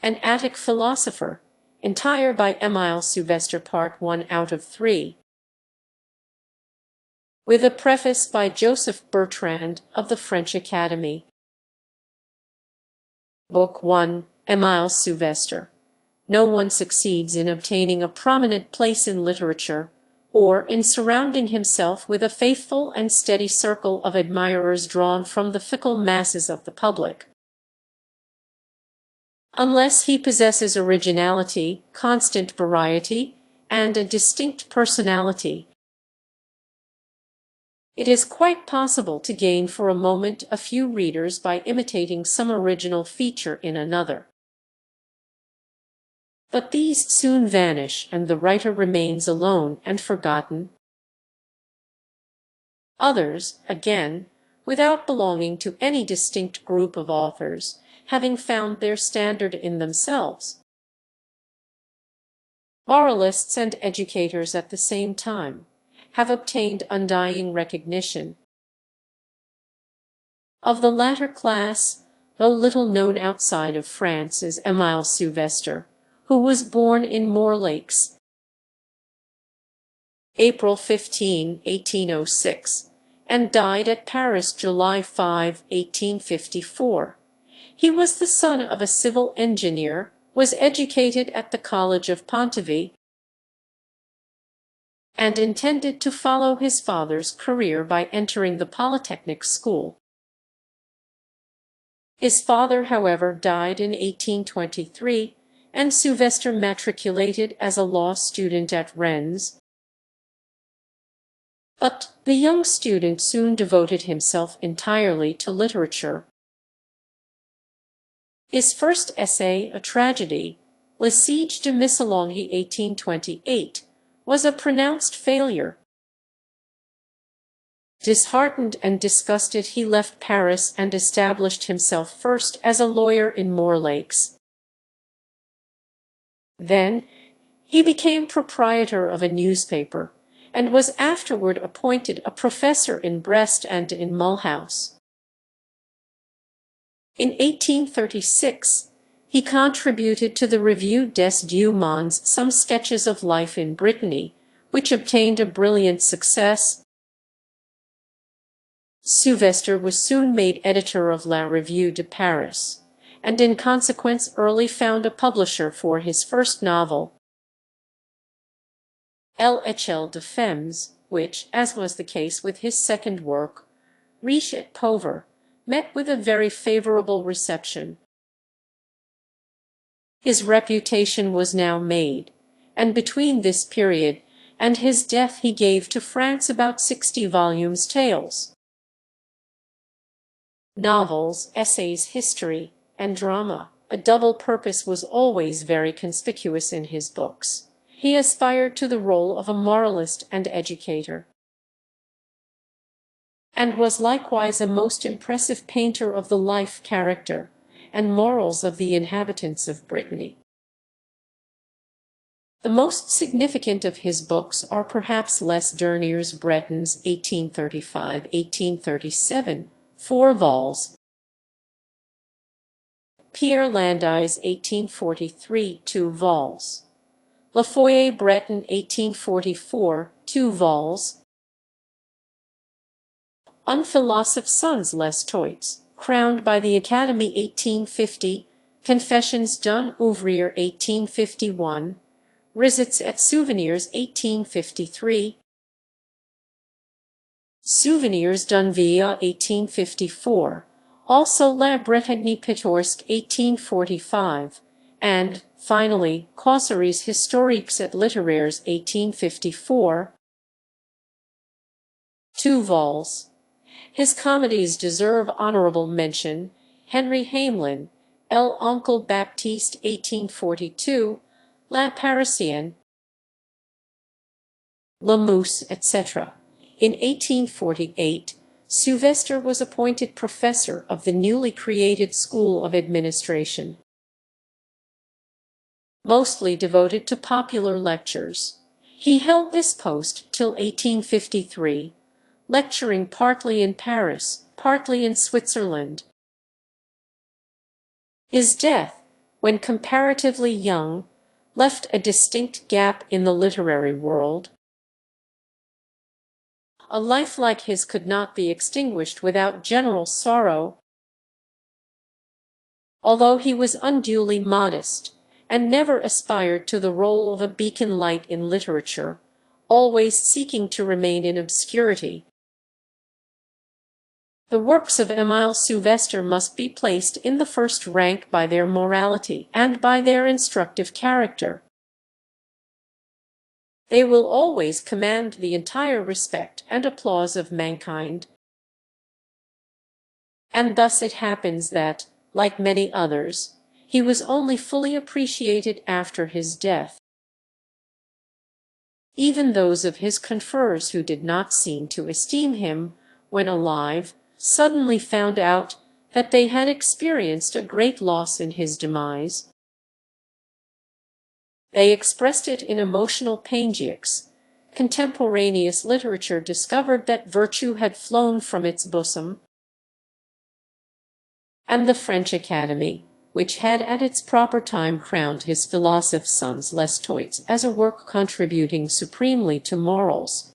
An Attic Philosopher, entire by Emile Souvestre, Part 1 out of 3. With a preface by Joseph Bertrand of the French Academy. Book 1, Emile Souvestre. No one succeeds in obtaining a prominent place in literature, or in surrounding himself with a faithful and steady circle of admirers drawn from the fickle masses of the public, unless he possesses originality, constant variety, and a distinct personality. It is quite possible to gain for a moment a few readers by imitating some original feature in another. But these soon vanish, and the writer remains alone and forgotten. Others, again, without belonging to any distinct group of authors, having found their standard in themselves, moralists and educators at the same time, have obtained undying recognition. Of the latter class, though little known outside of France, is Emile Souvestre, who was born in Morlaix, April 15, 1806, and died at Paris July 5, 1854. He was the son of a civil engineer, was educated at the College of Pontivy, and intended to follow his father's career by entering the Polytechnic school. His father, however, died in 1823, and Souvestre matriculated as a law student at Rennes. But the young student soon devoted himself entirely to literature. His first essay, a tragedy, Le Siege de Missolonghi 1828, was a pronounced failure. Disheartened and disgusted, he left Paris and established himself first as a lawyer in Morlaix. Then he became proprietor of a newspaper, and was afterward appointed a professor in Brest and in Mulhouse. In 1836, he contributed to the Revue Deux Mondes some sketches of life in Brittany, which obtained a brilliant success. Souvestre was soon made editor of La Revue de Paris, and in consequence early found a publisher for his first novel, L'Échelle de Femmes, which, as was the case with his second work, Riche et Pauvre, met with a very favorable reception. His reputation was now made, and between this period and his death he gave to France about 60 volumes tales, novels, essays, history, and drama. A double purpose was always very conspicuous in his books. He aspired to the role of a moralist and educator, and was likewise a most impressive painter of the life, character, and morals of the inhabitants of Brittany. The most significant of his books are perhaps Les Derniers Bretons 1835–1837, 4 vols. Pierre Landais 1843, 2 vols. La Foyer Breton 1844, 2 vols. Un Philosophe sans les Toits, crowned by the Academy 1850, Confessions d'un Ouvrier 1851, Risits et Souvenirs 1853, Souvenirs d'un Vieillard 1854, also La Bretagne Pittoresque 1845, and, finally, Causeries historiques et littéraires 1854, 2 vols. His comedies deserve honorable mention: Henry Hamelin, L'Oncle Baptiste 1842, La Parisienne, La Mousse, etc. In 1848, Souvestre was appointed professor of the newly created School of Administration, mostly devoted to popular lectures. He held this post till 1853, lecturing partly in Paris, partly in Switzerland. His death, when comparatively young, left a distinct gap in the literary world. A life like his could not be extinguished without general sorrow. Although he was unduly modest, and never aspired to the role of a beacon light in literature, always seeking to remain in obscurity, the works of Emile Souvestre must be placed in the first rank by their morality and by their instructive character. They will always command the entire respect and applause of mankind. And thus it happens that, like many others, he was only fully appreciated after his death. Even those of his confreres who did not seem to esteem him when alive suddenly found out that they had experienced a great loss in his demise. They expressed it in emotional panegyrics. Contemporaneous literature discovered that virtue had flown from its bosom, and the French Academy, which had at its proper time crowned his philosophe sans l'estoids as a work contributing supremely to morals,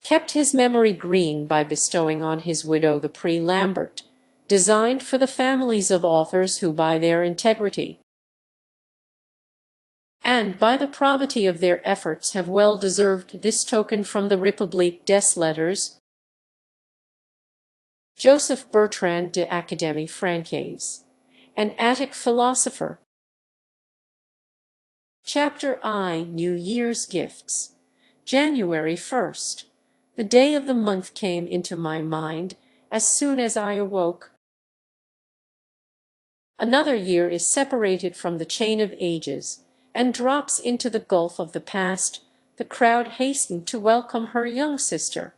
kept his memory green by bestowing on his widow the Prix Lambert, designed for the families of authors who by their integrity and by the probity of their efforts have well deserved this token from the République des Lettres. Joseph Bertrand de Académie Française, An Attic Philosopher. Chapter I. New Year's Gifts. January 1st. The day of the month came into my mind as soon as I awoke. Another year is separated from the chain of ages, and drops into the gulf of the past. The crowd hastened to welcome her young sister.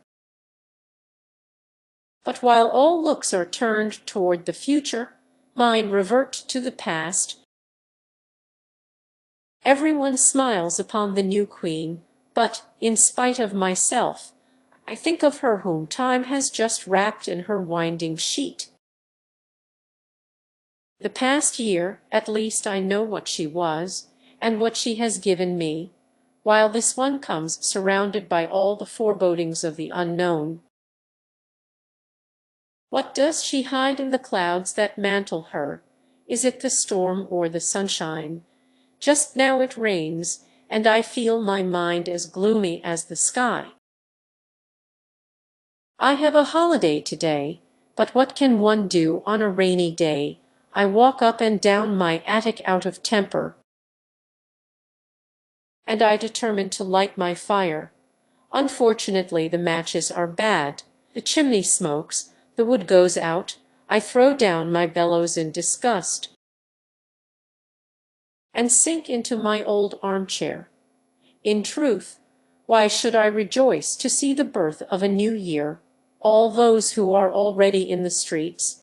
But while all looks are turned toward the future, mine revert to the past. Everyone smiles upon the new queen, but, in spite of myself, I think of her whom time has just wrapped in her winding sheet. The past year, at least I know what she was, and what she has given me, while this one comes surrounded by all the forebodings of the unknown. What does she hide in the clouds that mantle her? Is it the storm or the sunshine? Just now it rains, and I feel my mind as gloomy as the sky. I have a holiday today, but what can one do on a rainy day? I walk up and down my attic out of temper, and I determine to light my fire. Unfortunately, the matches are bad, the chimney smokes, the wood goes out. I throw down my bellows in disgust, and sink into my old armchair. In truth, why should I rejoice to see the birth of a new year, all those who are already in the streets,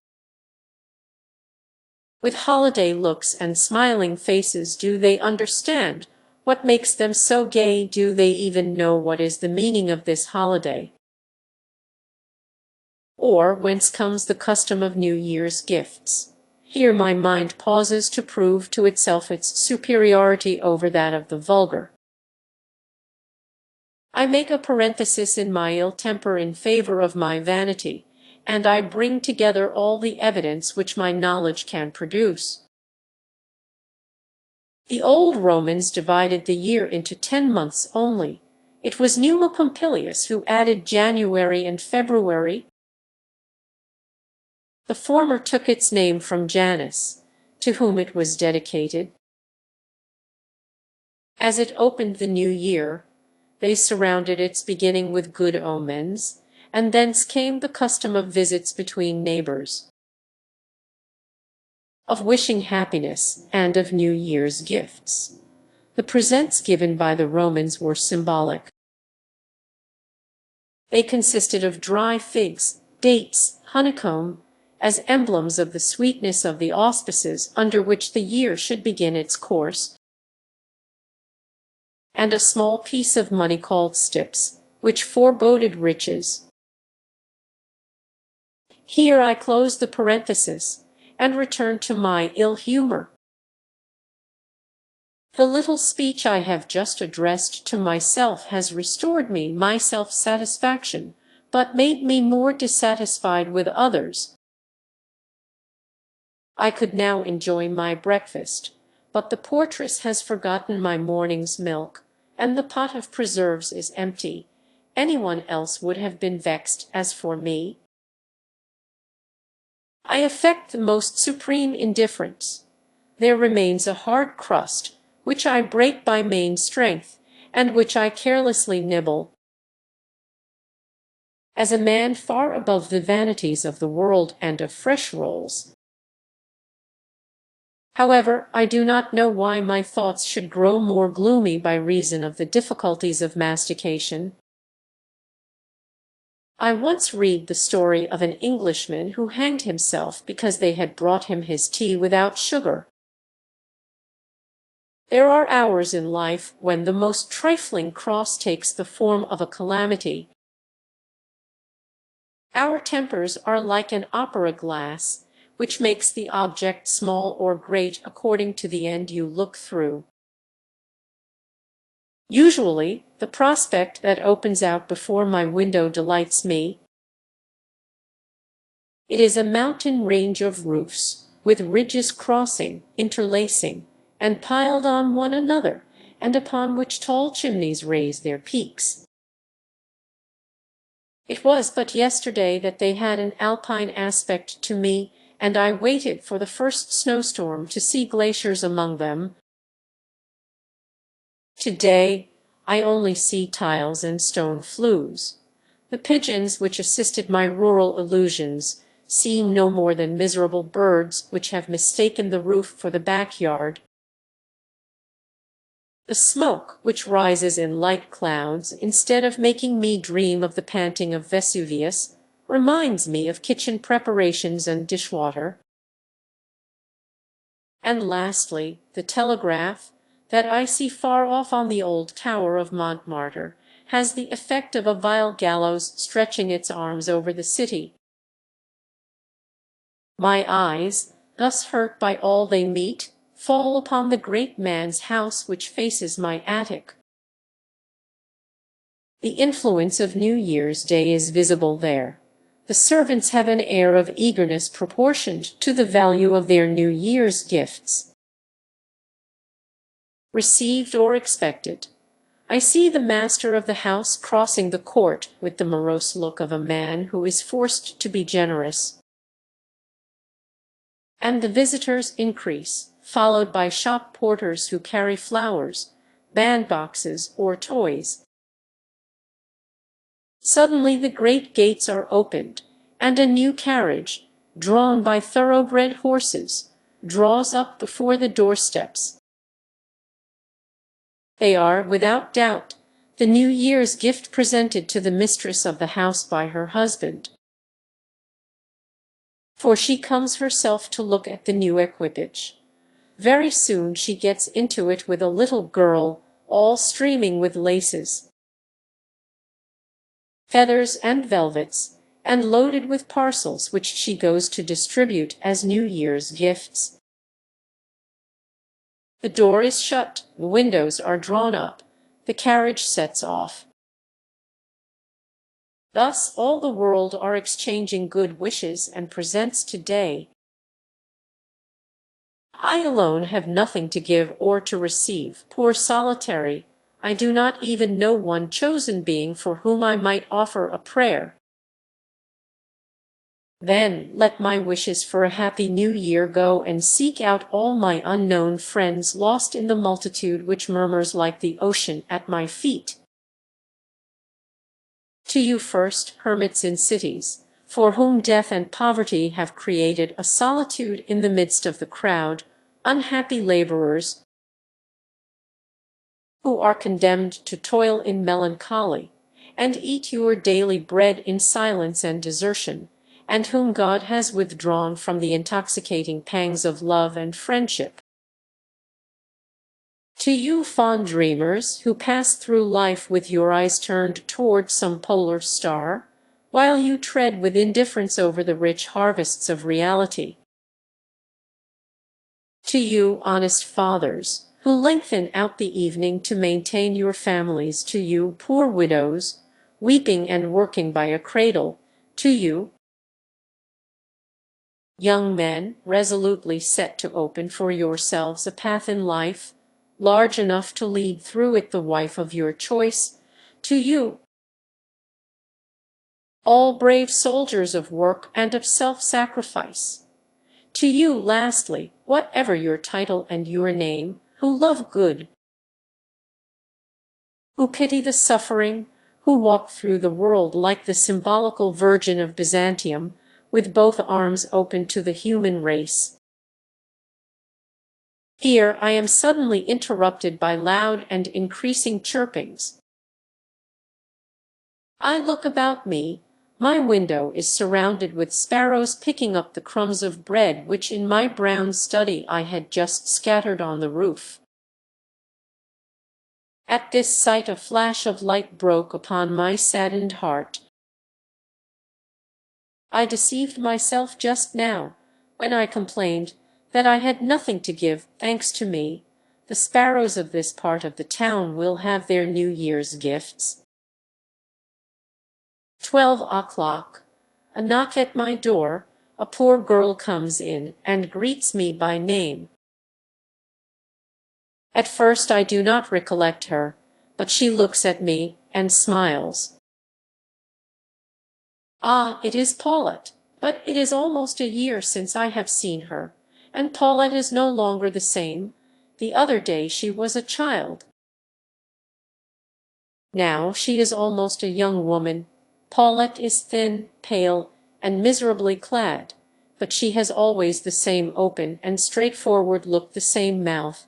with holiday looks and smiling faces? Do they understand what makes them so gay? Do they even know what is the meaning of this holiday? Or whence comes the custom of New Year's gifts? Here my mind pauses to prove to itself its superiority over that of the vulgar. I make a parenthesis in my ill temper in favor of my vanity, and I bring together all the evidence which my knowledge can produce. The old Romans divided the year into 10 months only. It was Numa Pompilius who added January and February. The former took its name from Janus, to whom it was dedicated. As it opened the new year, they surrounded its beginning with good omens, and thence came the custom of visits between neighbors, of wishing happiness, and of New Year's gifts. The presents given by the Romans were symbolic. They consisted of dry figs, dates, honeycomb, as emblems of the sweetness of the auspices under which the year should begin its course, and a small piece of money called stips, which foreboded riches. Here I close the parenthesis, and return to my ill humor. The little speech I have just addressed to myself has restored me my self-satisfaction, but made me more dissatisfied with others. I could now enjoy my breakfast, but the portress has forgotten my morning's milk, and the pot of preserves is empty. Anyone else would have been vexed. As for me, I affect the most supreme indifference. There remains a hard crust, which I break by main strength, and which I carelessly nibble. As a man far above the vanities of the world and of fresh rolls. However, I do not know why my thoughts should grow more gloomy by reason of the difficulties of mastication. I once read the story of an Englishman who hanged himself because they had brought him his tea without sugar. There are hours in life when the most trifling cross takes the form of a calamity. Our tempers are like an opera glass, which makes the object small or great according to the end you look through. Usually, the prospect that opens out before my window delights me. It is a mountain range of roofs, with ridges crossing, interlacing, and piled on one another, and upon which tall chimneys raise their peaks. It was but yesterday that they had an alpine aspect to me, and I waited for the first snowstorm to see glaciers among them. Today, I only see tiles and stone flues. The pigeons which assisted my rural illusions seem no more than miserable birds which have mistaken the roof for the backyard. The smoke, which rises in light clouds, instead of making me dream of the panting of Vesuvius, reminds me of kitchen preparations and dishwater. And lastly, the telegraph, that I see far off on the old tower of Montmartre, has the effect of a vile gallows stretching its arms over the city. My eyes, thus hurt by all they meet, fall upon the great man's house which faces my attic. The influence of New Year's Day is visible there. The servants have an air of eagerness proportioned to the value of their New Year's gifts, received or expected. I see the master of the house crossing the court with the morose look of a man who is forced to be generous. And the visitors increase, followed by shop porters who carry flowers, bandboxes, or toys. Suddenly the great gates are opened, and a new carriage, drawn by thoroughbred horses, draws up before the doorsteps. They are, without doubt, the New Year's gift presented to the mistress of the house by her husband. For she comes herself to look at the new equipage. Very soon she gets into it with a little girl, all streaming with laces, feathers, and velvets, and loaded with parcels which she goes to distribute as New Year's gifts. The door is shut, the windows are drawn up, the carriage sets off. Thus all the world are exchanging good wishes and presents today. I alone have nothing to give or to receive, poor solitary. I do not even know one chosen being for whom I might offer a prayer. Then let my wishes for a happy New Year go and seek out all my unknown friends lost in the multitude which murmurs like the ocean at my feet. To you first, hermits in cities, for whom death and poverty have created a solitude in the midst of the crowd, unhappy laborers, who are condemned to toil in melancholy, and eat your daily bread in silence and desertion, and whom God has withdrawn from the intoxicating pangs of love and friendship. To you fond dreamers, who pass through life with your eyes turned toward some polar star, while you tread with indifference over the rich harvests of reality. To you, honest fathers, who lengthen out the evening to maintain your families, to you, poor widows, weeping and working by a cradle, to you, young men, resolutely set to open for yourselves a path in life, large enough to lead through it the wife of your choice, to you, all brave soldiers of work and of self-sacrifice. To you, lastly, whatever your title and your name, who love good, who pity the suffering, who walk through the world like the symbolical Virgin of Byzantium, with both arms open to the human race. Here I am suddenly interrupted by loud and increasing chirpings. I look about me. My window is surrounded with sparrows picking up the crumbs of bread which in my brown study I had just scattered on the roof. At this sight a flash of light broke upon my saddened heart. I deceived myself just now, when I complained that I had nothing to give. Thanks to me, the sparrows of this part of the town will have their New Year's gifts. 12 o'clock. A knock at my door. A poor girl comes in and greets me by name. At first I do not recollect her, but she looks at me and smiles. Ah, it is Paulette, but it is almost a year since I have seen her, and Paulette is no longer the same. The other day she was a child. Now she is almost a young woman. Paulette is thin, pale, and miserably clad, but she has always the same open and straightforward look, the same mouth,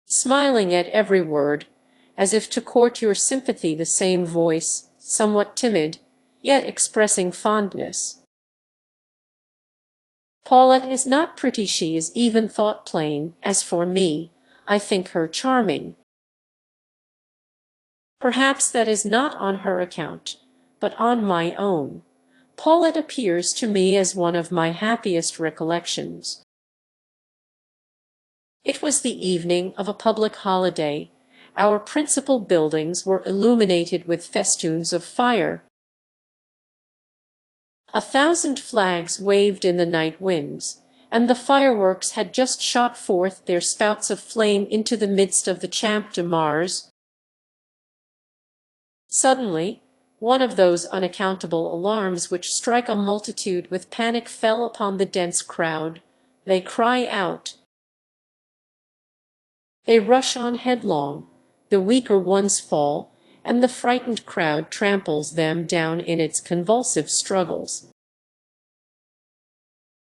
smiling at every word, as if to court your sympathy, the same voice, somewhat timid, yet expressing fondness. Paulette is not pretty, she is even thought plain. As for me, I think her charming. Perhaps that is not on her account, but on my own. Paulette appears to me as one of my happiest recollections. It was the evening of a public holiday. Our principal buildings were illuminated with festoons of fire. 1,000 flags waved in the night winds, and the fireworks had just shot forth their spouts of flame into the midst of the Champ de Mars. Suddenly, one of those unaccountable alarms which strike a multitude with panic fell upon the dense crowd. They cry out. They rush on headlong. The weaker ones fall, and the frightened crowd tramples them down in its convulsive struggles.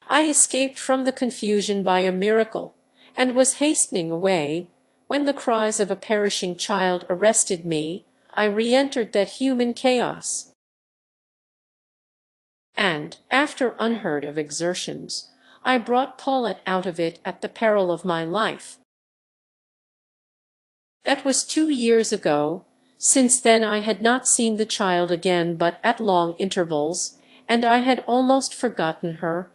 I escaped from the confusion by a miracle, and was hastening away, when the cries of a perishing child arrested me. I re-entered that human chaos, and, after unheard of exertions, I brought Paulette out of it at the peril of my life. That was 2 years ago. Since then I had not seen the child again but at long intervals, and I had almost forgotten her.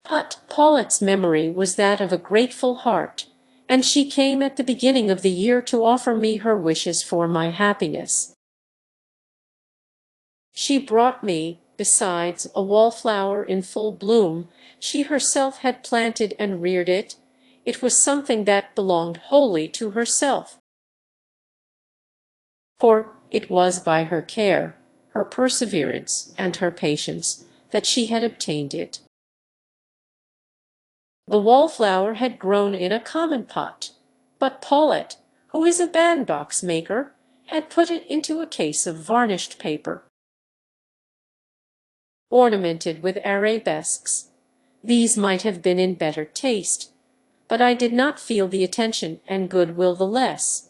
But Paulette's memory was that of a grateful heart, and she came at the beginning of the year to offer me her wishes for my happiness. She brought me, besides, a wallflower in full bloom. She herself had planted and reared it. It was something that belonged wholly to herself, for it was by her care, her perseverance, and her patience that she had obtained it. The wallflower had grown in a common pot, but Paulette, who is a bandbox maker, had put it into a case of varnished paper, ornamented with arabesques. These might have been in better taste, but I did not feel the attention and goodwill the less.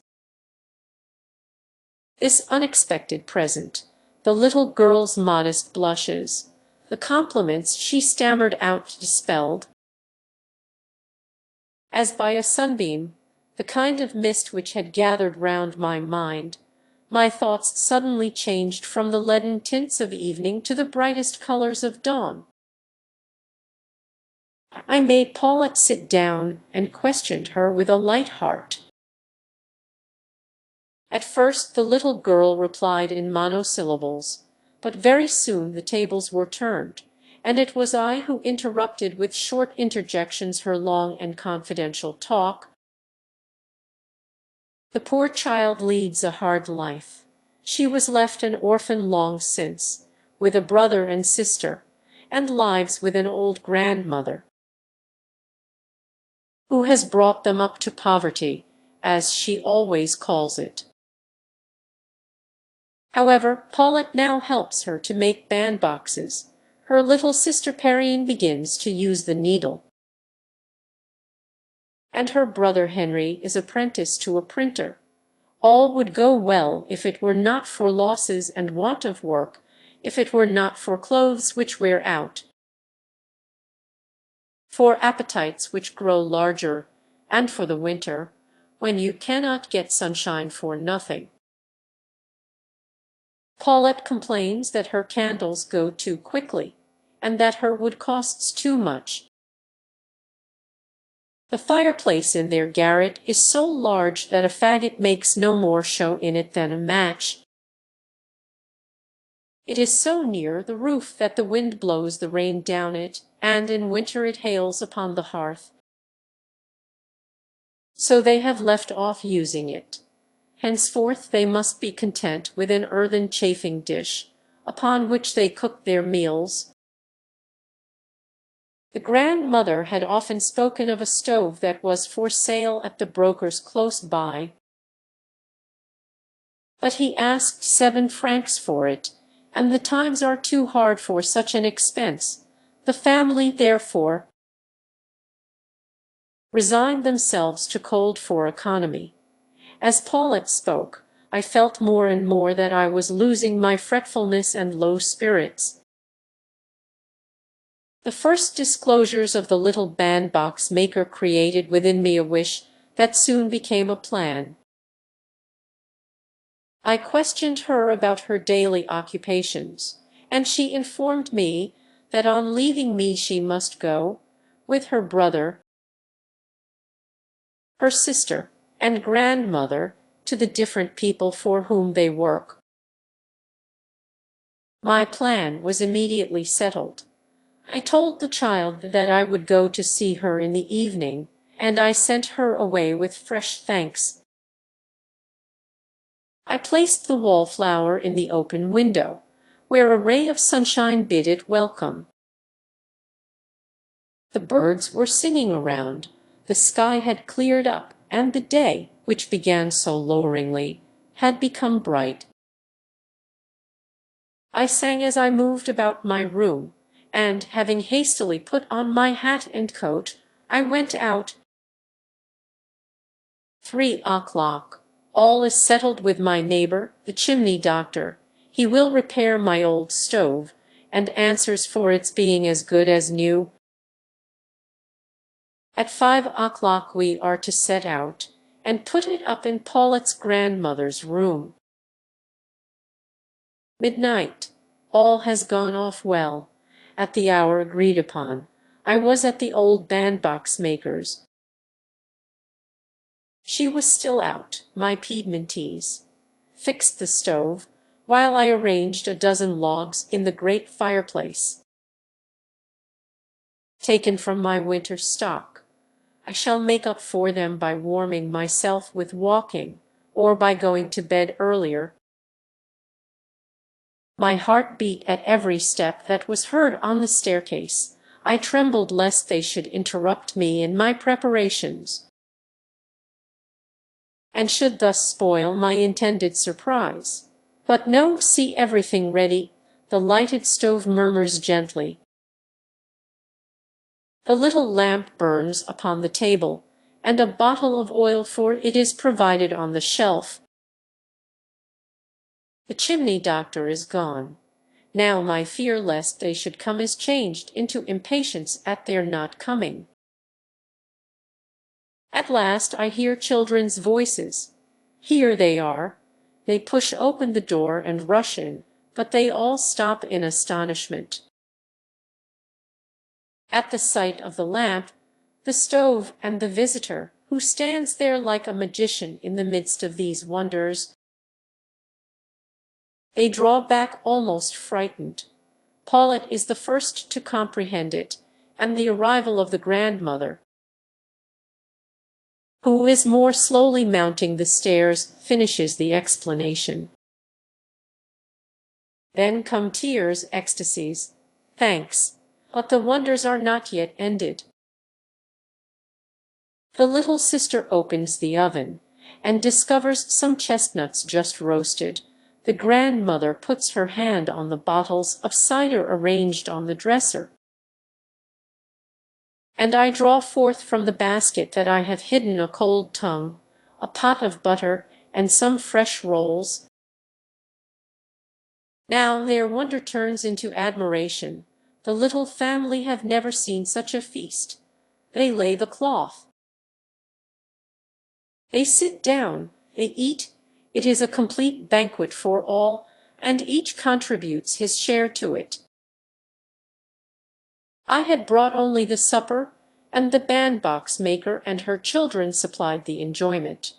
This unexpected present, the little girl's modest blushes, the compliments she stammered out dispelled, as by a sunbeam, the kind of mist which had gathered round my mind. My thoughts suddenly changed from the leaden tints of evening to the brightest colors of dawn. I made Paulette sit down and questioned her with a light heart. At first the little girl replied in monosyllables, but very soon the tables were turned, and it was I who interrupted with short interjections her long and confidential talk. The poor child leads a hard life. She was left an orphan long since, with a brother and sister, and lives with an old grandmother, who has brought them up to poverty, as she always calls it. However, Paulette now helps her to make bandboxes. Her little sister Perrine begins to use the needle, and her brother Henry is apprenticed to a printer. All would go well if it were not for losses and want of work, if it were not for clothes which wear out, for appetites which grow larger, and for the winter, when you cannot get sunshine for nothing. Paulette complains that her candles go too quickly, and that her wood costs too much. The fireplace in their garret is so large that a faggot makes no more show in it than a match. It is so near the roof that the wind blows the rain down it, and in winter it hails upon the hearth. So they have left off using it. Henceforth they must be content with an earthen chafing dish, upon which they cook their meals. The grandmother had often spoken of a stove that was for sale at the broker's close by, but he asked 7 francs for it, and the times are too hard for such an expense. The family, therefore, resigned themselves to cold for economy. As Paulette spoke, I felt more and more that I was losing my fretfulness and low spirits. The first disclosures of the little bandbox maker created within me a wish that soon became a plan. I questioned her about her daily occupations, and she informed me that on leaving me she must go, with her brother, her sister, and grandmother, to the different people for whom they work. My plan was immediately settled. I told the child that I would go to see her in the evening, and I sent her away with fresh thanks. I placed the wallflower in the open window, where a ray of sunshine bid it welcome. The birds were singing around, the sky had cleared up, and the day, which began so loweringly, had become bright. I sang as I moved about my room, and, having hastily put on my hat and coat, I went out. 3 o'clock. All is settled with my neighbor, the chimney doctor. He will repair my old stove, and answers for its being as good as new. At 5 o'clock we are to set out, and put it up in Paulette's grandmother's room. Midnight. All has gone off well. At the hour agreed upon, I was at the old bandbox maker's. She was still out, my Piedmontese. Fixed the stove, while I arranged a dozen logs in the great fireplace, taken from my winter stock. I shall make up for them by warming myself with walking, or by going to bed earlier. My heart beat at every step that was heard on the staircase. I trembled lest they should interrupt me in my preparations, and should thus spoil my intended surprise. But no, see everything ready. The lighted stove murmurs gently. The little lamp burns upon the table, and a bottle of oil for it is provided on the shelf. The chimney doctor is gone. Now my fear lest they should come is changed into impatience at their not coming. At last I hear children's voices. Here they are. They push open the door and rush in, but they all stop in astonishment. At the sight of the lamp, the stove, and the visitor, who stands there like a magician in the midst of these wonders, they draw back almost frightened. Paulet is the first to comprehend it, and the arrival of the grandmother, who is more slowly mounting the stairs, finishes the explanation. Then come tears, ecstasies, thanks, but the wonders are not yet ended. The little sister opens the oven, and discovers some chestnuts just roasted. The grandmother puts her hand on the bottles of cider arranged on the dresser, and I draw forth from the basket that I have hidden a cold tongue, a pot of butter, and some fresh rolls. Now their wonder turns into admiration. The little family have never seen such a feast. They lay the cloth. They sit down, they eat. It is a complete banquet for all, and each contributes his share to it. I had brought only the supper, and the bandbox maker and her children supplied the enjoyment.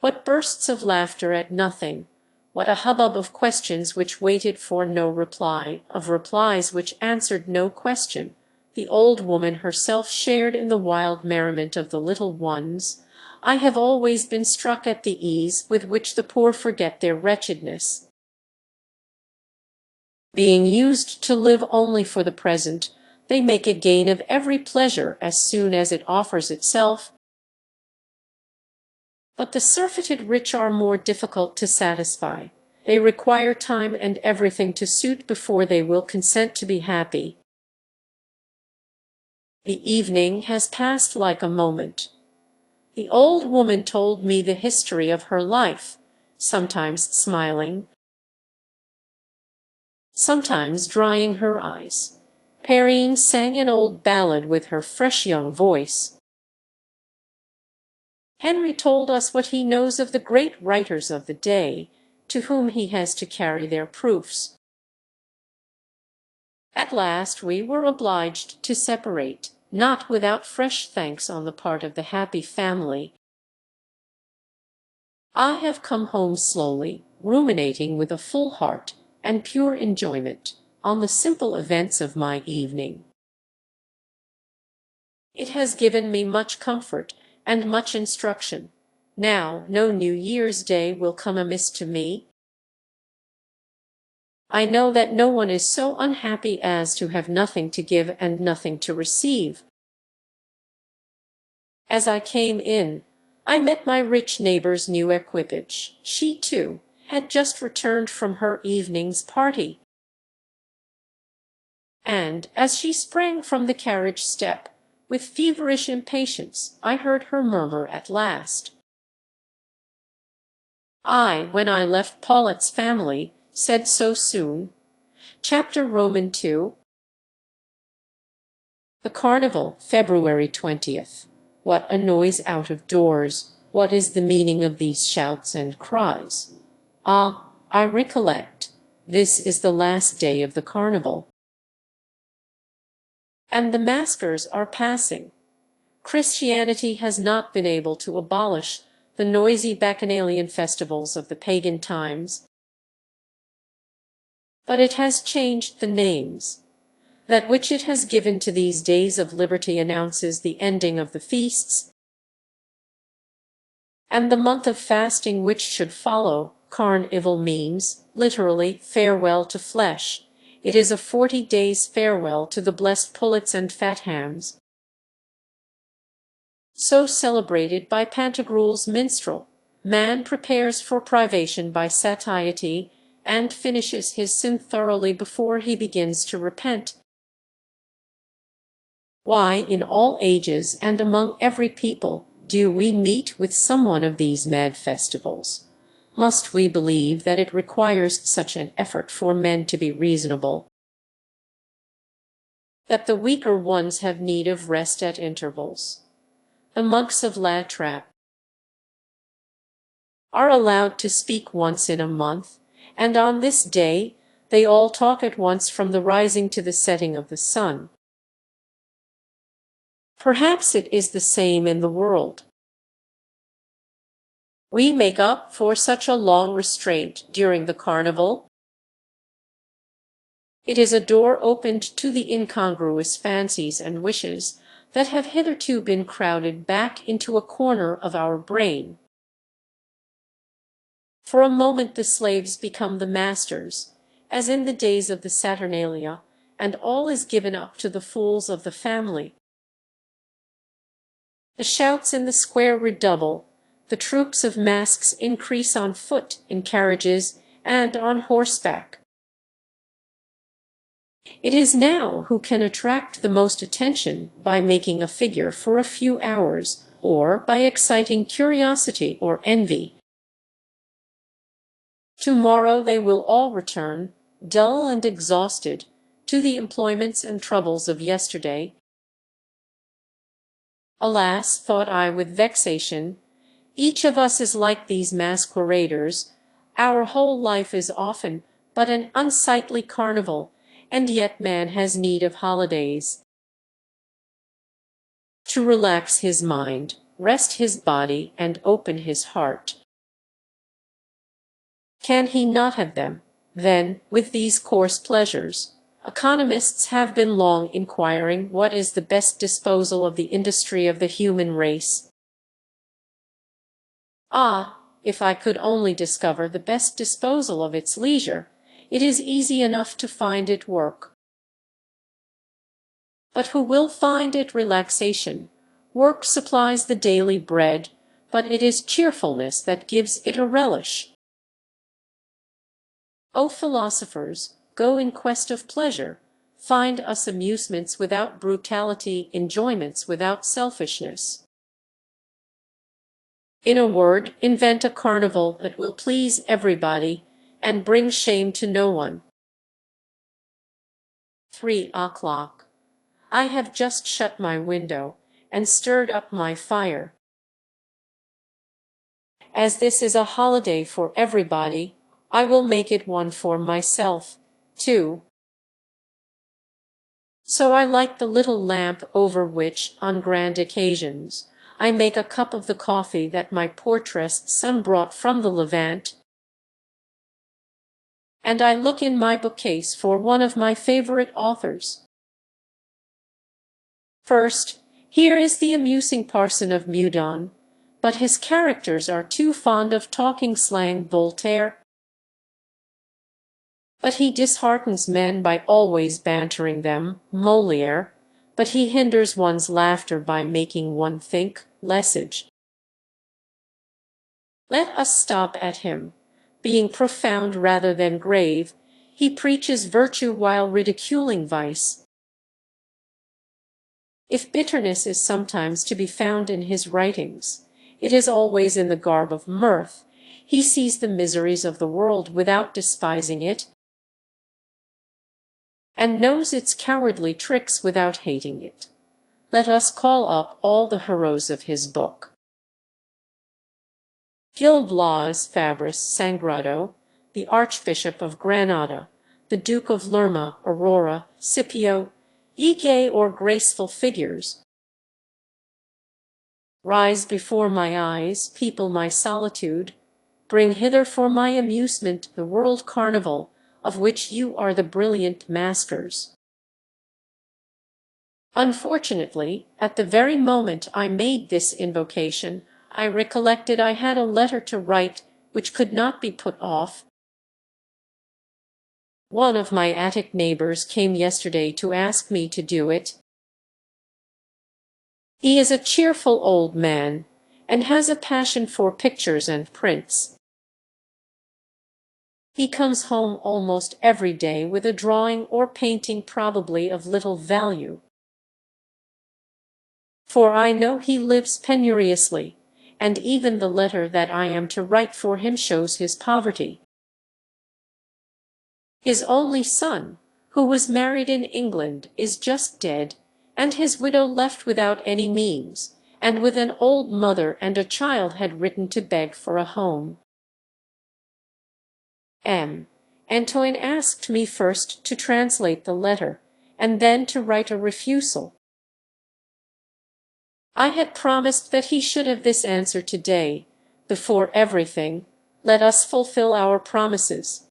What bursts of laughter at nothing! What a hubbub of questions which waited for no reply, of replies which answered no question! The old woman herself shared in the wild merriment of the little ones. I have always been struck at the ease with which the poor forget their wretchedness. Being used to live only for the present, they make a gain of every pleasure as soon as it offers itself. But the surfeited rich are more difficult to satisfy. They require time and everything to suit before they will consent to be happy. The evening has passed like a moment. The old woman told me the history of her life, sometimes smiling, sometimes drying her eyes. Perrine sang an old ballad with her fresh young voice. Henry told us what he knows of the great writers of the day, to whom he has to carry their proofs. At last we were obliged to separate, not without fresh thanks on the part of the happy family. I have come home slowly, ruminating with a full heart and pure enjoyment on the simple events of my evening. It has given me much comfort and much instruction. Now no New Year's Day will come amiss to me. I know that no one is so unhappy as to have nothing to give and nothing to receive. As I came in, I met my rich neighbor's new equipage. She, too, had just returned from her evening's party. And, as she sprang from the carriage step, with feverish impatience, I heard her murmur at last, when I left Paulet's family, said so soon. Chapter Roman II. The Carnival, February 20th. What a noise out of doors! What is the meaning of these shouts and cries? Ah, I recollect. This is the last day of the carnival, and the maskers are passing. Christianity has not been able to abolish the noisy bacchanalian festivals of the pagan times, but it has changed the names. That which it has given to these days of liberty announces the ending of the feasts, and the month of fasting which should follow. Carnival means, literally, farewell to flesh. It is a 40 days' farewell to the blessed pullets and fat hams, so celebrated by Pantagruel's minstrel. Man prepares for privation by satiety, and finishes his sin thoroughly before he begins to repent. Why, in all ages and among every people, do we meet with some one of these mad festivals? Must we believe that it requires such an effort for men to be reasonable, that the weaker ones have need of rest at intervals? The monks of La Trappe are allowed to speak once in a month, and on this day They all talk at once from the rising to the setting of the sun. Perhaps it is the same in the world. We make up for such a long restraint during the carnival. It is a door opened to the incongruous fancies and wishes that have hitherto been crowded back into a corner of our brain. For a moment the slaves become the masters, as in the days of the Saturnalia, and all is given up to the fools of the family. The shouts in the square redouble, the troops of masks increase on foot, in carriages, and on horseback. It is now who can attract the most attention by making a figure for a few hours, or by exciting curiosity or envy. Tomorrow they will all return, dull and exhausted, to the employments and troubles of yesterday. Alas, thought I with vexation, each of us is like these masqueraders. Our whole life is often but an unsightly carnival, and yet man has need of holidays. To relax his mind, rest his body, and open his heart. Can he not have them, then, with these coarse pleasures? Economists have been long inquiring what is the best disposal of the industry of the human race. Ah, if I could only discover the best disposal of its leisure, it is easy enough to find it work. But who will find it relaxation? Work supplies the daily bread, but it is cheerfulness that gives it a relish. O philosophers, go in quest of pleasure, find us amusements without brutality, enjoyments without selfishness. In a word, invent a carnival that will please everybody and bring shame to no one. 3 o'clock. I have just shut my window and stirred up my fire. As this is a holiday for everybody, I will make it one for myself, too. So I light the little lamp over which, on grand occasions, I make a cup of the coffee that my portress son brought from the Levant, and I look in my bookcase for one of my favorite authors. First, here is the amusing parson of Meudon, but his characters are too fond of talking slang Voltaire. But he disheartens men by always bantering them, Molière, but he hinders one's laughter by making one think, Lesage. Let us stop at him. Being profound rather than grave, he preaches virtue while ridiculing vice. If bitterness is sometimes to be found in his writings, it is always in the garb of mirth. He sees the miseries of the world without despising it, and knows its cowardly tricks without hating it. Let us call up all the heroes of his book. Gil Blas Fabris Sangrado, the Archbishop of Granada, the Duke of Lerma, Aurora, Scipio, ye gay or graceful figures, rise before my eyes, people my solitude, bring hither for my amusement the world carnival, of which you are the brilliant masters. Unfortunately, at the very moment I made this invocation, I recollected I had a letter to write which could not be put off. One of my attic neighbors came yesterday to ask me to do it. He is a cheerful old man, and has a passion for pictures and prints. He comes home almost every day with a drawing or painting probably of little value. For I know he lives penuriously, and even the letter that I am to write for him shows his poverty. His only son, who was married in England, is just dead, and his widow left without any means, and with an old mother and a child had written to beg for a home. M. Antoine asked me first to translate the letter, and then to write a refusal. I had promised that he should have this answer today. Before everything, let us fulfill our promises.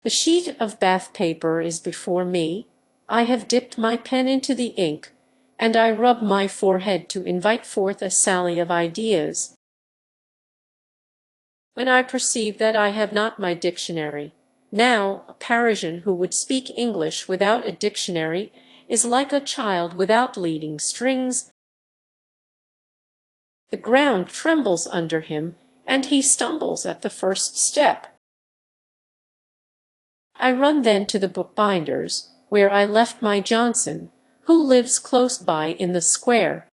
The sheet of bath paper is before me. I have dipped my pen into the ink, and I rub my forehead to invite forth a sally of ideas, when I perceive that I have not my dictionary. Now, a Parisian who would speak English without a dictionary is like a child without leading strings. The ground trembles under him, and he stumbles at the first step. I run then to the bookbinder's, where I left my Johnson, who lives close by in the square.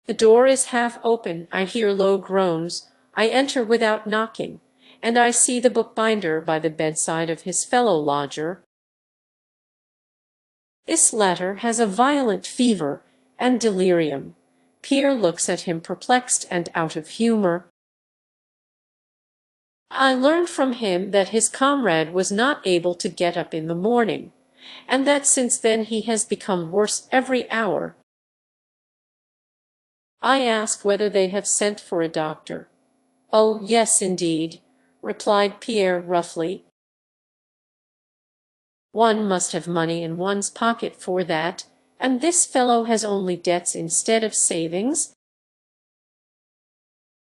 The door is half open, I hear low groans, I enter without knocking, and I see the bookbinder by the bedside of his fellow-lodger. This latter has a violent fever and delirium. Pierre looks at him perplexed and out of humor. I learned from him that his comrade was not able to get up in the morning, and that since then he has become worse every hour. I ask whether they have sent for a doctor. "Oh, yes, indeed," replied Pierre roughly. "One must have money in one's pocket for that, and this fellow has only debts instead of savings."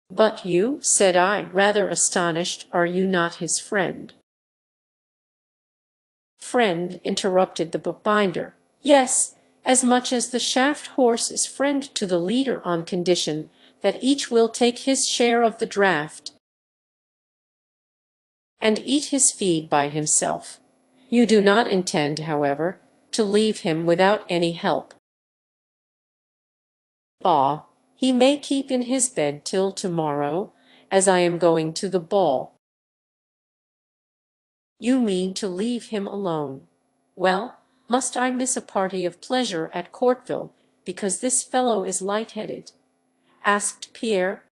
"But you," said I, rather astonished, "are you not his friend?" "Friend," interrupted the bookbinder. "Yes, as much as the shaft horse is friend to the leader on condition that each will take his share of the draught and eat his feed by himself. You do not intend, however, to leave him without any help." "Bah, he may keep in his bed till tomorrow, as I am going to the ball." "You mean to leave him alone. Well, must I miss a party of pleasure at Courtville, because this fellow is light-headed?" asked Pierre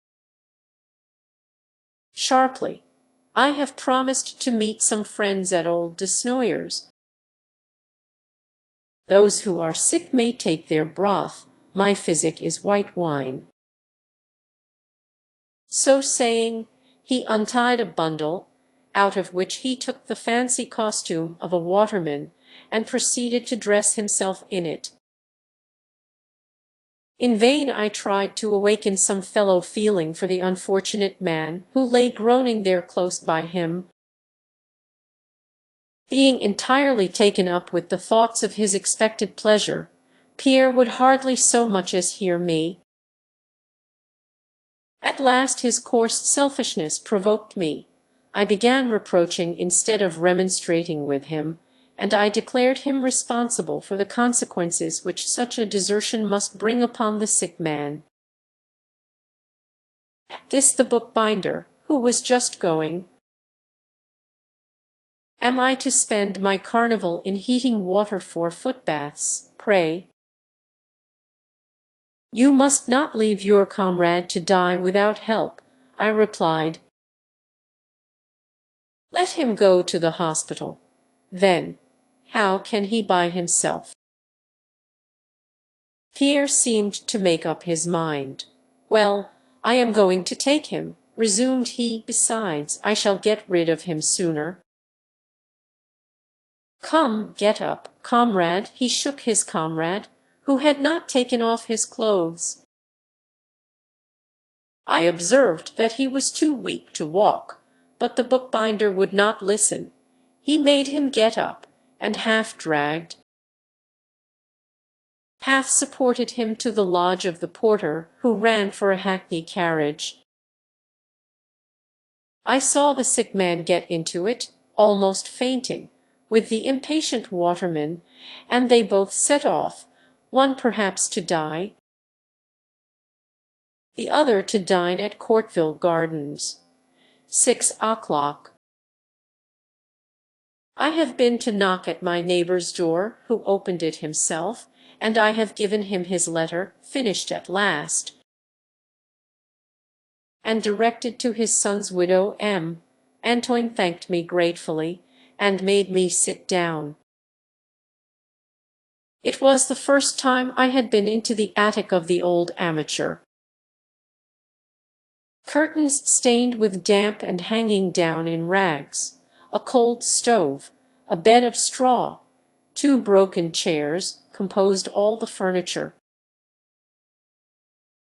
sharply. "I have promised to meet some friends at old Desnoyers. Those who are sick may take their broth. My physic is white wine." So saying, he untied a bundle, out of which he took the fancy costume of a waterman, and proceeded to dress himself in it. In vain I tried to awaken some fellow feeling for the unfortunate man who lay groaning there close by him. Being entirely taken up with the thoughts of his expected pleasure, Pierre would hardly so much as hear me. At last his coarse selfishness provoked me. I began reproaching instead of remonstrating with him, and I declared him responsible for the consequences which such a desertion must bring upon the sick man. At this the bookbinder, who was just going, "Am I to spend my carnival in heating water for footbaths, pray?" "You must not leave your comrade to die without help," I replied. "Let him go to the hospital. Then, how can he by himself?" Pierre seemed to make up his mind. "Well, I am going to take him," resumed he. "Besides, I shall get rid of him sooner." "Come, get up, comrade." He shook his comrade, who had not taken off his clothes. I observed that he was too weak to walk, but the bookbinder would not listen. He made him get up, and half dragged, half supported him to the lodge of the porter, who ran for a hackney carriage. I saw the sick man get into it, almost fainting, with the impatient waterman, and they both set off, one perhaps to die, the other to dine at Courtville Gardens. 6 o'clock. I have been to knock at my neighbor's door, who opened it himself, and I have given him his letter, finished at last. and directed to his son's widow M. Antoine thanked me gratefully, and made me sit down. It was the first time I had been into the attic of the old amateur. Curtains stained with damp and hanging down in rags, a cold stove, a bed of straw, 2 broken chairs composed all the furniture.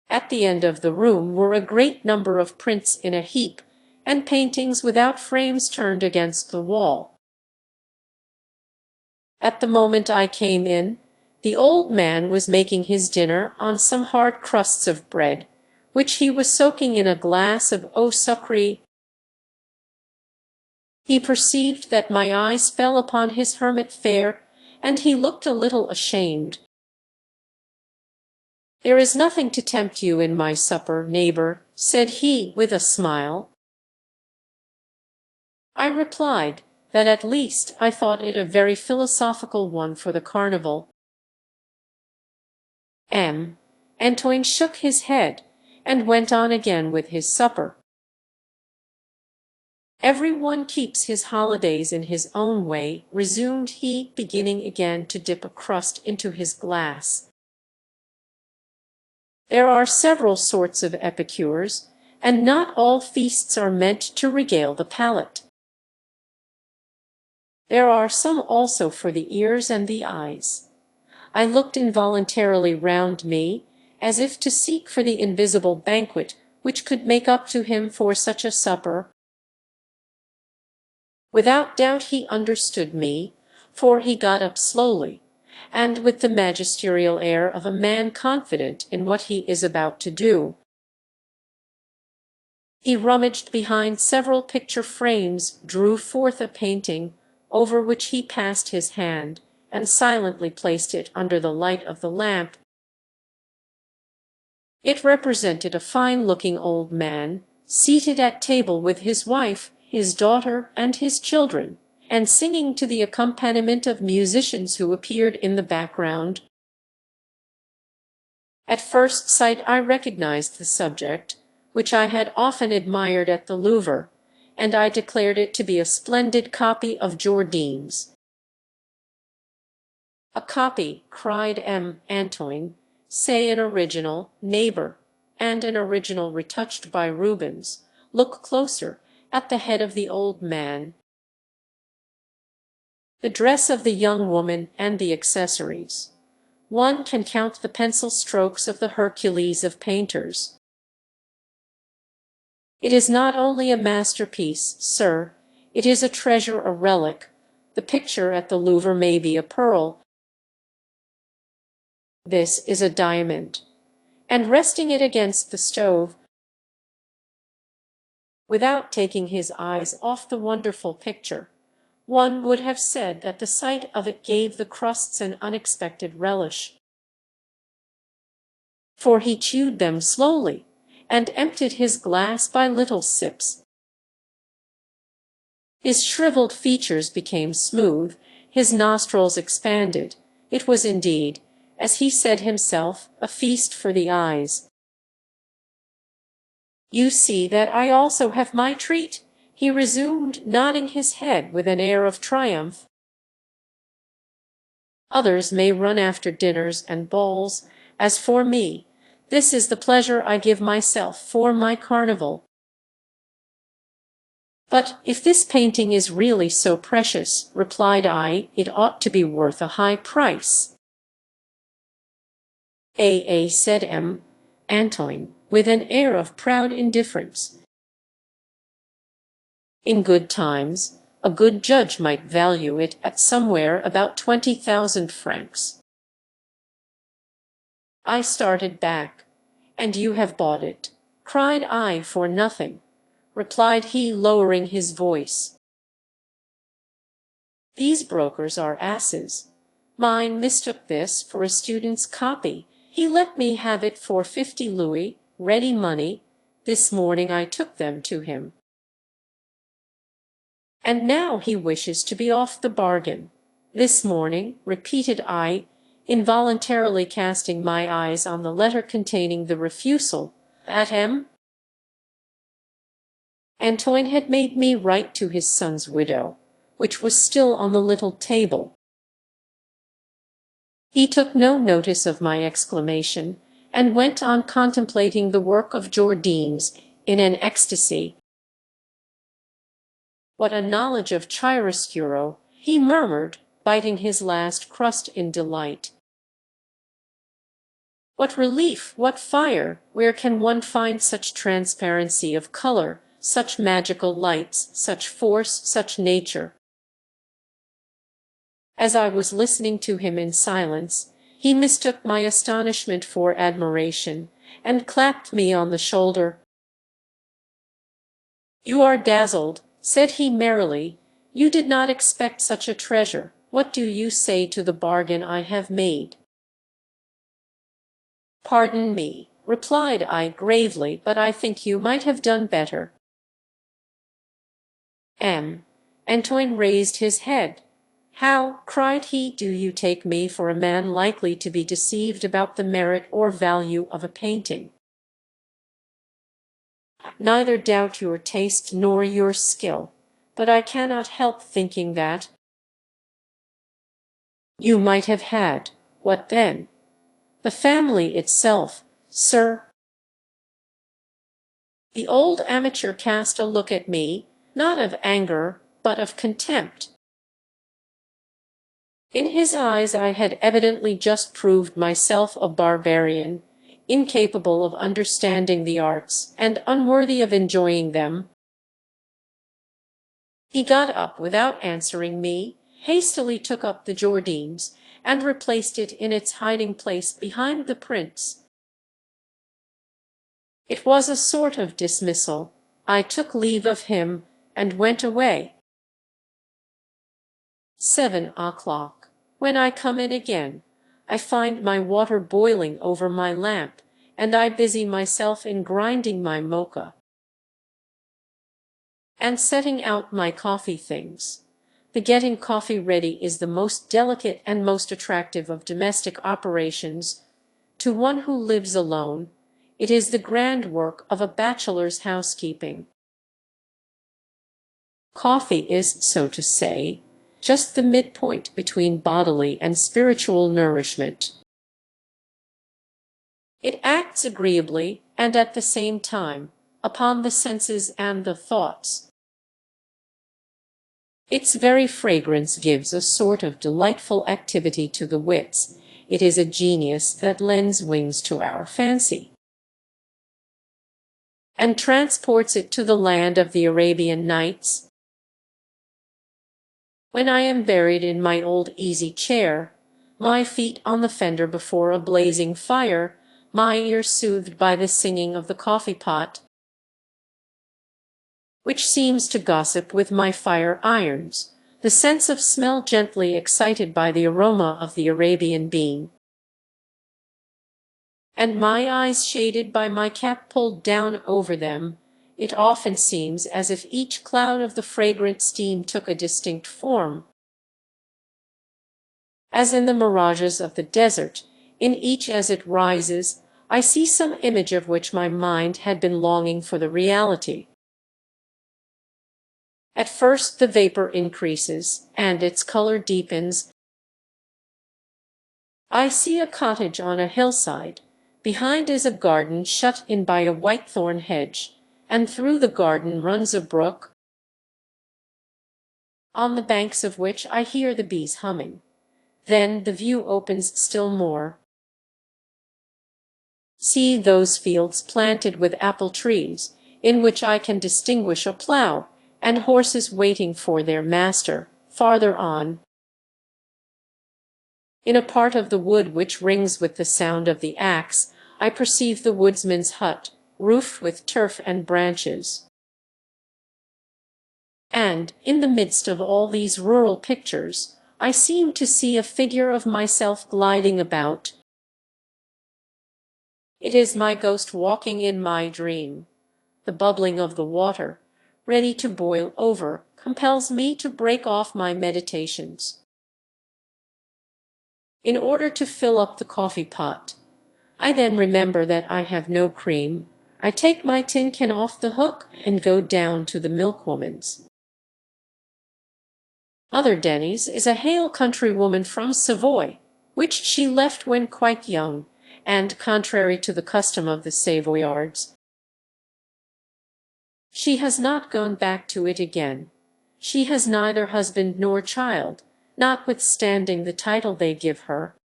At the end of the room were a great number of prints in a heap, and paintings without frames turned against the wall. At the moment I came in, the old man was making his dinner on some hard crusts of bread, which he was soaking in a glass of eau sucrée. He perceived that my eyes fell upon his hermit fare, and he looked a little ashamed. "There is nothing to tempt you in my supper, neighbor," said he, with a smile. I replied that at least I thought it a very philosophical one for the carnival. M. Antoine shook his head, and went on again with his supper. "Every one keeps his holidays in his own way," resumed he, beginning again to dip a crust into his glass. "There are several sorts of epicures, and not all feasts are meant to regale the palate. There are some also for the ears and the eyes." I looked involuntarily round me, as if to seek for the invisible banquet which could make up to him for such a supper. Without doubt he understood me, for he got up slowly, and with the magisterial air of a man confident in what he is about to do. He rummaged behind several picture frames, drew forth a painting, over which he passed his hand, and silently placed it under the light of the lamp. It represented a fine-looking old man, seated at table with his wife, his daughter, and his children, and singing to the accompaniment of musicians who appeared in the background. At first sight I recognized the subject, which I had often admired at the Louvre, and I declared it to be a splendid copy of Jordaens. "A copy," cried M. Antoine, "say an original, neighbor, and an original retouched by Rubens. Look closer at the head of the old man, the dress of the young woman, and the accessories. One can count the pencil strokes of the Hercules of painters. It is not only a masterpiece, sir, it is a treasure, a relic. The picture at the Louvre may be a pearl. This is a diamond." And resting it against the stove, without taking his eyes off the wonderful picture, one would have said that the sight of it gave the crusts an unexpected relish. For he chewed them slowly, and emptied his glass by little sips. His shriveled features became smooth, his nostrils expanded. It was indeed, as he said himself, a feast for the eyes. "You see that I also have my treat," he resumed, nodding his head with an air of triumph. "Others may run after dinners and balls. As for me, this is the pleasure I give myself for my carnival." "But if this painting is really so precious," replied I, "it ought to be worth a high price." Said M. Antoine, with an air of proud indifference. "In good times, a good judge might value it at somewhere about 20,000 francs. I started back. "And you have bought it," cried I. "For nothing," replied he, lowering his voice. "These brokers are asses. Mine mistook this for a student's copy. He let me have it for 50 louis, ready money. This morning I took them to him. And now he wishes to be off the bargain. This morning," repeated I, involuntarily casting my eyes on the letter containing the refusal, "at M. Antoine had made me write to his son's widow, which was still on the little table. He took no notice of my exclamation, and went on contemplating the work of Jordanes in an ecstasy. "What a knowledge of chiaroscuro!" he murmured, biting his last crust in delight. "What relief, what fire! Where can one find such transparency of color, such magical lights, such force, such nature?" As I was listening to him in silence, he mistook my astonishment for admiration, and clapped me on the shoulder. "You are dazzled," said he merrily. "You did not expect such a treasure. What do you say to the bargain I have made?" "Pardon me," replied I gravely, "but I think you might have done better." Antoine raised his head. "How," cried he, "do you take me for a man likely to be deceived about the merit or value of a painting?" "Neither doubt your taste nor your skill, but I cannot help thinking that—" "You might have had—" "What then?" "The family itself, sir." The old amateur cast a look at me, not of anger, but of contempt. In his eyes I had evidently just proved myself a barbarian, incapable of understanding the arts, and unworthy of enjoying them. He got up without answering me, hastily took up the Jordanes, and replaced it in its hiding-place behind the prints. It was a sort of dismissal. I took leave of him, and went away. 7 o'clock. When I come in again, I find my water boiling over my lamp, and I busy myself in grinding my mocha and setting out my coffee things. The getting coffee ready is the most delicate and most attractive of domestic operations. To one who lives alone, it is the grand work of a bachelor's housekeeping. Coffee is, so to say, just the midpoint between bodily and spiritual nourishment. It acts agreeably, and at the same time, upon the senses and the thoughts. Its very fragrance gives a sort of delightful activity to the wits. It is a genius that lends wings to our fancy, and transports it to the land of the Arabian Nights. When I am buried in my old easy-chair, my feet on the fender before a blazing fire, my ears soothed by the singing of the coffee-pot, which seems to gossip with my fire-irons, the sense of smell gently excited by the aroma of the Arabian bean, and my eyes shaded by my cap pulled down over them, it often seems as if each cloud of the fragrant steam took a distinct form. As in the mirages of the desert, in each as it rises, I see some image of which my mind had been longing for the reality. At first the vapor increases, and its color deepens. I see a cottage on a hillside. Behind is a garden shut in by a whitethorn hedge, and through the garden runs a brook, on the banks of which I hear the bees humming. Then the view opens still more. See those fields planted with apple trees, in which I can distinguish a plough, and horses waiting for their master, farther on. In a part of the wood which rings with the sound of the axe, I perceive the woodsman's hut, roofed with turf and branches. And, in the midst of all these rural pictures, I seem to see a figure of myself gliding about. It is my ghost walking in my dream. The bubbling of the water, ready to boil over, compels me to break off my meditations. In order to fill up the coffee pot, I then remember that I have no cream. I take my tin can off the hook and go down to the milkwoman's. Mother Denys is a hale countrywoman from Savoy, which she left when quite young, and, contrary to the custom of the Savoyards, she has not gone back to it again. She has neither husband nor child, notwithstanding the title they give her.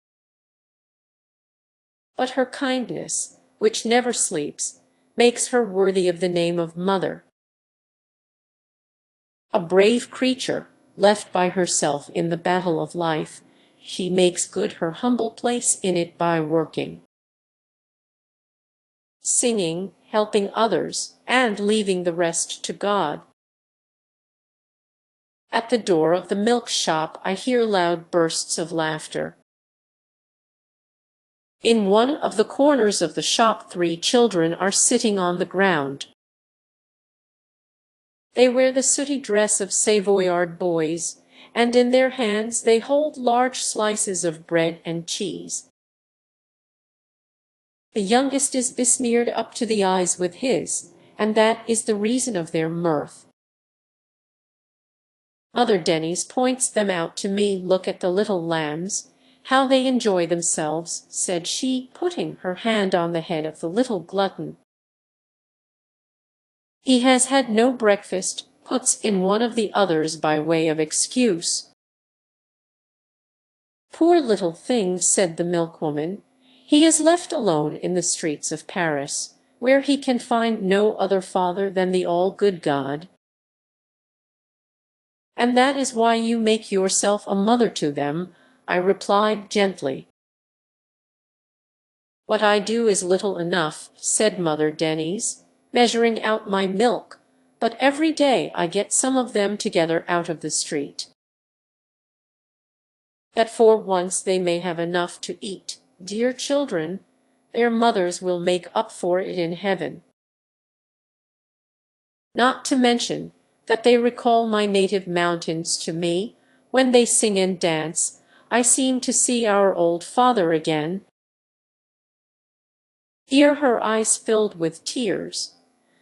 But her kindness, which never sleeps, makes her worthy of the name of mother. A brave creature, left by herself in the battle of life, she makes good her humble place in it by working, singing, helping others, and leaving the rest to God. At the door of the milk shop I hear loud bursts of laughter. In one of the corners of the shop 3 children are sitting on the ground. They wear the sooty dress of Savoyard boys, and in their hands they hold large slices of bread and cheese. The youngest is besmeared up to the eyes with his, and that is the reason of their mirth. Mother Denys points them out to me. Look at the little lambs, how they enjoy themselves, said she, putting her hand on the head of the little glutton. He has had no breakfast, puts in one of the others by way of excuse. Poor little thing, said the milkwoman, he is left alone in the streets of Paris, where he can find no other father than the all-good God. And that is why you make yourself a mother to them, I replied gently. What I do is little enough, said Mother Denys, measuring out my milk, but every day I get some of them together out of the street, that for once they may have enough to eat. Dear children, their mothers will make up for it in heaven. Not to mention that they recall my native mountains to me. When they sing and dance, I seem to see our old father again. Here her eyes filled with tears.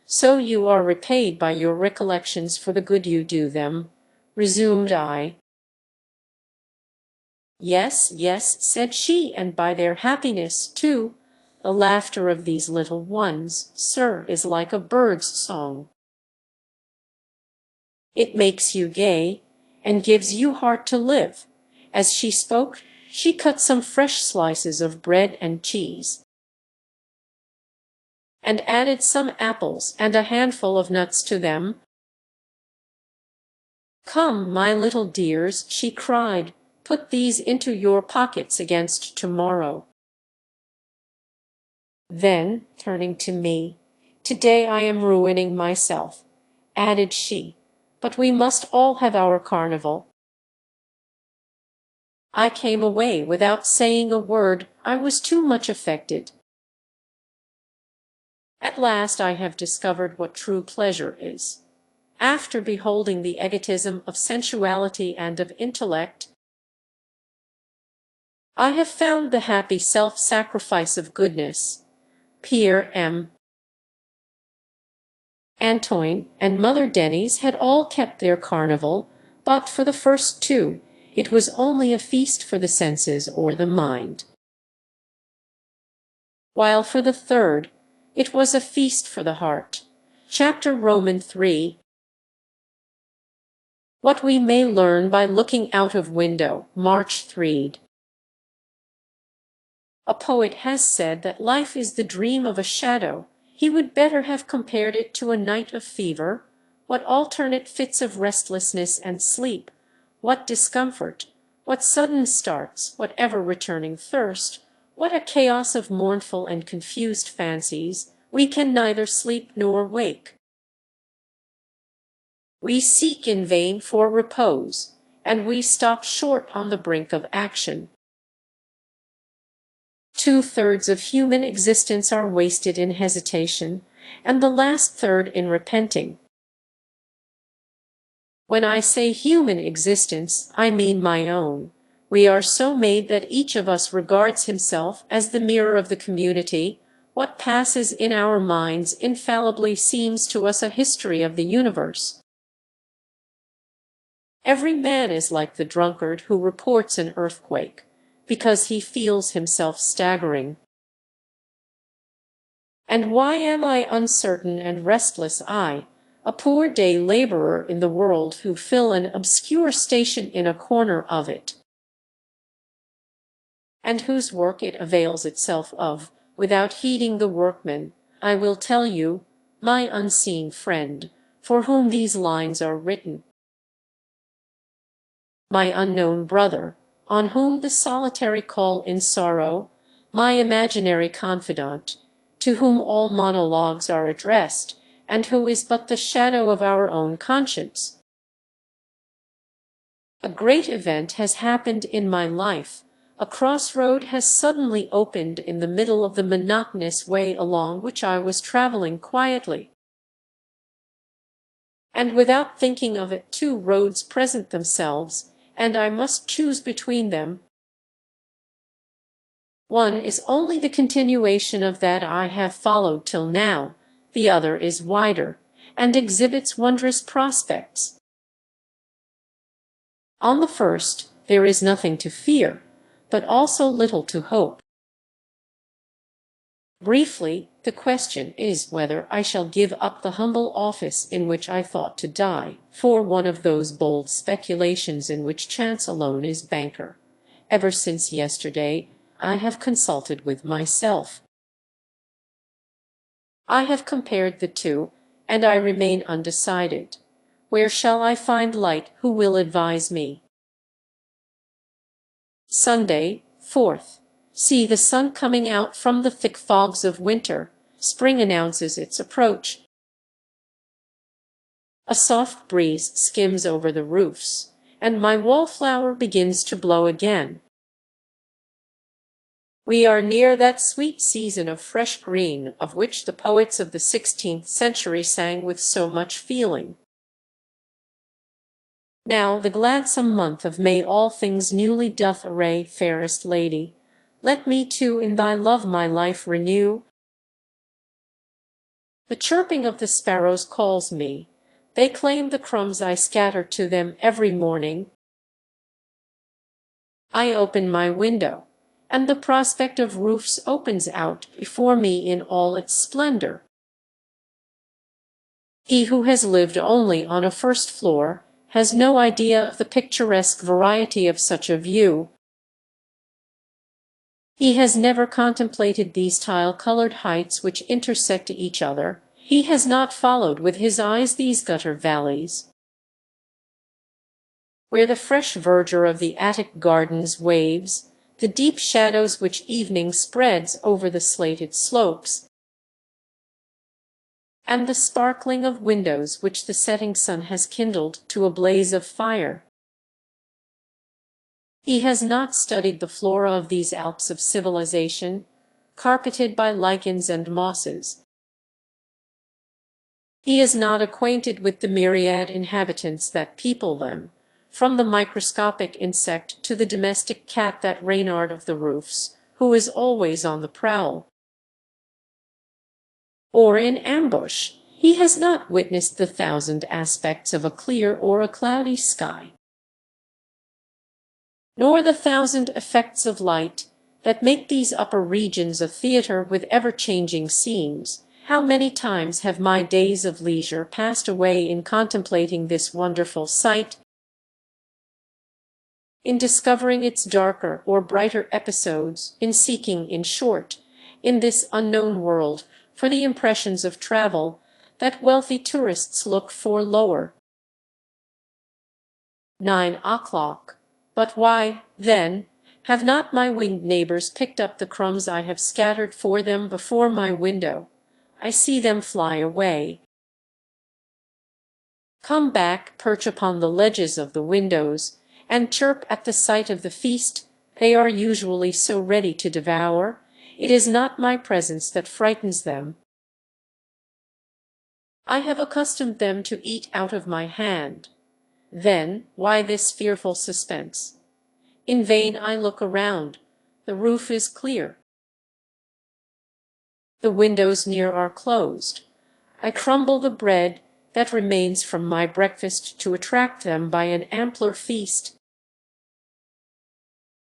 So you are repaid by your recollections for the good you do them, resumed I. Yes, yes, said she, and by their happiness, too. The laughter of these little ones, sir, is like a bird's song. It makes you gay, and gives you heart to live. As she spoke, she cut some fresh slices of bread and cheese, and added some apples and a handful of nuts to them. Come, my little dears, she cried, put these into your pockets against tomorrow. Then, turning to me, today I am ruining myself, added she, but we must all have our carnival. I came away without saying a word. I was too much affected. At last I have discovered what true pleasure is. After beholding the egotism of sensuality and of intellect, I have found the happy self-sacrifice of goodness. Pierre M. Antoine and Mother Denys had all kept their carnival, but for the first 2, it was only a feast for the senses or the mind, while for the 3rd, it was a feast for the heart. Chapter Roman 3. What we may learn by looking out of window. March 3. A poet has said that life is the dream of a shadow. He would better have compared it to a night of fever. What alternate fits of restlessness and sleep, what discomfort, what sudden starts, what ever-returning thirst, what a chaos of mournful and confused fancies! We can neither sleep nor wake. We seek in vain for repose, and we stop short on the brink of action. 2/3 of human existence are wasted in hesitation, and the last third in repenting. When I say human existence, I mean my own. We are so made that each of us regards himself as the mirror of the community, What passes in our minds infallibly seems to us a history of the universe. Every man is like the drunkard who reports an earthquake, because he feels himself staggering. And why am I uncertain and restless, I, a poor day laborer in the world who fill an obscure station in a corner of it, and whose work it avails itself of, without heeding the workman? I will tell you, my unseen friend, for whom these lines are written. My unknown brother, on whom the solitary call in sorrow, my imaginary confidant, to whom all monologues are addressed, and who is but the shadow of our own conscience. A great event has happened in my life. A crossroad has suddenly opened in the middle of the monotonous way along which I was traveling quietly. And without thinking of it, two roads present themselves, and I must choose between them. One is only the continuation of that I have followed till now, the other is wider, and exhibits wondrous prospects. On the first, there is nothing to fear, but also little to hope. Briefly, the question is whether I shall give up the humble office in which I thought to die, for one of those bold speculations in which chance alone is banker. Ever since yesterday, I have consulted with myself. I have compared the two, and I remain undecided. Where shall I find light? Who will advise me? Sunday, 4th. See the sun coming out from the thick fogs of winter. Spring announces its approach. A soft breeze skims over the roofs, and my wallflower begins to blow again. We are near that sweet season of fresh green of which the poets of the 16th century sang with so much feeling. Now the gladsome month of May all things newly doth array. Fairest lady, let me too in thy love my life renew. The chirping of the sparrows calls me. They claim the crumbs I scatter to them every morning. I open my window, and the prospect of roofs opens out before me in all its splendor. He who has lived only on a first floor has no idea of the picturesque variety of such a view. He has never contemplated these tile-colored heights which intersect each other. He has not followed with his eyes these gutter valleys, where the fresh verdure of the attic gardens waves, the deep shadows which evening spreads over the slated slopes, and the sparkling of windows which the setting sun has kindled to a blaze of fire. He has not studied the flora of these Alps of civilization, carpeted by lichens and mosses. He is not acquainted with the myriad inhabitants that people them, from the microscopic insect to the domestic cat, that Reynard of the roofs, who is always on the prowl, or in ambush. He has not witnessed the thousand aspects of a clear or a cloudy sky, nor the thousand effects of light that make these upper regions a theatre with ever-changing scenes. How many times have my days of leisure passed away in contemplating this wonderful sight, in discovering its darker or brighter episodes, in seeking, in short, in this unknown world, for the impressions of travel that wealthy tourists look for lower. 9 o'clock. But why, then, have not my winged neighbors picked up the crumbs I have scattered for them before my window? I see them fly away. Come back, perch upon the ledges of the windows, and chirp at the sight of the feast they are usually so ready to devour. It is not my presence that frightens them. I have accustomed them to eat out of my hand. Then, why this fearful suspense? In vain I look around. The roof is clear. The windows near are closed. I crumble the bread that remains from my breakfast to attract them by an ampler feast.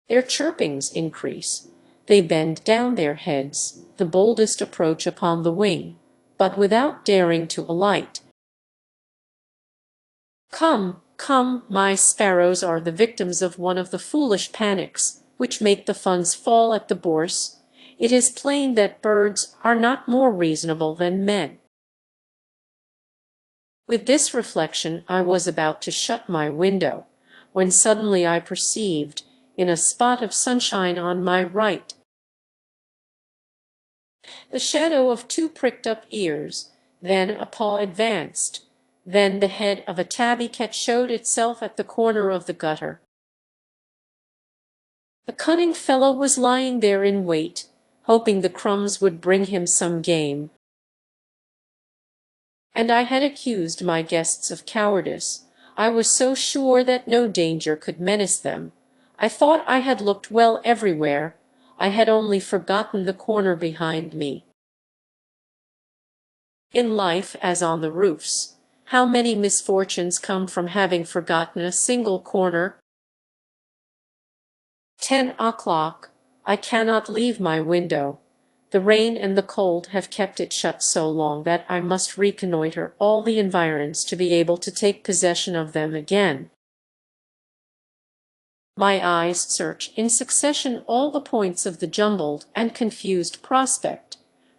Their chirpings increase. They bend down their heads, the boldest approach upon the wing, but without daring to alight. Come, come, my sparrows are the victims of one of the foolish panics which make the funds fall at the bourse. It is plain that birds are not more reasonable than men. With this reflection I was about to shut my window, when suddenly I perceived, in a spot of sunshine on my right, the shadow of two pricked-up ears, then a paw advanced, then the head of a tabby-cat showed itself at the corner of the gutter. The cunning fellow was lying there in wait, hoping the crumbs would bring him some game, and I had accused my guests of cowardice. I was so sure that no danger could menace them. I thought I had looked well everywhere. I had only forgotten the corner behind me. In life, as on the roofs, how many misfortunes come from having forgotten a single corner? 10 o'clock. I cannot leave my window. The rain and the cold have kept it shut so long that I must reconnoiter all the environs to be able to take possession of them again. My eyes search in succession all the points of the jumbled and confused prospect,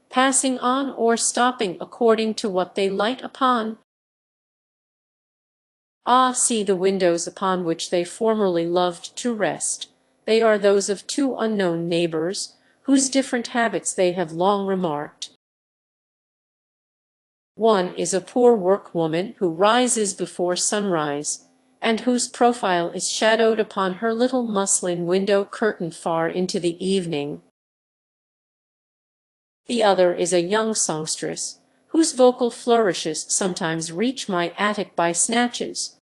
passing on or stopping according to what they light upon. Ah, see the windows upon which they formerly loved to rest. They are those of two unknown neighbors, whose different habits they have long remarked. One is a poor workwoman who rises before sunrise, and whose profile is shadowed upon her little muslin window curtain far into the evening. The other is a young songstress, whose vocal flourishes sometimes reach my attic by snatches.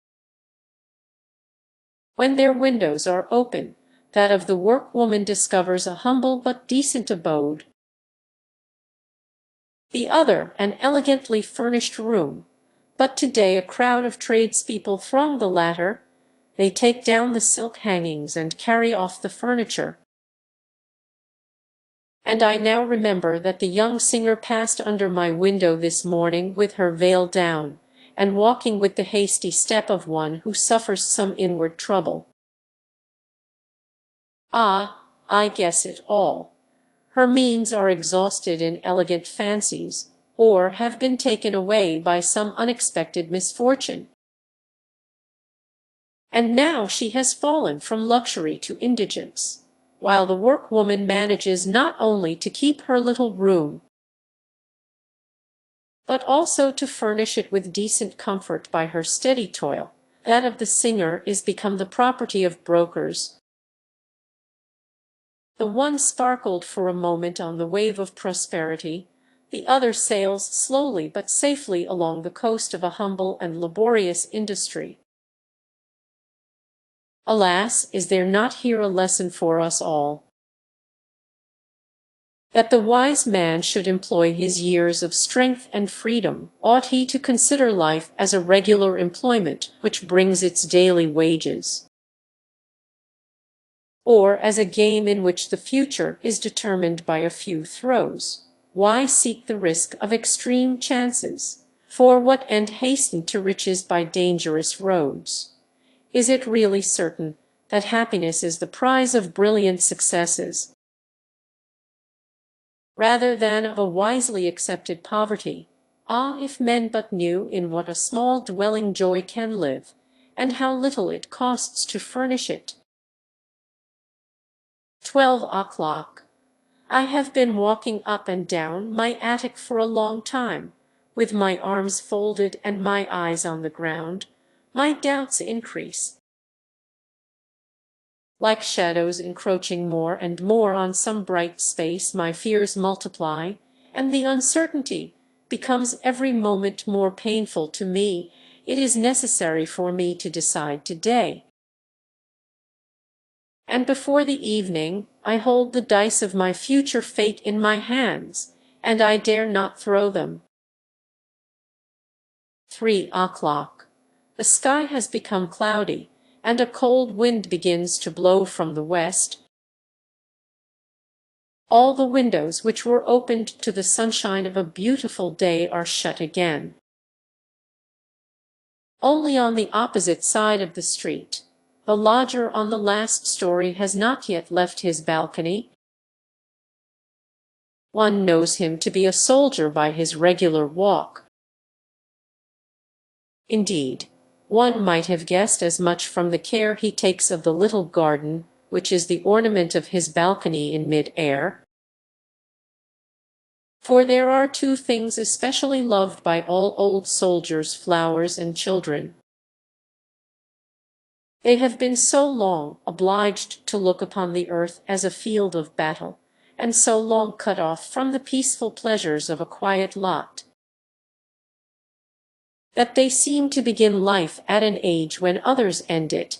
When their windows are open, that of the workwoman discovers a humble but decent abode. The other, an elegantly furnished room, but today a crowd of tradespeople throng the latter. They take down the silk hangings and carry off the furniture. And I now remember that the young singer passed under my window this morning with her veil down, and walking with the hasty step of one who suffers some inward trouble. Ah, I guess it all. Her means are exhausted in elegant fancies, or have been taken away by some unexpected misfortune. And now she has fallen from luxury to indigence, while the workwoman manages not only to keep her little room, but also to furnish it with decent comfort by her steady toil. That of the singer is become the property of brokers. The one sparkled for a moment on the wave of prosperity, the other sails slowly but safely along the coast of a humble and laborious industry. Alas, is there not here a lesson for us all? That the wise man should employ his years of strength and freedom, ought he to consider life as a regular employment which brings its daily wages, or as a game in which the future is determined by a few throws? Why seek the risk of extreme chances? For what end hasten to riches by dangerous roads? Is it really certain that happiness is the prize of brilliant successes, rather than of a wisely accepted poverty? Ah, if men but knew in what a small dwelling joy can live, and how little it costs to furnish it! 12 o'clock. I have been walking up and down my attic for a long time, with my arms folded and my eyes on the ground. My doubts increase. Like shadows encroaching more and more on some bright space, my fears multiply, and the uncertainty becomes every moment more painful to me. It is necessary for me to decide today. And before the evening, I hold the dice of my future fate in my hands, and I dare not throw them. 3 o'clock. The sky has become cloudy, and a cold wind begins to blow from the west. All the windows which were opened to the sunshine of a beautiful day are shut again. Only on the opposite side of the street, the lodger on the last story has not yet left his balcony. One knows him to be a soldier by his regular walk. Indeed, one might have guessed as much from the care he takes of the little garden, which is the ornament of his balcony in mid-air. For there are two things especially loved by all old soldiers, flowers and children. They have been so long obliged to look upon the earth as a field of battle, and so long cut off from the peaceful pleasures of a quiet lot, that they seem to begin life at an age when others end it.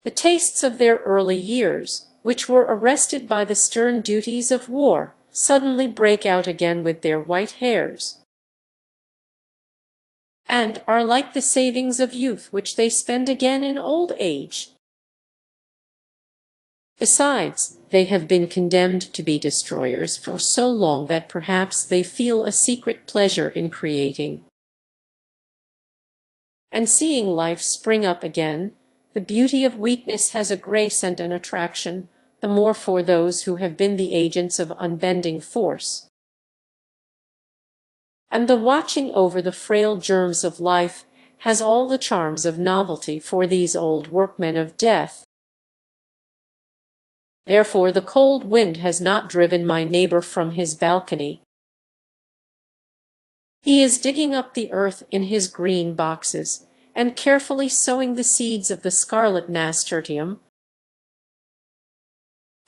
The tastes of their early years, which were arrested by the stern duties of war, suddenly break out again with their white hairs, and are like the savings of youth which they spend again in old age. Besides, they have been condemned to be destroyers for so long that perhaps they feel a secret pleasure in creating and seeing life spring up again. The beauty of weakness has a grace and an attraction, the more for those who have been the agents of unbending force. And the watching over the frail germs of life has all the charms of novelty for these old workmen of death. Therefore the cold wind has not driven my neighbor from his balcony. He is digging up the earth in his green boxes, and carefully sowing the seeds of the scarlet nasturtium,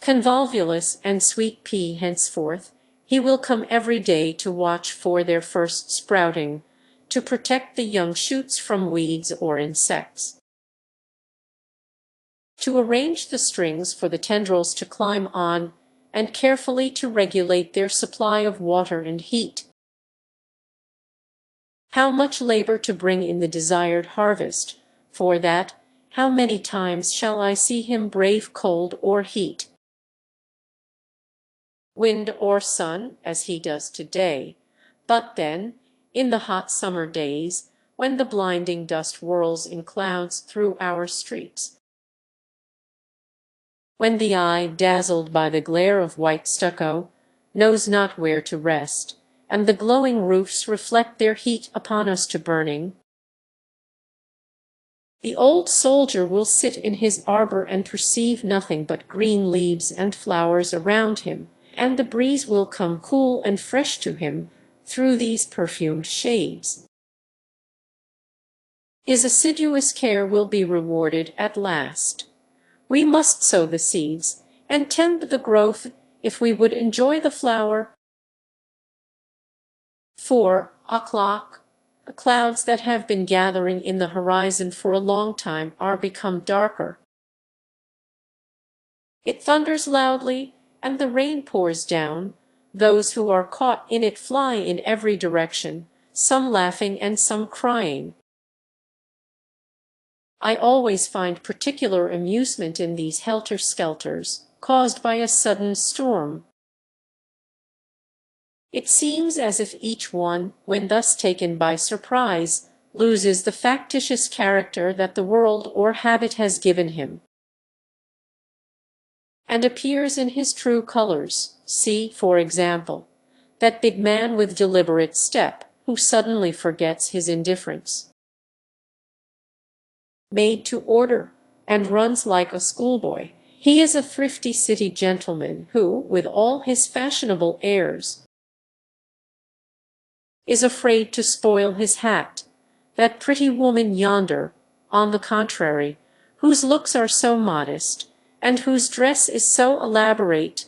convolvulus, and sweet pea. Henceforth he will come every day to watch for their first sprouting, to protect the young shoots from weeds or insects, to arrange the strings for the tendrils to climb on, and carefully to regulate their supply of water and heat. How much labor to bring in the desired harvest! For that, how many times shall I see him brave cold or heat, wind or sun, as he does today? But then, in the hot summer days, when the blinding dust whirls in clouds through our streets, when the eye, dazzled by the glare of white stucco, knows not where to rest, and the glowing roofs reflect their heat upon us to burning, the old soldier will sit in his arbor and perceive nothing but green leaves and flowers around him, and the breeze will come cool and fresh to him through these perfumed shades. His assiduous care will be rewarded at last. We must sow the seeds and tend the growth if we would enjoy the flower. 4 o'clock. The clouds that have been gathering in the horizon for a long time are become darker. It thunders loudly, and the rain pours down. Those who are caught in it fly in every direction, some laughing and some crying. I always find particular amusement in these helter-skelters, caused by a sudden storm. It seems as if each one, when thus taken by surprise, loses the factitious character that the world or habit has given him, and appears in his true colors. See, for example, that big man with deliberate step, who suddenly forgets his indifference, made to order, and runs like a schoolboy. He is a thrifty city gentleman who, with all his fashionable airs, is afraid to spoil his hat. That pretty woman yonder, on the contrary, whose looks are so modest, and whose dress is so elaborate,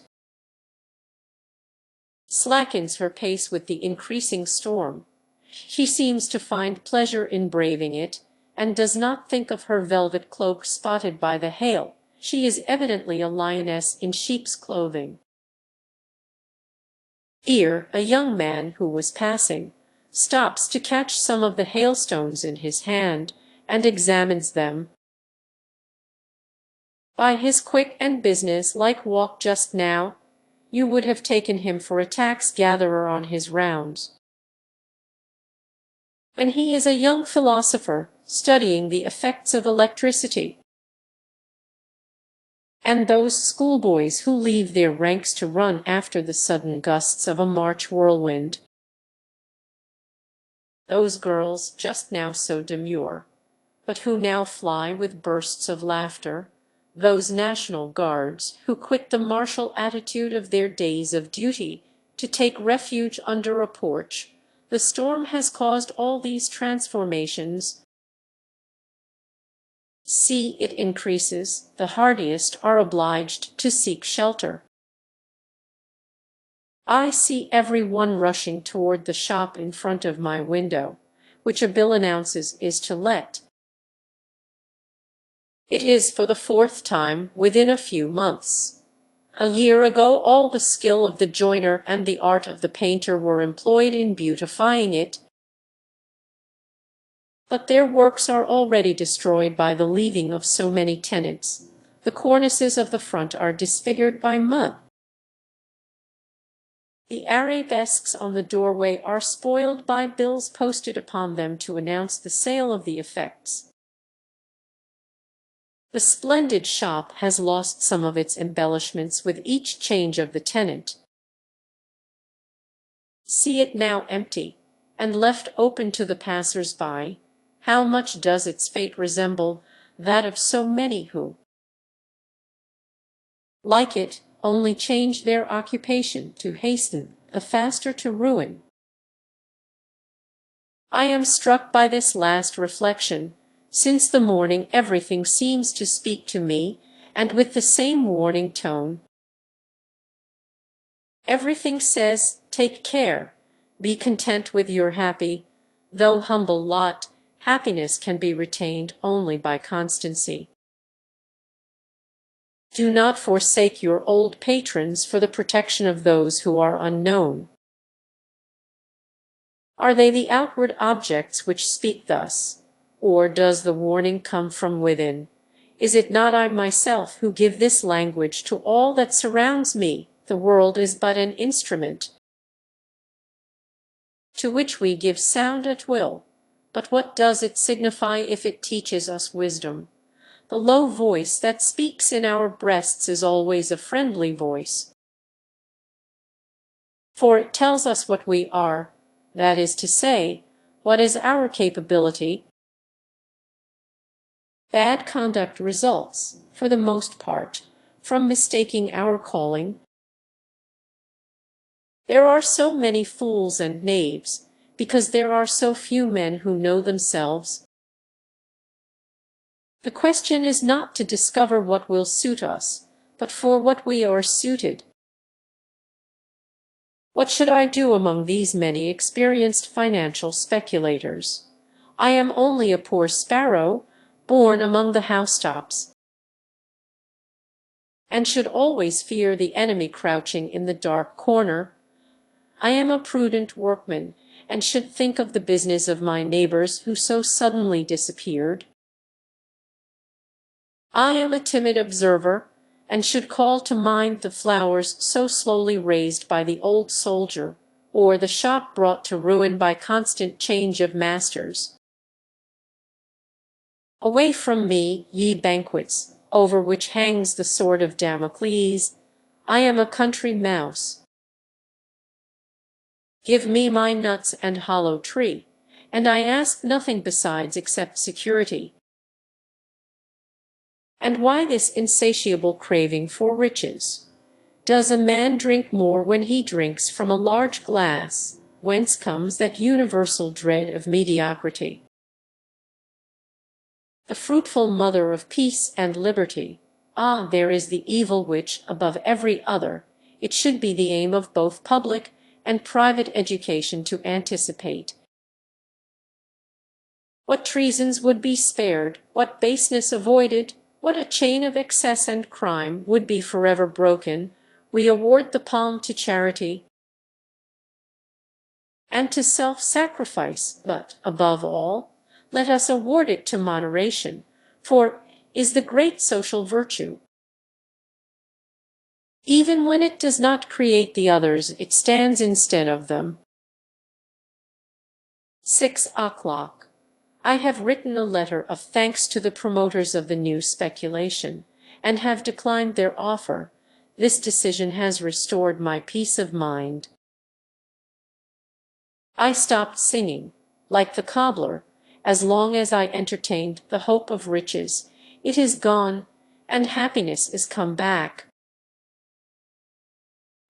slackens her pace with the increasing storm. She seems to find pleasure in braving it, and does not think of her velvet cloak spotted by the hail. She is evidently a lioness in sheep's clothing. Here, a young man who was passing stops to catch some of the hailstones in his hand and examines them. By his quick and business-like walk just now, you would have taken him for a tax-gatherer on his rounds. And he is a young philosopher studying the effects of electricity. And those schoolboys who leave their ranks to run after the sudden gusts of a March whirlwind. Those girls just now so demure, but who now fly with bursts of laughter. Those National Guards who quit the martial attitude of their days of duty to take refuge under a porch. The storm has caused all these transformations. See, it increases. The hardiest are obliged to seek shelter. I see every one rushing toward the shop in front of my window, which a bill announces is to let. It is for the fourth time within a few months. A year ago all the skill of the joiner and the art of the painter were employed in beautifying it. But their works are already destroyed by the leaving of so many tenants. The cornices of the front are disfigured by mud. The arabesques on the doorway are spoiled by bills posted upon them to announce the sale of the effects. The splendid shop has lost some of its embellishments with each change of the tenant. See it now empty, and left open to the passers-by. How much does its fate resemble that of so many who, like it, only change their occupation to hasten the faster to ruin? I am struck by this last reflection. Since the morning everything seems to speak to me, and with the same warning tone. Everything says, take care, be content with your happy, though humble lot. Happiness can be retained only by constancy. Do not forsake your old patrons for the protection of those who are unknown. Are they the outward objects which speak thus? Or does the warning come from within? Is it not I myself who give this language to all that surrounds me? The world is but an instrument to which we give sound at will. But what does it signify if it teaches us wisdom? The low voice that speaks in our breasts is always a friendly voice, for it tells us what we are, that is to say, what is our capability. Bad conduct results, for the most part, from mistaking our calling. There are so many fools and knaves, because there are so few men who know themselves. The question is not to discover what will suit us, but for what we are suited. What should I do among these many experienced financial speculators? I am only a poor sparrow, born among the housetops, and should always fear the enemy crouching in the dark corner. I am a prudent workman, and should think of the business of my neighbors who so suddenly disappeared. I am a timid observer, and should call to mind the flowers so slowly raised by the old soldier, or the shop brought to ruin by constant change of masters. Away from me, ye banquets, over which hangs the sword of Damocles. I am a country mouse. Give me my nuts and hollow tree, and I ask nothing besides except security. And why this insatiable craving for riches? Does a man drink more when he drinks from a large glass? Whence comes that universal dread of mediocrity? The fruitful mother of peace and liberty. Ah, there is the evil which, above every other, it should be the aim of both public and private education to anticipate. What treasons would be spared, what baseness avoided, what a chain of excess and crime would be forever broken. We award the palm to charity, and to self-sacrifice, but, above all, let us award it to moderation, for is the great social virtue. Even when it does not create the others, it stands instead of them. 6 o'clock. I have written a letter of thanks to the promoters of the new speculation, and have declined their offer. This decision has restored my peace of mind. I stopped singing, like the cobbler, as long as I entertained the hope of riches. It is gone, and happiness is come back.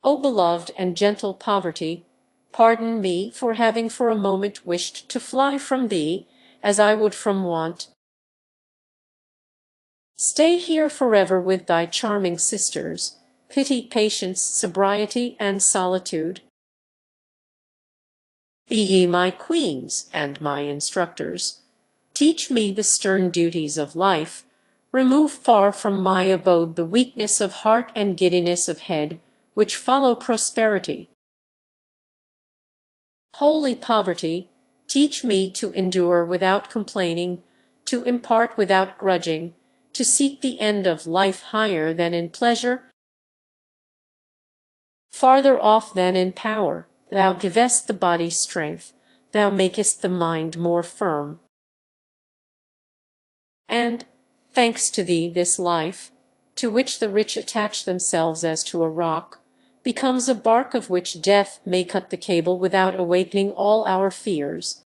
O beloved and gentle poverty, pardon me for having for a moment wished to fly from thee, as I would from want. Stay here forever with thy charming sisters, pity, patience, sobriety, and solitude. Be ye my queens and my instructors. Teach me the stern duties of life. Remove far from my abode the weakness of heart and giddiness of head, which follow prosperity. Holy poverty, teach me to endure without complaining, to impart without grudging, to seek the end of life higher than in pleasure, farther off than in power. Thou givest the body strength, thou makest the mind more firm. And, thanks to thee, this life, to which the rich attach themselves as to a rock, becomes a bark of which death may cut the cable without awakening all our fears.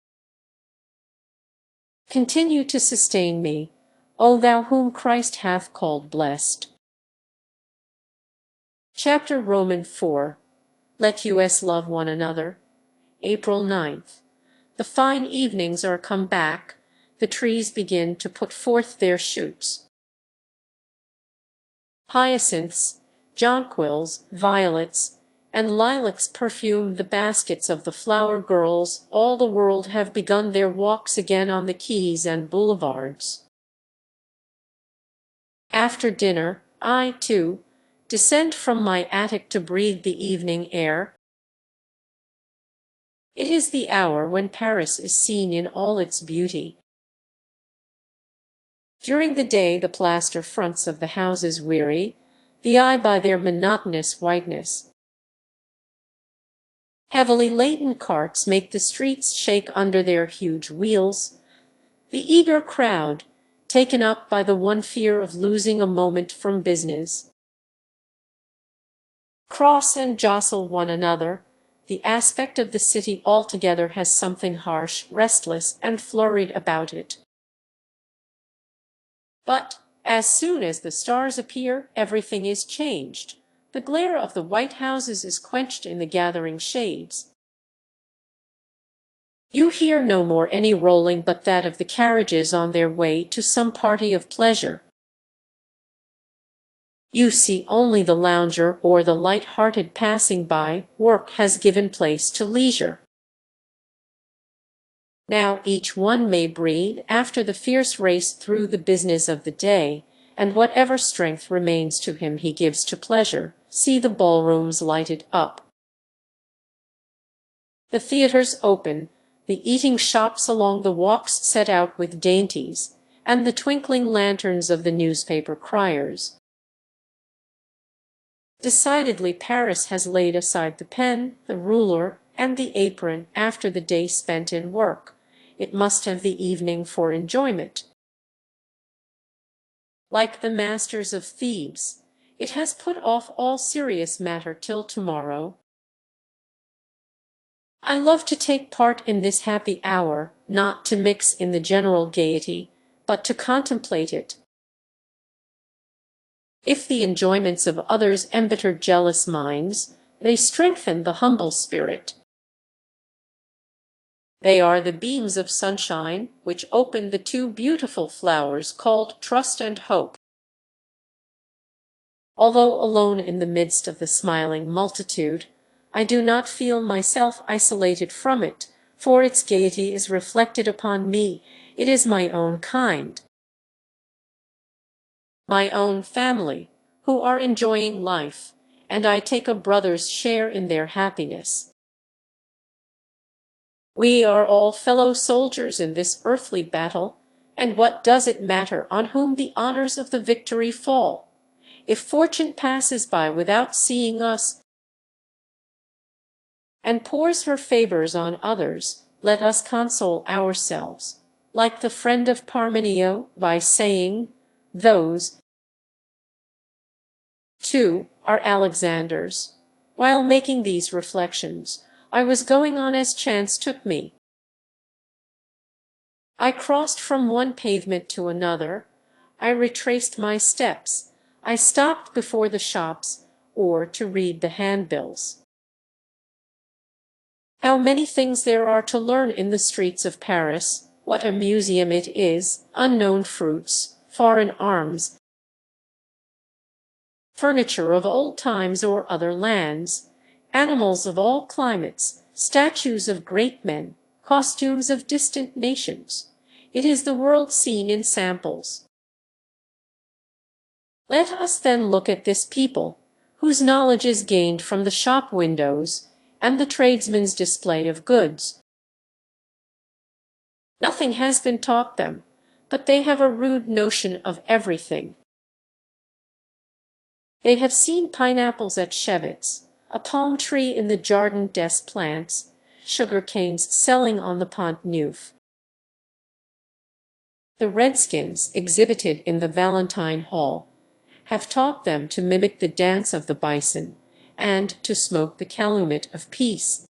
Continue to sustain me, O thou whom Christ hath called blessed. Chapter Roman 4. Let us love one another. April 9th. The fine evenings are come back, the trees begin to put forth their shoots. Hyacinths, jonquils, violets, and lilacs perfume the baskets of the flower girls. All the world have begun their walks again on the quays and boulevards. After dinner, I, too, descend from my attic to breathe the evening air. It is the hour when Paris is seen in all its beauty. During the day the plaster fronts of the houses weary the eye by their monotonous whiteness. Heavily laden carts make the streets shake under their huge wheels. The eager crowd, taken up by the one fear of losing a moment from business, cross and jostle one another. The aspect of the city altogether has something harsh, restless, and flurried about it. But, as soon as the stars appear, everything is changed. The glare of the white houses is quenched in the gathering shades. You hear no more any rolling but that of the carriages on their way to some party of pleasure. You see only the lounger or the light-hearted passing by. Work has given place to leisure. Now each one may breathe after the fierce race through the business of the day, and whatever strength remains to him he gives to pleasure. See the ballrooms lighted up, the theatres open, the eating shops along the walks set out with dainties, and the twinkling lanterns of the newspaper criers. Decidedly Paris has laid aside the pen, the ruler, and the apron after the day spent in work. It must have the evening for enjoyment. Like the masters of Thebes, it has put off all serious matter till tomorrow. I love to take part in this happy hour, not to mix in the general gaiety, but to contemplate it. If the enjoyments of others embitter jealous minds, they strengthen the humble spirit. They are the beams of sunshine which open the two beautiful flowers called trust and hope. Although alone in the midst of the smiling multitude, I do not feel myself isolated from it, for its gaiety is reflected upon me. It is my own kind, my own family, who are enjoying life, and I take a brother's share in their happiness. We are all fellow soldiers in this earthly battle, and what does it matter on whom the honors of the victory fall? If fortune passes by without seeing us, and pours her favors on others, let us console ourselves, like the friend of Parmenio, by saying, those, too, are Alexanders. While making these reflections, I was going on as chance took me. I crossed from one pavement to another. I retraced my steps. I stopped before the shops, or to read the handbills. How many things there are to learn in the streets of Paris! What a museum it is! Unknown fruits, foreign arms, furniture of old times or other lands, animals of all climates, statues of great men, costumes of distant nations. It is the world seen in samples. Let us then look at this people, whose knowledge is gained from the shop windows and the tradesman's display of goods. Nothing has been taught them, but they have a rude notion of everything. They have seen pineapples at Chevet's, a palm tree in the Jardin des Plantes, sugar canes selling on the Pont Neuf. The redskins exhibited in the Valentine Hall have taught them to mimic the dance of the bison and to smoke the calumet of peace.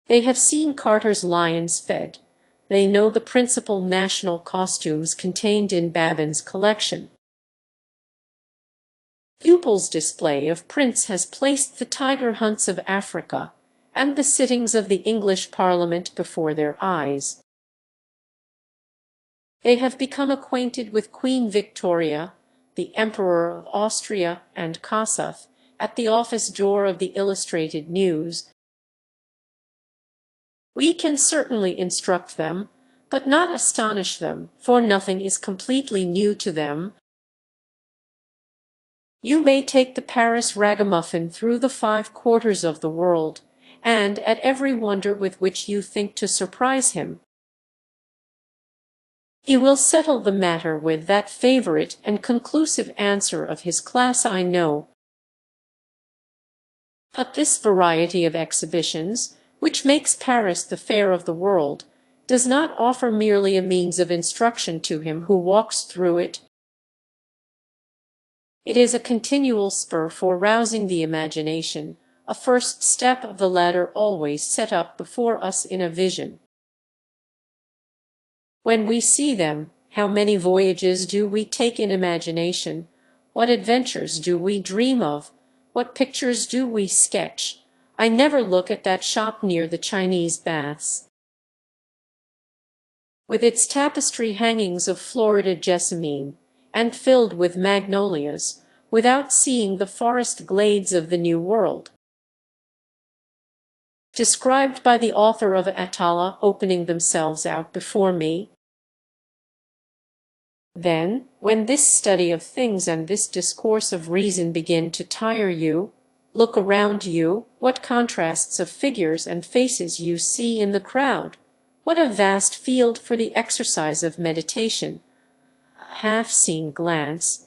They have seen Carter's lions fed. They know the principal national costumes contained in Babin's collection. Pupil's display of prints has placed the tiger hunts of Africa and the sittings of the English Parliament before their eyes. They have become acquainted with Queen Victoria, the Emperor of Austria, and Kossuth at the office door of the Illustrated News. We can certainly instruct them, but not astonish them, for nothing is completely new to them. You may take the Paris ragamuffin through the 5 quarters of the world, and at every wonder with which you think to surprise him, he will settle the matter with that favorite and conclusive answer of his class, I know. But this variety of exhibitions, which makes Paris the fair of the world, does not offer merely a means of instruction to him who walks through it. It is a continual spur for rousing the imagination, a first step of the ladder always set up before us in a vision. When we see them, how many voyages do we take in imagination? What adventures do we dream of? What pictures do we sketch? I never look at that shop near the Chinese baths, with its tapestry hangings of Florida jessamine, and filled with magnolias, without seeing the forest glades of the New World, described by the author of Atala, opening themselves out before me. Then, when this study of things and this discourse of reason begin to tire you, look around you, what contrasts of figures and faces you see in the crowd! What a vast field for the exercise of meditation! A half-seen glance,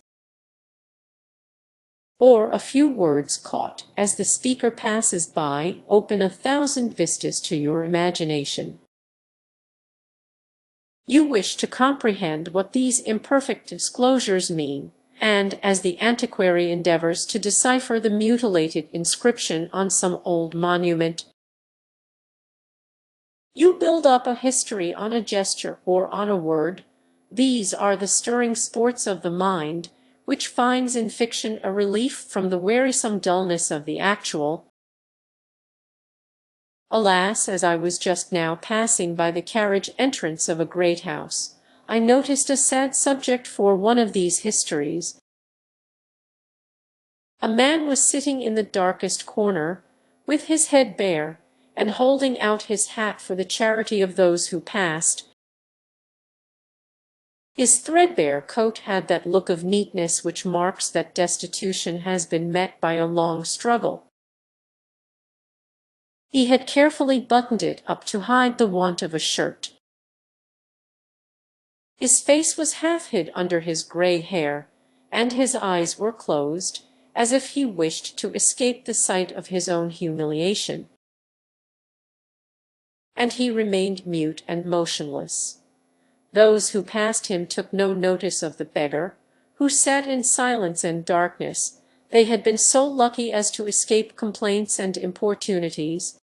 or a few words caught as the speaker passes by, open 1,000 vistas to your imagination. You wish to comprehend what these imperfect disclosures mean, and, as the antiquary endeavors to decipher the mutilated inscription on some old monument, you build up a history on a gesture or on a word. These are the stirring sports of the mind, which finds in fiction a relief from the wearisome dullness of the actual. Alas, as I was just now passing by the carriage entrance of a great house, I noticed a sad subject for one of these histories. A man was sitting in the darkest corner, with his head bare, and holding out his hat for the charity of those who passed. His threadbare coat had that look of neatness which marks that destitution has been met by a long struggle. He had carefully buttoned it up to hide the want of a shirt. His face was half hid under his grey hair, and his eyes were closed, as if he wished to escape the sight of his own humiliation. And he remained mute and motionless. Those who passed him took no notice of the beggar, who sat in silence and darkness. They had been so lucky as to escape complaints and importunities,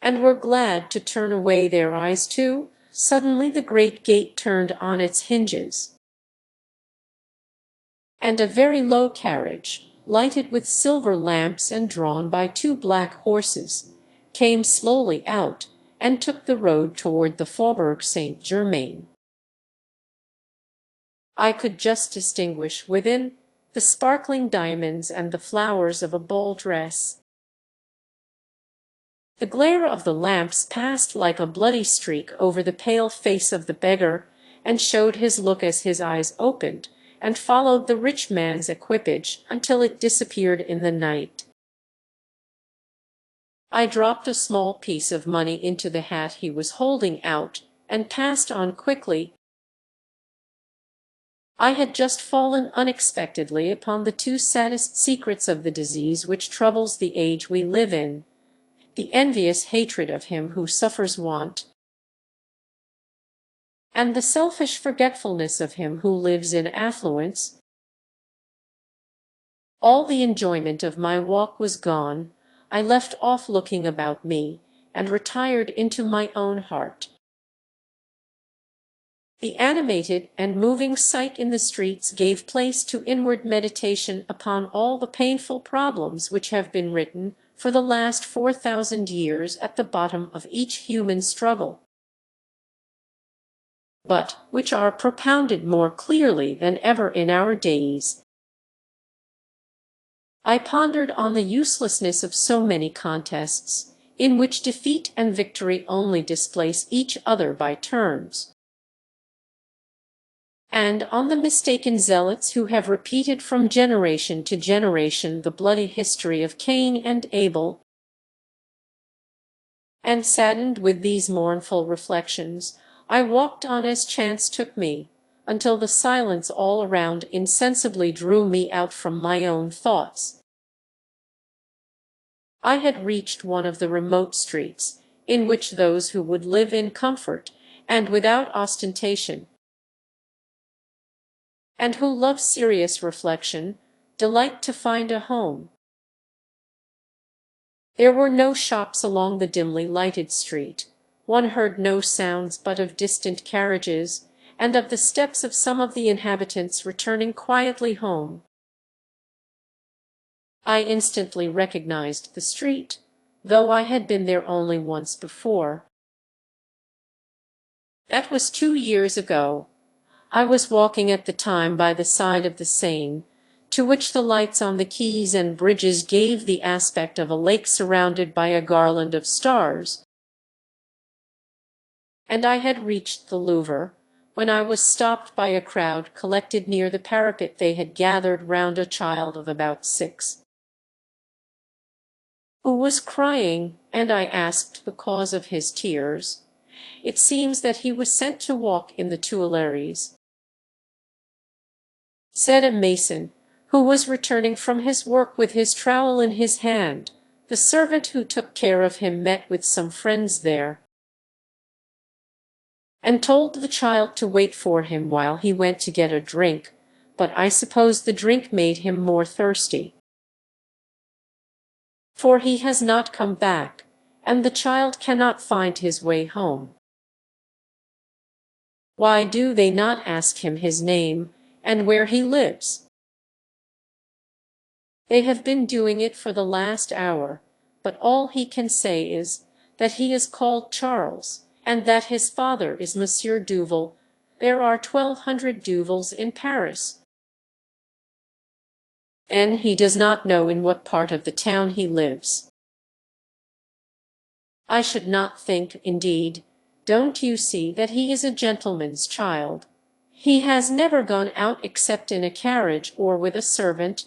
and were glad to turn away their eyes too. Suddenly the great gate turned on its hinges, and a very low carriage, lighted with silver lamps and drawn by two black horses, came slowly out and took the road toward the Faubourg Saint-Germain. I could just distinguish within the sparkling diamonds and the flowers of a ball dress. The glare of the lamps passed like a bloody streak over the pale face of the beggar, and showed his look as his eyes opened, and followed the rich man's equipage until it disappeared in the night. I dropped a small piece of money into the hat he was holding out, and passed on quickly. I had just fallen unexpectedly upon the two saddest secrets of the disease which troubles the age we live in: the envious hatred of him who suffers want, and the selfish forgetfulness of him who lives in affluence. All the enjoyment of my walk was gone. I left off looking about me, and retired into my own heart. The animated and moving sight in the streets gave place to inward meditation upon all the painful problems which have been written for the last 4,000 years at the bottom of each human struggle, but which are propounded more clearly than ever in our days. I pondered on the uselessness of so many contests, in which defeat and victory only displace each other by turns, and on the mistaken zealots who have repeated from generation to generation the bloody history of Cain and Abel. And saddened with these mournful reflections, I walked on as chance took me, until the silence all around insensibly drew me out from my own thoughts. I had reached one of the remote streets, in which those who would live in comfort, and without ostentation, and who love serious reflection, delight to find a home. There were no shops along the dimly lighted street. One heard no sounds but of distant carriages, and of the steps of some of the inhabitants returning quietly home. I instantly recognized the street, though I had been there only once before. That was 2 years ago. I was walking at the time by the side of the Seine, to which the lights on the quays and bridges gave the aspect of a lake surrounded by a garland of stars, and I had reached the Louvre, when I was stopped by a crowd collected near the parapet. They had gathered round a child of about 6, who was crying, and I asked the cause of his tears. It seems that he was sent to walk in the Tuileries, said a mason, who was returning from his work with his trowel in his hand. The servant who took care of him met with some friends there, and told the child to wait for him while he went to get a drink, but I suppose the drink made him more thirsty, for he has not come back, and the child cannot find his way home. Why do they not ask him his name, and where he lives? They have been doing it for the last hour, but all he can say is that he is called Charles, and that his father is Monsieur Duval. There are 1,200 Duvals in Paris, and he does not know in what part of the town he lives. I should not think, indeed, don't you see, that he is a gentleman's child? He has never gone out except in a carriage or with a servant.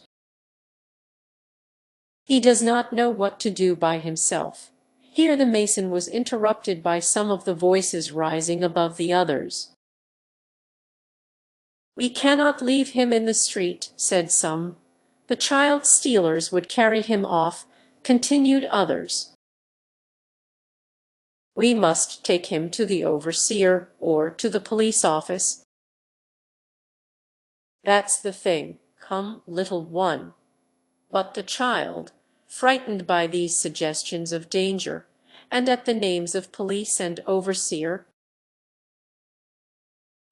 He does not know what to do by himself. Here the mason was interrupted by some of the voices rising above the others. "We cannot leave him in the street," said some. "The child stealers would carry him off," continued others. "We must take him to the overseer or to the police office." "That's the thing. Come, little one." But the child, frightened by these suggestions of danger, and at the names of police and overseer,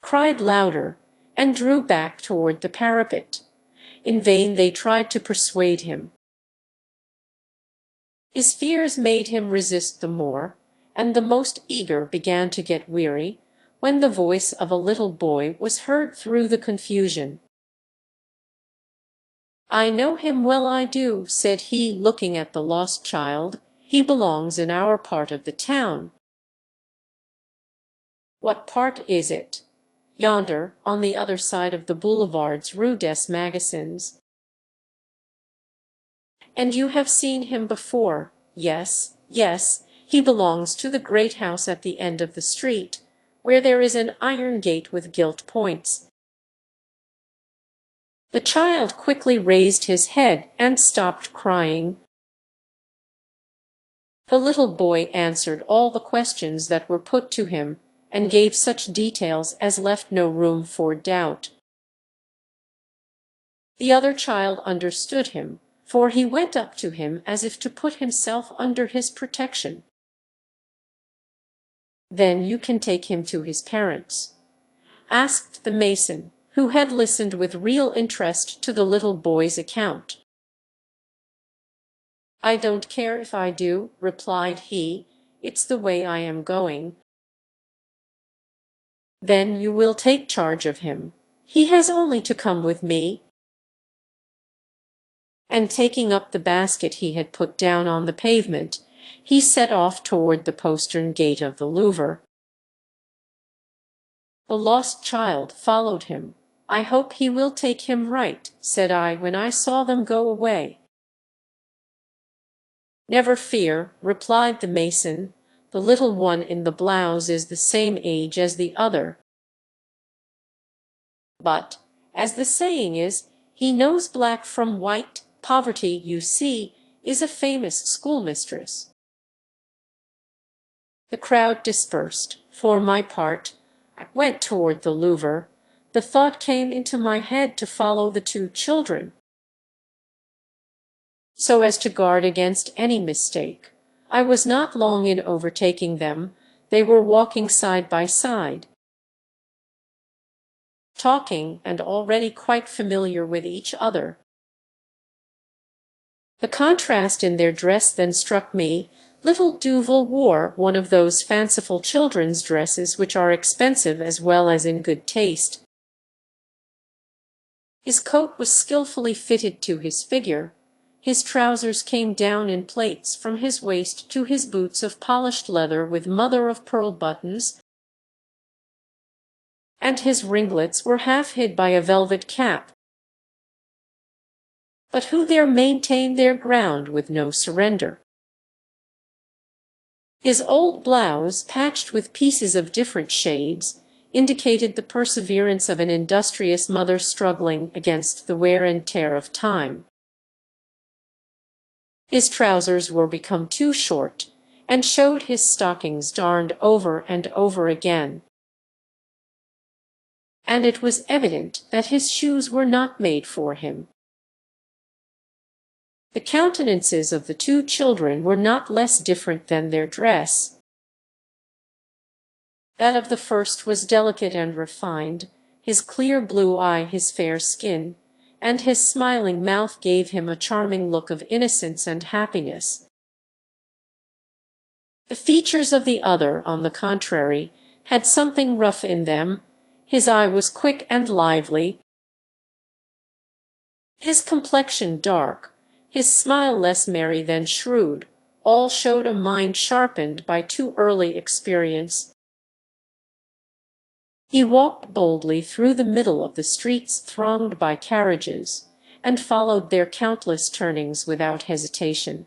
cried louder, and drew back toward the parapet. In vain they tried to persuade him. His fears made him resist the more, and the most eager began to get weary, when the voice of a little boy was heard through the confusion. "I know him well, I do," said he, looking at the lost child. "He belongs in our part of the town." "What part is it?" "Yonder, on the other side of the boulevards, Rue des Magasins." "And you have seen him before?" "Yes, yes, he belongs to the great house at the end of the street, where there is an iron gate with gilt points." The child quickly raised his head and stopped crying. The little boy answered all the questions that were put to him, and gave such details as left no room for doubt. The other child understood him, for he went up to him as if to put himself under his protection. "Then you can take him to his parents?" asked the mason, who had listened with real interest to the little boy's account. "I don't care if I do," replied he. "It's the way I am going." "Then you will take charge of him. He has only to come with me." And taking up the basket he had put down on the pavement, he set off toward the postern gate of the Louvre. The lost child followed him. "I hope he will take him right," said I when I saw them go away. "Never fear," replied the mason. "The little one in the blouse is the same age as the other. But, as the saying is, he knows black from white. Poverty, you see, is a famous schoolmistress." The crowd dispersed. For my part, I went toward the Louvre. The thought came into my head to follow the two children, so as to guard against any mistake. I was not long in overtaking them. They were walking side by side, talking, and already quite familiar with each other. The contrast in their dress then struck me. Little Duval wore one of those fanciful children's dresses which are expensive as well as in good taste. His coat was skillfully fitted to his figure. His trousers came down in plaits from his waist to his boots of polished leather with mother-of-pearl buttons, and his ringlets were half hid by a velvet cap. But who there maintained their ground with no surrender. His old blouse, patched with pieces of different shades, indicated the perseverance of an industrious mother struggling against the wear and tear of time. His trousers were become too short, and showed his stockings darned over and over again. And it was evident that his shoes were not made for him. The countenances of the two children were not less different than their dress. That of the first was delicate and refined, his clear blue eye, his fair skin, and his smiling mouth gave him a charming look of innocence and happiness. The features of the other, on the contrary, had something rough in them. His eye was quick and lively, his complexion dark, his smile less merry than shrewd. All showed a mind sharpened by too early experience. He walked boldly through the middle of the streets thronged by carriages, and followed their countless turnings without hesitation.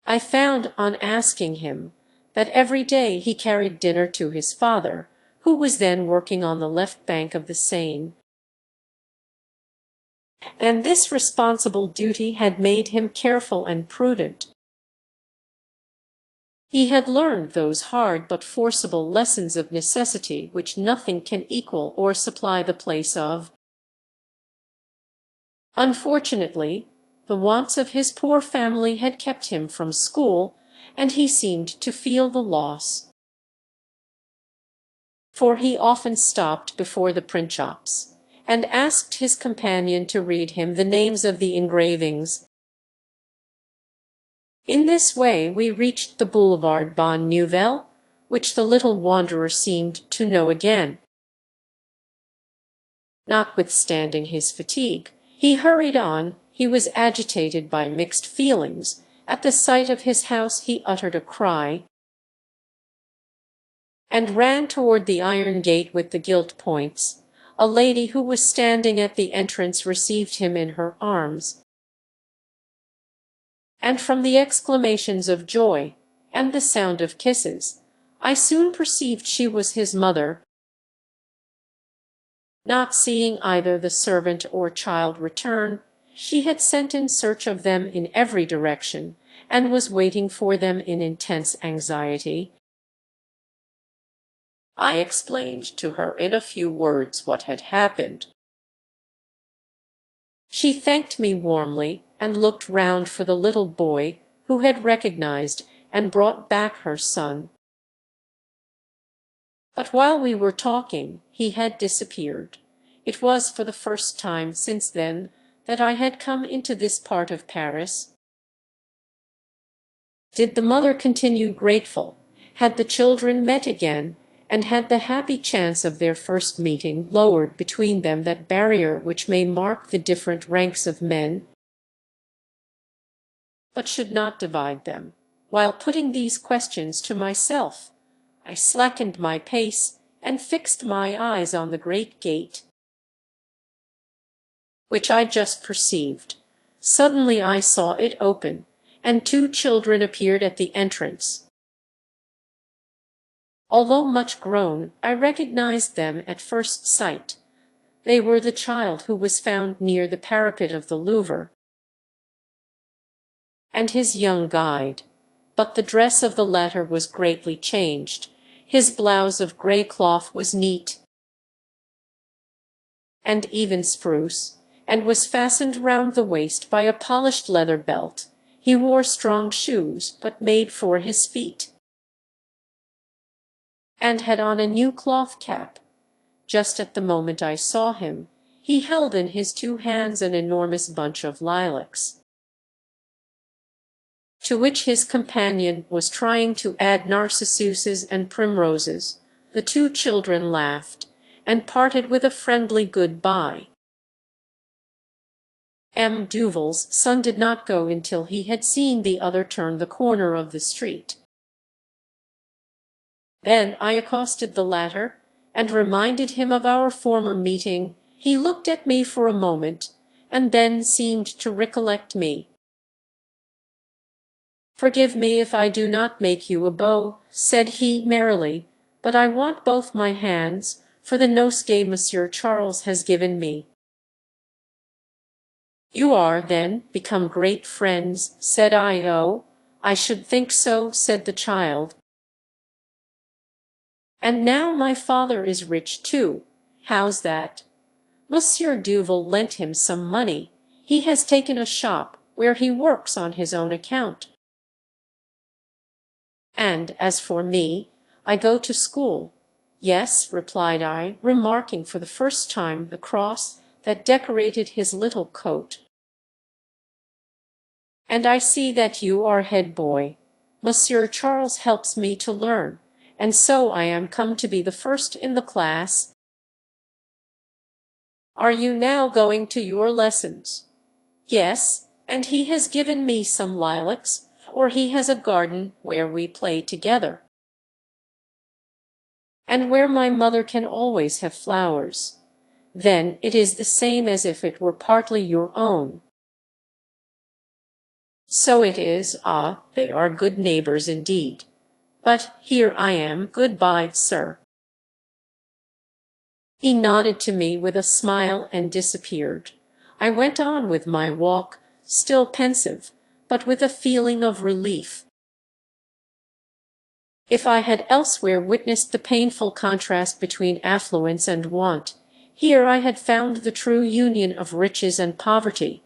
I found, on asking him, that every day he carried dinner to his father, who was then working on the left bank of the Seine, and this responsible duty had made him careful and prudent. He had learned those hard but forcible lessons of necessity which nothing can equal or supply the place of. Unfortunately, the wants of his poor family had kept him from school, and he seemed to feel the loss. For he often stopped before the print shops, and asked his companion to read him the names of the engravings. In this way we reached the Boulevard Bonne Nouvelle, which the little wanderer seemed to know again. Notwithstanding his fatigue, he hurried on. He was agitated by mixed feelings. At the sight of his house he uttered a cry, and ran toward the iron gate with the gilt points. A lady who was standing at the entrance received him in her arms, and from the exclamations of joy, and the sound of kisses, I soon perceived she was his mother. Not seeing either the servant or child return, she had sent in search of them in every direction, and was waiting for them in intense anxiety. I explained to her in a few words what had happened. She thanked me warmly, and looked round for the little boy, who had recognized and brought back her son. But while we were talking, he had disappeared. It was for the first time since then that I had come into this part of Paris. Did the mother continue grateful? Had the children met again, and had the happy chance of their first meeting lowered between them that barrier which may mark the different ranks of men, but should not divide them? While putting these questions to myself, I slackened my pace and fixed my eyes on the great gate, which I just perceived. Suddenly I saw it open, and two children appeared at the entrance. Although much grown, I recognized them at first sight. They were the child who was found near the parapet of the Louvre, and his young guide. But the dress of the latter was greatly changed. His blouse of grey cloth was neat and even spruce, and was fastened round the waist by a polished leather belt. He wore strong shoes, but made for his feet, and had on a new cloth cap. Just at the moment I saw him, he held in his two hands an enormous bunch of lilacs, to which his companion was trying to add narcissuses and primroses. The two children laughed, and parted with a friendly good-bye. M. Duval's son did not go until he had seen the other turn the corner of the street. Then I accosted the latter, and reminded him of our former meeting. He looked at me for a moment, and then seemed to recollect me. "Forgive me if I do not make you a beau," said he merrily, "but I want both my hands for the nosegay Monsieur Charles has given me." "You are, then, become great friends?" said I. "Oh, I should think so," said the child. "And now my father is rich too." "How's that?" "Monsieur Duval lent him some money. He has taken a shop, where he works on his own account. And as for me, I go to school." "Yes," replied I, remarking for the first time the cross that decorated his little coat. "And I see that you are head boy. Monsieur Charles helps me to learn, and so I am come to be the first in the class." "Are you now going to your lessons?" "Yes, and he has given me some lilacs, or he has a garden where we play together, and where my mother can always have flowers." then it is the same as if it were partly your own. So it is, they are good neighbors indeed. But here I am, good-bye, sir. He nodded to me with a smile and disappeared. I went on with my walk, still pensive, but with a feeling of relief. If I had elsewhere witnessed the painful contrast between affluence and want, here I had found the true union of riches and poverty.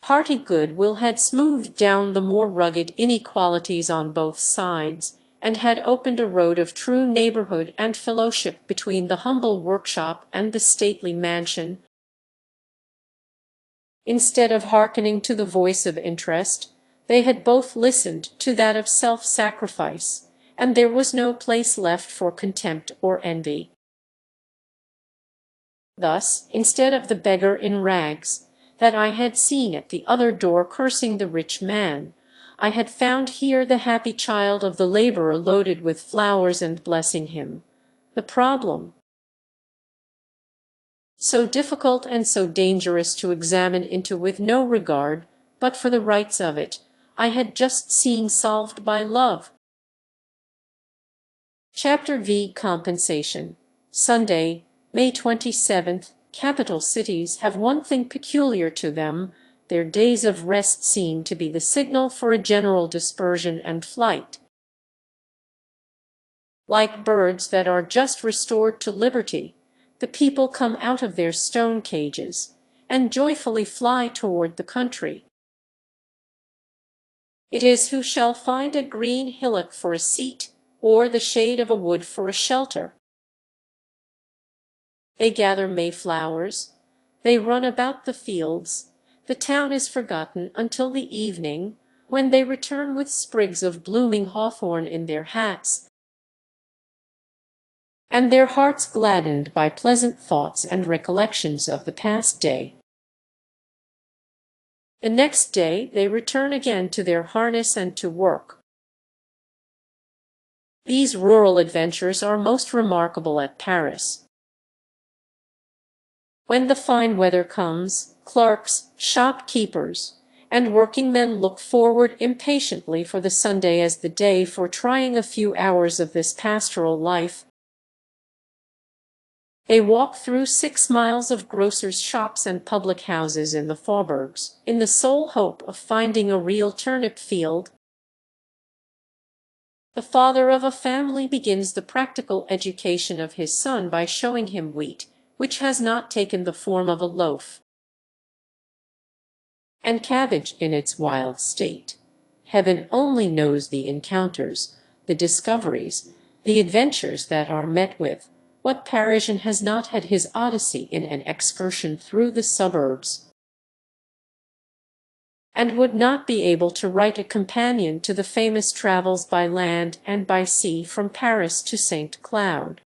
Hearty goodwill had smoothed down the more rugged inequalities on both sides, and had opened a road of true neighborhood and fellowship between the humble workshop and the stately mansion. Instead of hearkening to the voice of interest, they had both listened to that of self-sacrifice, and there was no place left for contempt or envy. Thus, instead of the beggar in rags that I had seen at the other door cursing the rich man, I had found here the happy child of the laborer loaded with flowers and blessing him. The problem, so difficult and so dangerous to examine into with no regard but for the rights of it, I had just seen solved by love. Chapter V. Compensation. Sunday, May 27th. Capital cities have one thing peculiar to them: their days of rest seem to be the signal for a general dispersion and flight. Like birds that are just restored to liberty, the people come out of their stone cages, and joyfully fly toward the country. It is who shall find a green hillock for a seat, or the shade of a wood for a shelter. They gather mayflowers, they run about the fields, the town is forgotten until the evening, when they return with sprigs of blooming hawthorn in their hats, and their hearts gladdened by pleasant thoughts and recollections of the past day. The next day they return again to their harness and to work. These rural adventures are most remarkable at Paris. When the fine weather comes, clerks, shopkeepers, and working-men look forward impatiently for the Sunday as the day for trying a few hours of this pastoral life. They walk through 6 miles of grocers' shops and public houses in the faubourgs, in the sole hope of finding a real turnip field. The father of a family begins the practical education of his son by showing him wheat, which has not taken the form of a loaf, and cabbage in its wild state. Heaven only knows the encounters, the discoveries, the adventures that are met with. What Parisian has not had his Odyssey in an excursion through the suburbs, and would not be able to write a companion to the famous travels by land and by sea from Paris to St. Cloud?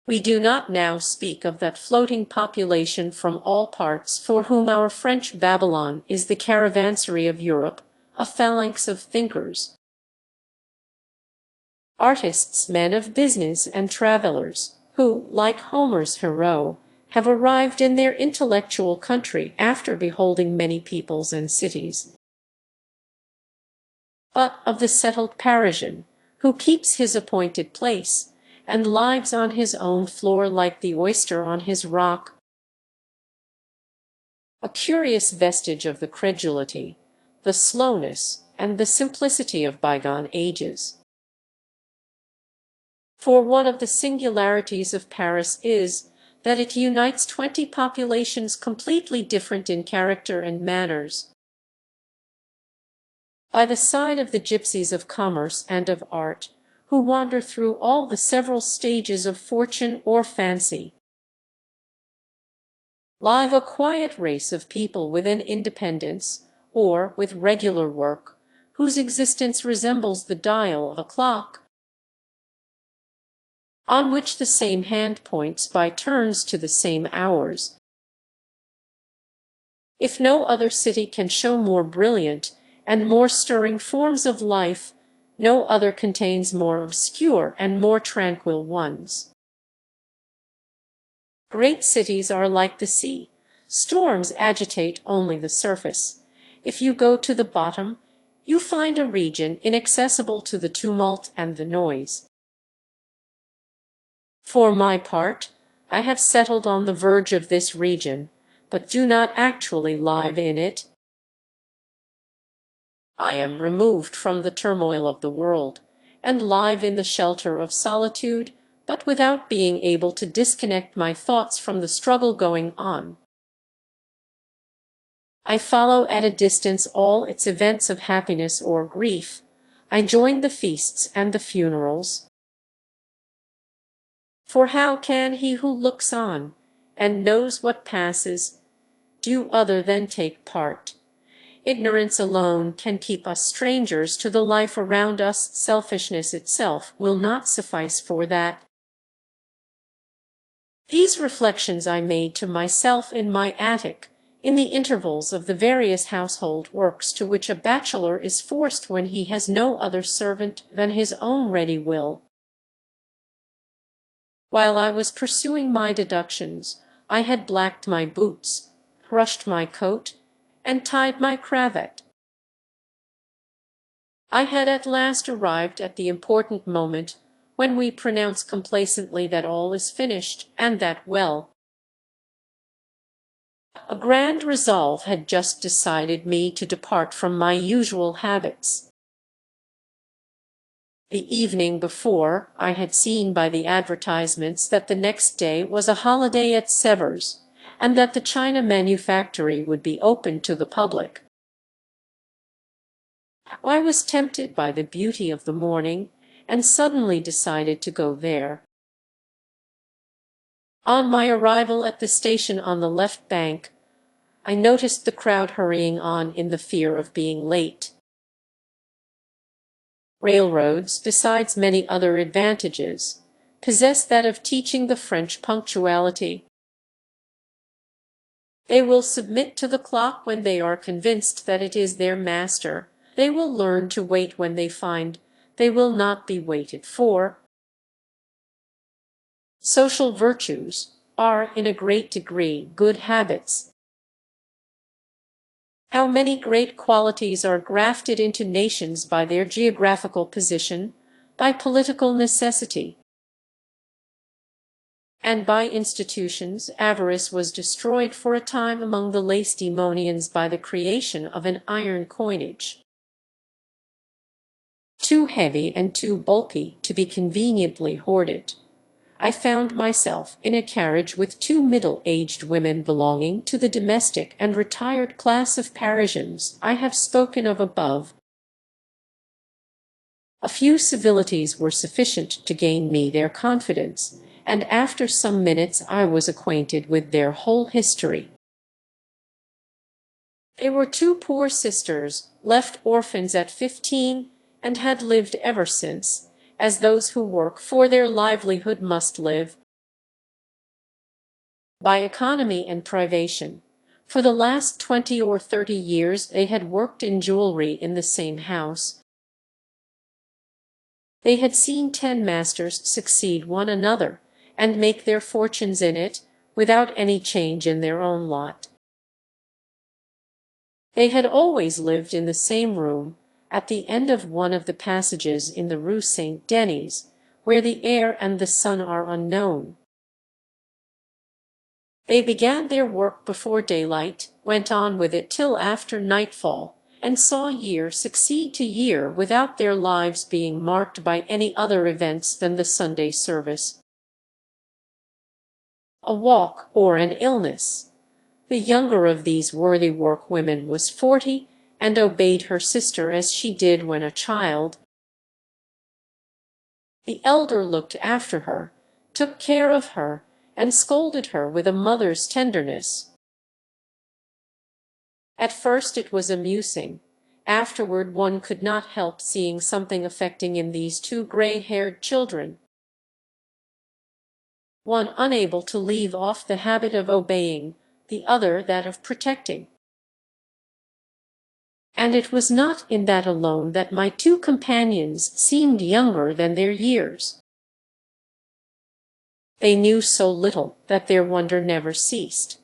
We do not now speak of that floating population from all parts for whom our French Babylon is the caravansary of Europe, a phalanx of thinkers, artists, men of business, and travelers, who, like Homer's hero, have arrived in their intellectual country after beholding many peoples and cities. But of the settled Parisian, who keeps his appointed place, and lives on his own floor like the oyster on his rock, a curious vestige of the credulity, the slowness, and the simplicity of bygone ages. For one of the singularities of Paris is, that it unites 20 populations completely different in character and manners. By the side of the gypsies of commerce and of art, who wander through all the several stages of fortune or fancy, live a quiet race of people with an independence, or with regular work, whose existence resembles the dial of a clock, on which the same hand points by turns to the same hours. If no other city can show more brilliant and more stirring forms of life, no other contains more obscure and more tranquil ones. Great cities are like the sea. Storms agitate only the surface. If you go to the bottom, you find a region inaccessible to the tumult and the noise. For my part, I have settled on the verge of this region, but do not actually live in it. I am removed from the turmoil of the world, and live in the shelter of solitude, but without being able to disconnect my thoughts from the struggle going on. I follow at a distance all its events of happiness or grief. I join the feasts and the funerals. For how can he who looks on, and knows what passes, do other than take part? Ignorance alone can keep us strangers to the life around us. Selfishness itself will not suffice for that. These reflections I made to myself in my attic, in the intervals of the various household works to which a bachelor is forced when he has no other servant than his own ready will. While I was pursuing my deductions, I had blacked my boots, brushed my coat, and tied my cravat. I had at last arrived at the important moment when we pronounce complacently that all is finished, and that well. A grand resolve had just decided me to depart from my usual habits. The evening before, I had seen by the advertisements that the next day was a holiday at Sevres, and that the China manufactory would be open to the public. I was tempted by the beauty of the morning, and suddenly decided to go there. On my arrival at the station on the left bank, I noticed the crowd hurrying on in the fear of being late. Railroads, besides many other advantages, possess that of teaching the French punctuality. They will submit to the clock when they are convinced that it is their master. They will learn to wait when they find they will not be waited for. Social virtues are, in a great degree, good habits. How many great qualities are grafted into nations by their geographical position, by political necessity, and by institutions. Avarice was destroyed for a time among the Lacedaemonians by the creation of an iron coinage, too heavy and too bulky to be conveniently hoarded. I found myself in a carriage with two middle-aged women belonging to the domestic and retired class of Parisians I have spoken of above. A few civilities were sufficient to gain me their confidence, and after some minutes I was acquainted with their whole history. They were two poor sisters, left orphans at 15, and had lived ever since, as those who work for their livelihood must live, by economy and privation. For the last 20 or 30 years they had worked in jewelry in the same house. They had seen 10 masters succeed one another, and make their fortunes in it, without any change in their own lot. They had always lived in the same room, at the end of one of the passages in the Rue Saint-Denis, where the air and the sun are unknown. They began their work before daylight, went on with it till after nightfall, and saw year succeed to year without their lives being marked by any other events than the Sunday service, a walk, or an illness. The younger of these worthy workwomen was 40, and obeyed her sister as she did when a child. The elder looked after her, took care of her, and scolded her with a mother's tenderness. At first it was amusing. Afterward one could not help seeing something affecting in these two gray-haired children, one unable to leave off the habit of obeying, the other that of protecting. And it was not in that alone that my two companions seemed younger than their years. They knew so little that their wonder never ceased.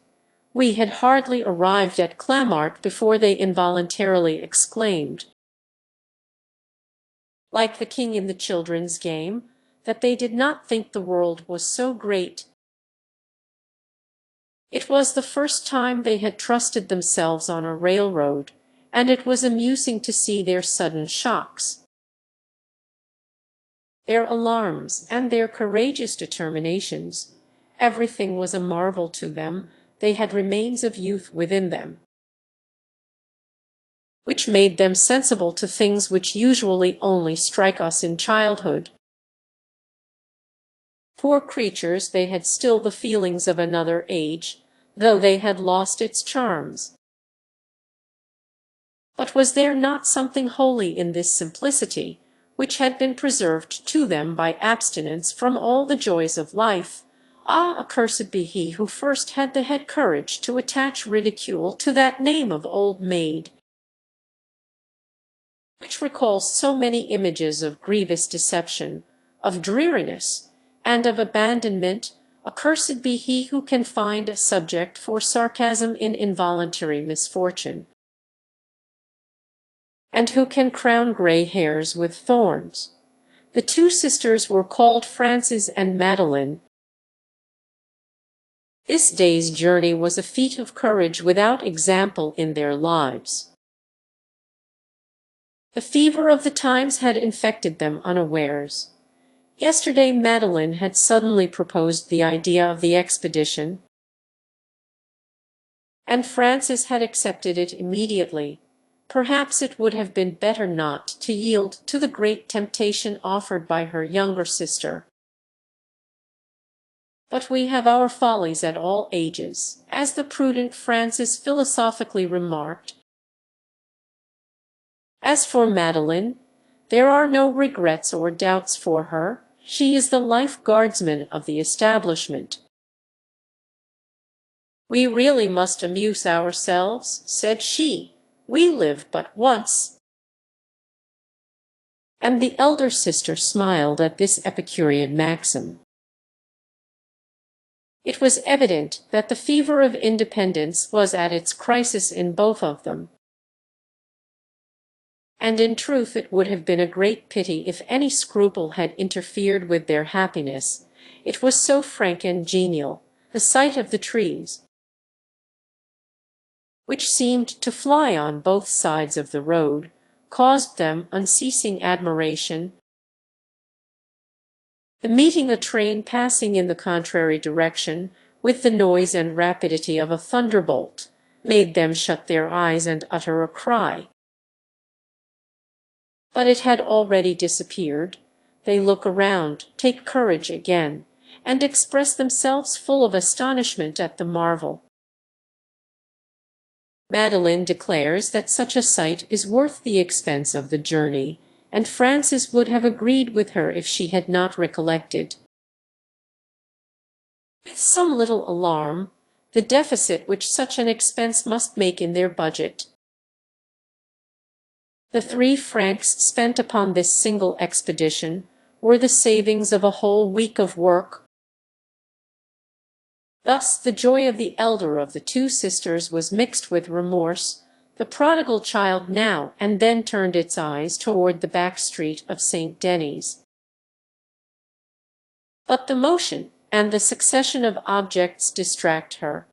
We had hardly arrived at Clamart before they involuntarily exclaimed, like the king in the children's game, that they did not think the world was so great. It was the first time they had trusted themselves on a railroad, and it was amusing to see their sudden shocks, their alarms, and their courageous determinations. Everything was a marvel to them. They had remains of youth within them, which made them sensible to things which usually only strike us in childhood. Poor creatures, they had still the feelings of another age, though they had lost its charms. But was there not something holy in this simplicity, which had been preserved to them by abstinence from all the joys of life? Ah, accursed be he who first had the head courage to attach ridicule to that name of old maid, which recalls so many images of grievous deception, of dreariness, and of abandonment. Accursed be he who can find a subject for sarcasm in involuntary misfortune, and who can crown gray hairs with thorns. The two sisters were called Frances and Madeline. This day's journey was a feat of courage without example in their lives. The fever of the times had infected them unawares. Yesterday Madeline had suddenly proposed the idea of the expedition, and Frances had accepted it immediately. Perhaps it would have been better not to yield to the great temptation offered by her younger sister. But we have our follies at all ages, as the prudent Frances philosophically remarked. As for Madeline, there are no regrets or doubts for her. She is the life guardsman of the establishment. "We really must amuse ourselves," said she. "We live but once." And the elder sister smiled at this Epicurean maxim. It was evident that the fever of independence was at its crisis in both of them. And in truth it would have been a great pity if any scruple had interfered with their happiness. It was so frank and genial. The sight of the trees, which seemed to fly on both sides of the road, caused them unceasing admiration. The meeting a train passing in the contrary direction, with the noise and rapidity of a thunderbolt, made them shut their eyes and utter a cry. But it had already disappeared. They look around, take courage again, and express themselves full of astonishment at the marvel. Madeline declares that such a sight is worth the expense of the journey, and Frances would have agreed with her if she had not recollected, with some little alarm, the deficit which such an expense must make in their budget. The 3 francs spent upon this single expedition were the savings of a whole week of work. Thus the joy of the elder of the two sisters was mixed with remorse. The prodigal child now and then turned its eyes toward the back street of St. Denis. But the motion and the succession of objects distract her.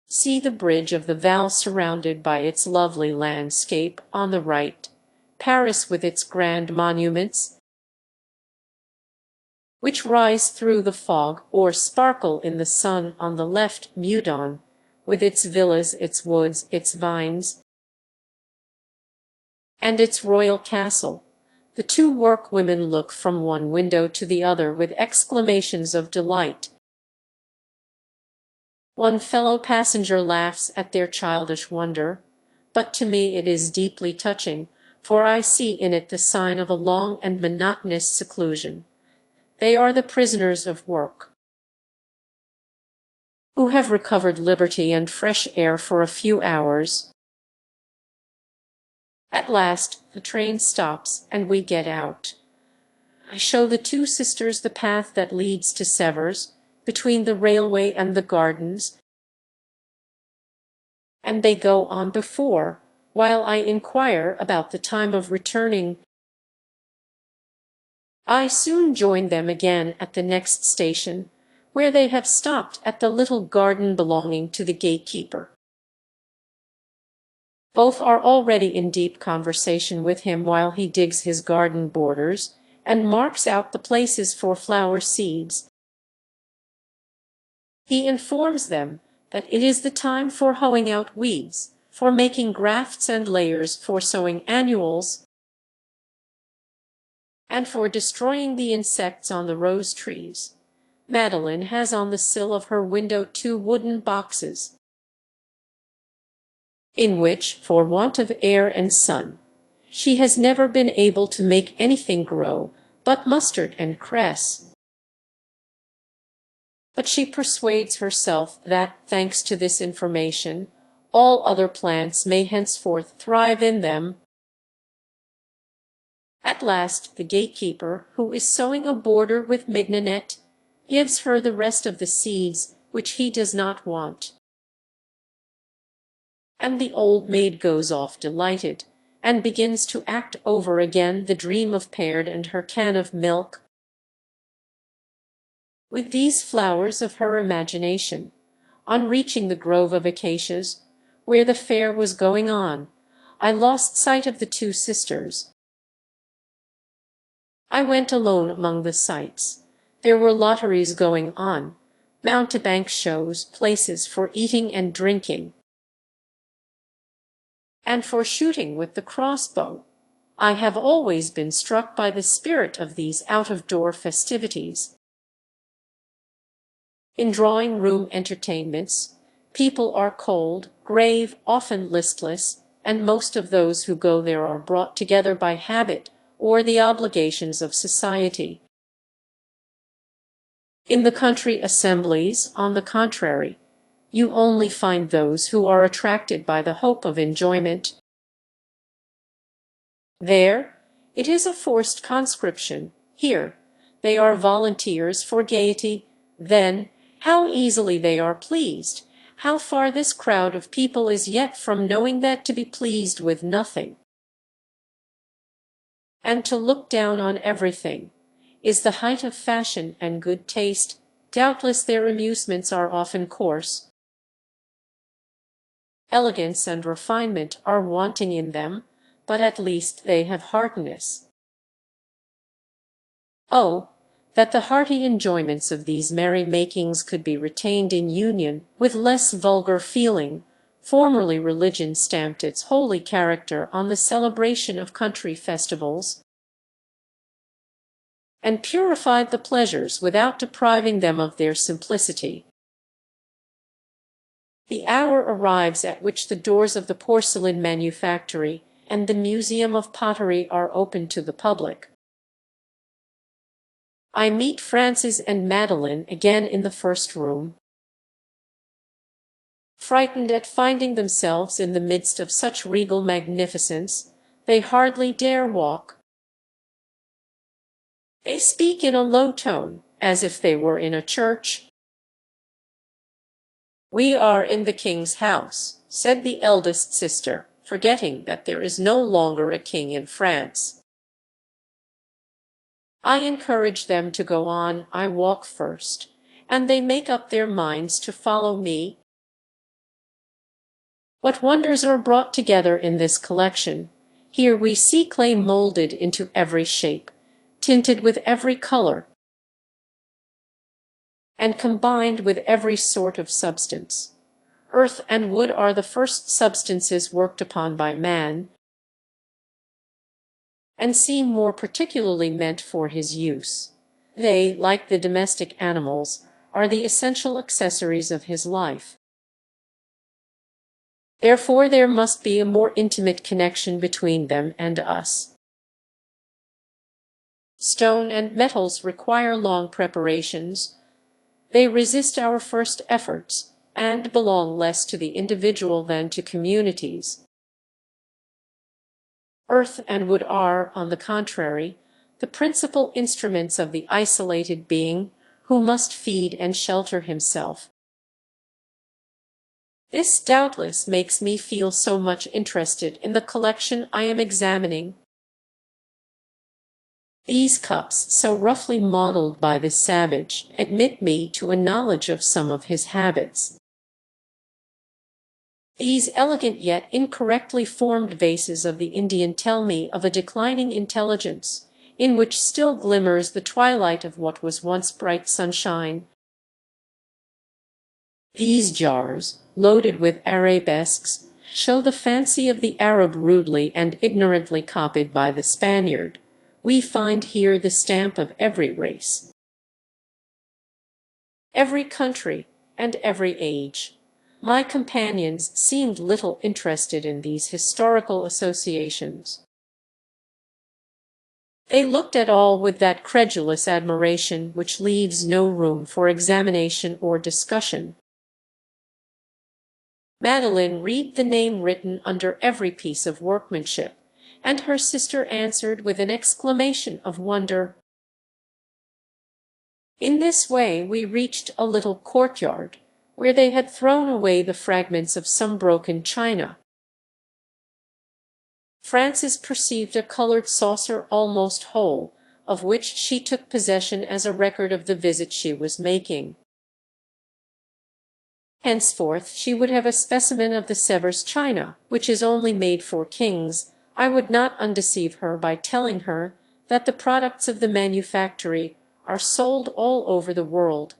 See the bridge of the Val surrounded by its lovely landscape on the right, Paris with its grand monuments, which rise through the fog or sparkle in the sun on the left, Meudon, with its villas, its woods, its vines, and its royal castle. The 2 workwomen look from one window to the other with exclamations of delight. One fellow passenger laughs at their childish wonder, but to me it is deeply touching, for I see in it the sign of a long and monotonous seclusion. They are the prisoners of work, who have recovered liberty and fresh air for a few hours. At last the train stops, and we get out. I show the two sisters the path that leads to Sevres, between the railway and the gardens, and they go on before, while I inquire about the time of returning. I soon join them again at the next station, where they have stopped at the little garden belonging to the gatekeeper. Both are already in deep conversation with him while he digs his garden borders, and marks out the places for flower seeds. He informs them that it is the time for hoeing out weeds, for making grafts and layers, for sowing annuals, and for destroying the insects on the rose trees. Madeleine has on the sill of her window 2 wooden boxes, in which, for want of air and sun, she has never been able to make anything grow but mustard and cress. But she persuades herself that, thanks to this information, all other plants may henceforth thrive in them. At last the gatekeeper, who is sowing a border with mignonette, gives her the rest of the seeds which he does not want. And the old maid goes off delighted, and begins to act over again the dream of Paird and her can of milk. With these flowers of her imagination, on reaching the grove of acacias, where the fair was going on, I lost sight of the two sisters. I went alone among the sights. There were lotteries going on, mountebank shows, places for eating and drinking, and for shooting with the crossbow. I have always been struck by the spirit of these out-of-door festivities. In drawing-room entertainments, people are cold, grave, often listless, and most of those who go there are brought together by habit or the obligations of society. In the country assemblies, on the contrary, you only find those who are attracted by the hope of enjoyment. There, it is a forced conscription. Here, they are volunteers for gaiety. Then, how easily they are pleased! How far this crowd of people is yet from knowing that to be pleased with nothing, and to look down on everything, is the height of fashion and good taste. Doubtless their amusements are often coarse. Elegance and refinement are wanting in them, but at least they have heartiness. Oh, that the hearty enjoyments of these merry makings could be retained in union with less vulgar feeling! Formerly religion stamped its holy character on the celebration of country festivals, and purified the pleasures without depriving them of their simplicity. The hour arrives at which the doors of the porcelain manufactory and the museum of pottery are open to the public. I meet Frances and Madeleine again in the first room. Frightened at finding themselves in the midst of such regal magnificence, they hardly dare walk. They speak in a low tone, as if they were in a church. "We are in the king's house," said the eldest sister, forgetting that there is no longer a king in France. I encourage them to go on. I walk first, and they make up their minds to follow me. What wonders are brought together in this collection! Here we see clay molded into every shape, tinted with every color, and combined with every sort of substance. Earth and wood are the first substances worked upon by man, and seem more particularly meant for his use. They, like the domestic animals, are the essential accessories of his life. Therefore there must be a more intimate connection between them and us. Stone and metals require long preparations. They resist our first efforts, and belong less to the individual than to communities. Earth and wood are, on the contrary, the principal instruments of the isolated being who must feed and shelter himself. This doubtless makes me feel so much interested in the collection I am examining. These cups, so roughly modeled by this savage, admit me to a knowledge of some of his habits. These elegant yet incorrectly formed vases of the Indian tell me of a declining intelligence, in which still glimmers the twilight of what was once bright sunshine. These jars, loaded with arabesques, show the fancy of the Arab rudely and ignorantly copied by the Spaniard. We find here the stamp of every race, every country, and every age. My companions seemed little interested in these historical associations. They looked at all with that credulous admiration which leaves no room for examination or discussion. Madeline read the name written under every piece of workmanship, and her sister answered with an exclamation of wonder. In this way we reached a little courtyard, where they had thrown away the fragments of some broken china. Frances perceived a colored saucer almost whole, of which she took possession as a record of the visit she was making. Henceforth she would have a specimen of the Sèvres china, which is only made for kings. I would not undeceive her by telling her that the products of the manufactory are sold all over the world,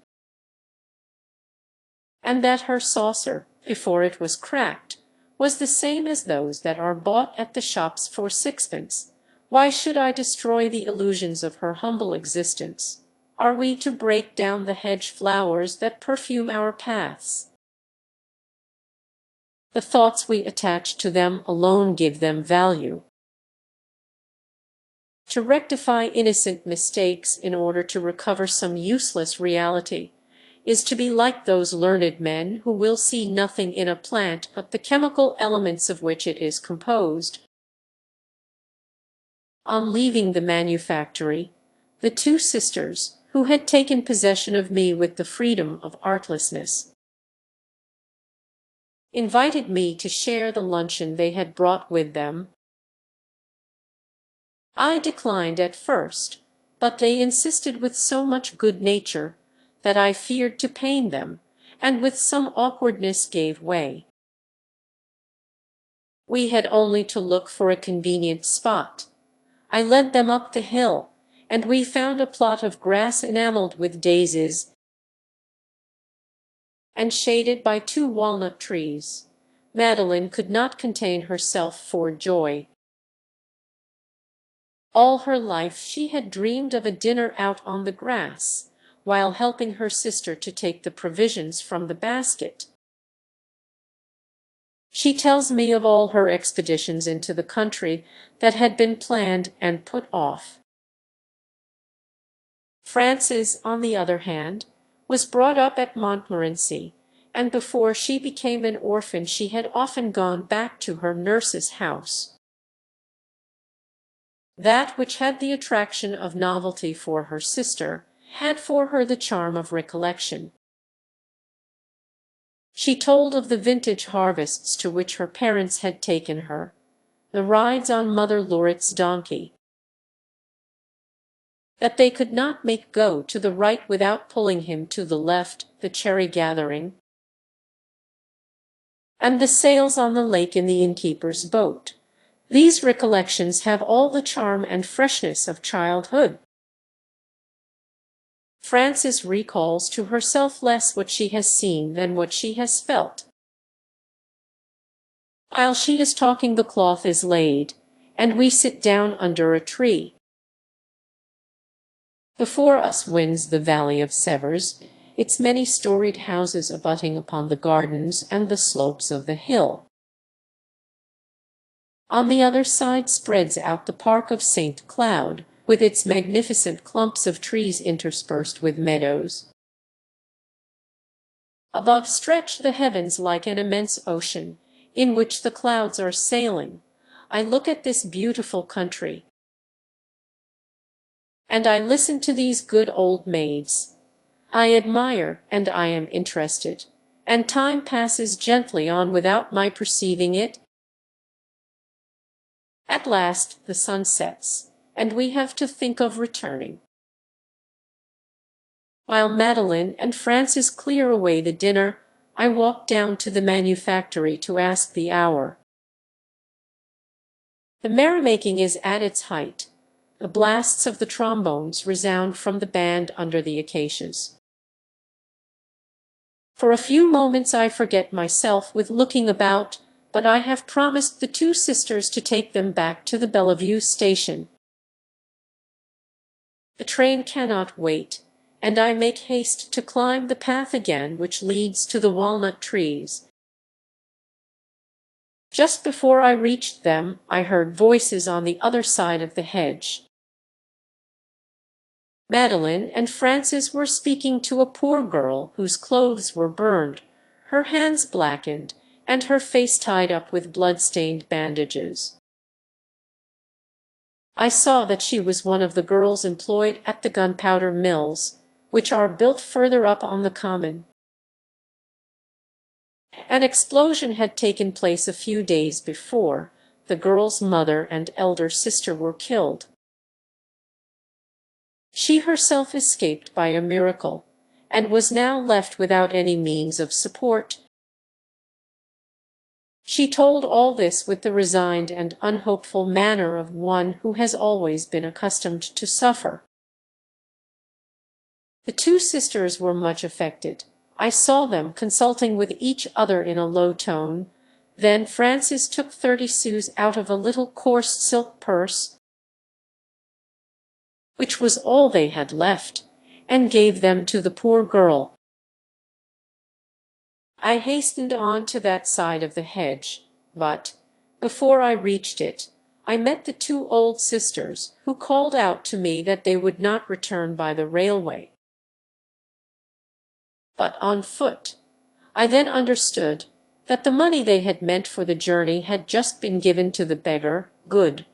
and that her saucer, before it was cracked, was the same as those that are bought at the shops for sixpence. Why should I destroy the illusions of her humble existence? Are we to break down the hedge flowers that perfume our paths? The thoughts we attach to them alone give them value. To rectify innocent mistakes in order to recover some useless reality is to be like those learned men who will see nothing in a plant but the chemical elements of which it is composed. On leaving the manufactory, the two sisters, who had taken possession of me with the freedom of artlessness, invited me to share the luncheon they had brought with them. I declined at first, but they insisted with so much good nature that I feared to pain them, and with some awkwardness gave way. We had only to look for a convenient spot. I led them up the hill, and we found a plot of grass enameled with daisies and shaded by two walnut trees. Madeline could not contain herself for joy. All her life she had dreamed of a dinner out on the grass, while helping her sister to take the provisions from the basket. She tells me of all her expeditions into the country that had been planned and put off. Frances, on the other hand, was brought up at Montmorency, and before she became an orphan she had often gone back to her nurse's house. That which had the attraction of novelty for her sister had for her the charm of recollection. She told of the vintage harvests to which her parents had taken her, the rides on Mother Lauret's donkey, that they could not make go to the right without pulling him to the left, the cherry gathering, and the sails on the lake in the innkeeper's boat. These recollections have all the charm and freshness of childhood. Frances recalls to herself less what she has seen than what she has felt. While she is talking the cloth is laid, and we sit down under a tree. Before us winds the valley of Sèvres, its many-storied houses abutting upon the gardens and the slopes of the hill. On the other side spreads out the park of St. Cloud, with its magnificent clumps of trees interspersed with meadows. Above stretch the heavens like an immense ocean, in which the clouds are sailing. I look at this beautiful country. And I listen to these good old maids. I admire, and I am interested, and time passes gently on without my perceiving it. At last the sun sets, and we have to think of returning. While Madeline and Frances clear away the dinner, I walk down to the manufactory to ask the hour. The merrymaking is at its height. The blasts of the trombones resound from the band under the acacias. For a few moments I forget myself with looking about, but I have promised the two sisters to take them back to the Bellevue station. The train cannot wait, and I make haste to climb the path again which leads to the walnut trees. Just before I reached them, I heard voices on the other side of the hedge. Madeline and Frances were speaking to a poor girl whose clothes were burned, her hands blackened, and her face tied up with blood-stained bandages. I saw that she was one of the girls employed at the gunpowder mills, which are built further up on the common. An explosion had taken place a few days before. The girl's mother and elder sister were killed. She herself escaped by a miracle, and was now left without any means of support. She told all this with the resigned and unhopeful manner of one who has always been accustomed to suffer. The two sisters were much affected. I saw them consulting with each other in a low tone. Then Frances took 30 sous out of a little coarse silk purse, which was all they had left, and gave them to the poor girl. I hastened on to that side of the hedge, but, before I reached it, I met the two old sisters, who called out to me that they would not return by the railway, but on foot. I then understood that the money they had meant for the journey had just been given to the beggar. Good,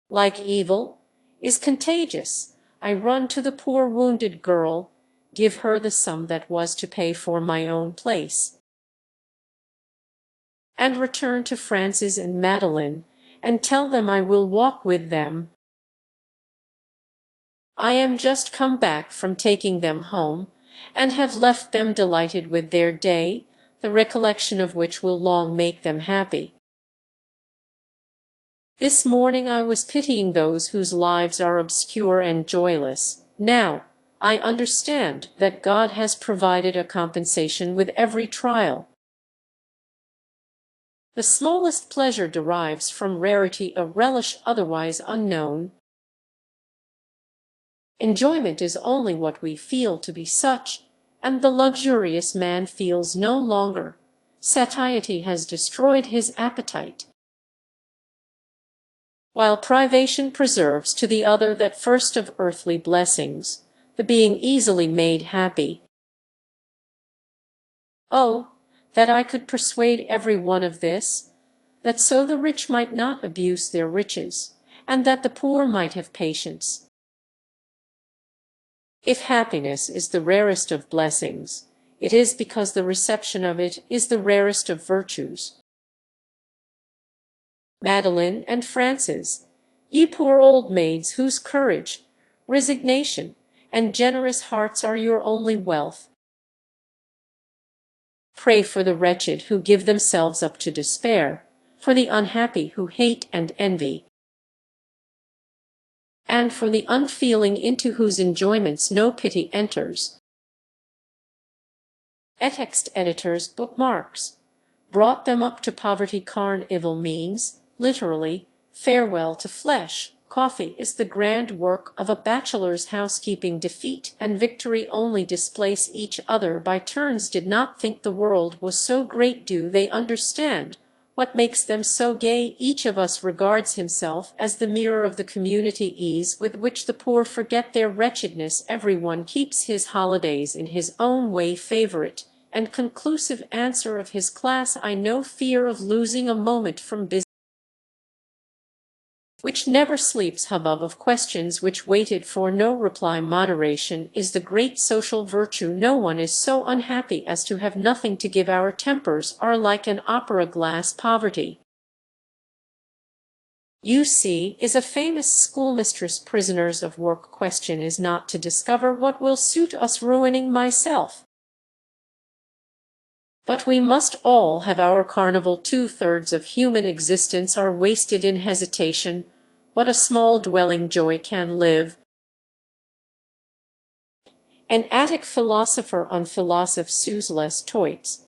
like evil, is contagious. I run to the poor wounded girl, give her the sum that was to pay for my own place, and return to Frances and Madeline, and tell them I will walk with them. I am just come back from taking them home, and have left them delighted with their day, the recollection of which will long make them happy. This morning I was pitying those whose lives are obscure and joyless. Now, I understand that God has provided a compensation with every trial. The smallest pleasure derives from rarity a relish otherwise unknown. Enjoyment is only what we feel to be such, and the luxurious man feels no longer. Satiety has destroyed his appetite, while privation preserves to the other that first of earthly blessings, the being easily made happy. Oh, that I could persuade every one of this, that so the rich might not abuse their riches, and that the poor might have patience. If happiness is the rarest of blessings, it is because the reception of it is the rarest of virtues. Madeline and Frances, ye poor old maids whose courage, resignation, and generous hearts are your only wealth, pray for the wretched who give themselves up to despair, for the unhappy who hate and envy, and for the unfeeling into whose enjoyments no pity enters. Text editors' bookmarks brought them up to poverty. Carnival means, literally, farewell to flesh. Coffee is the grand work of a bachelor's housekeeping. Defeat and victory only displace each other by turns. Did not think the world was so great. Do they understand what makes them so gay? Each of us regards himself as the mirror of the community. Ease with which the poor forget their wretchedness. Everyone keeps his holidays in his own way. Favorite and conclusive answer of his class: I no fear of losing a moment from business. which never sleeps, hubbub of questions which waited for no reply. Moderation is the great social virtue. No one is so unhappy as to have nothing to give. Our tempers are like an opera glass. Poverty, you see, is a famous schoolmistress. Prisoners of work. Question is not to discover what will suit us. Ruining myself. But we must all have our carnival. 2/3 of human existence are wasted in hesitation. What a small dwelling joy can live. An Attic Philosopher on Philosophe sous les toits.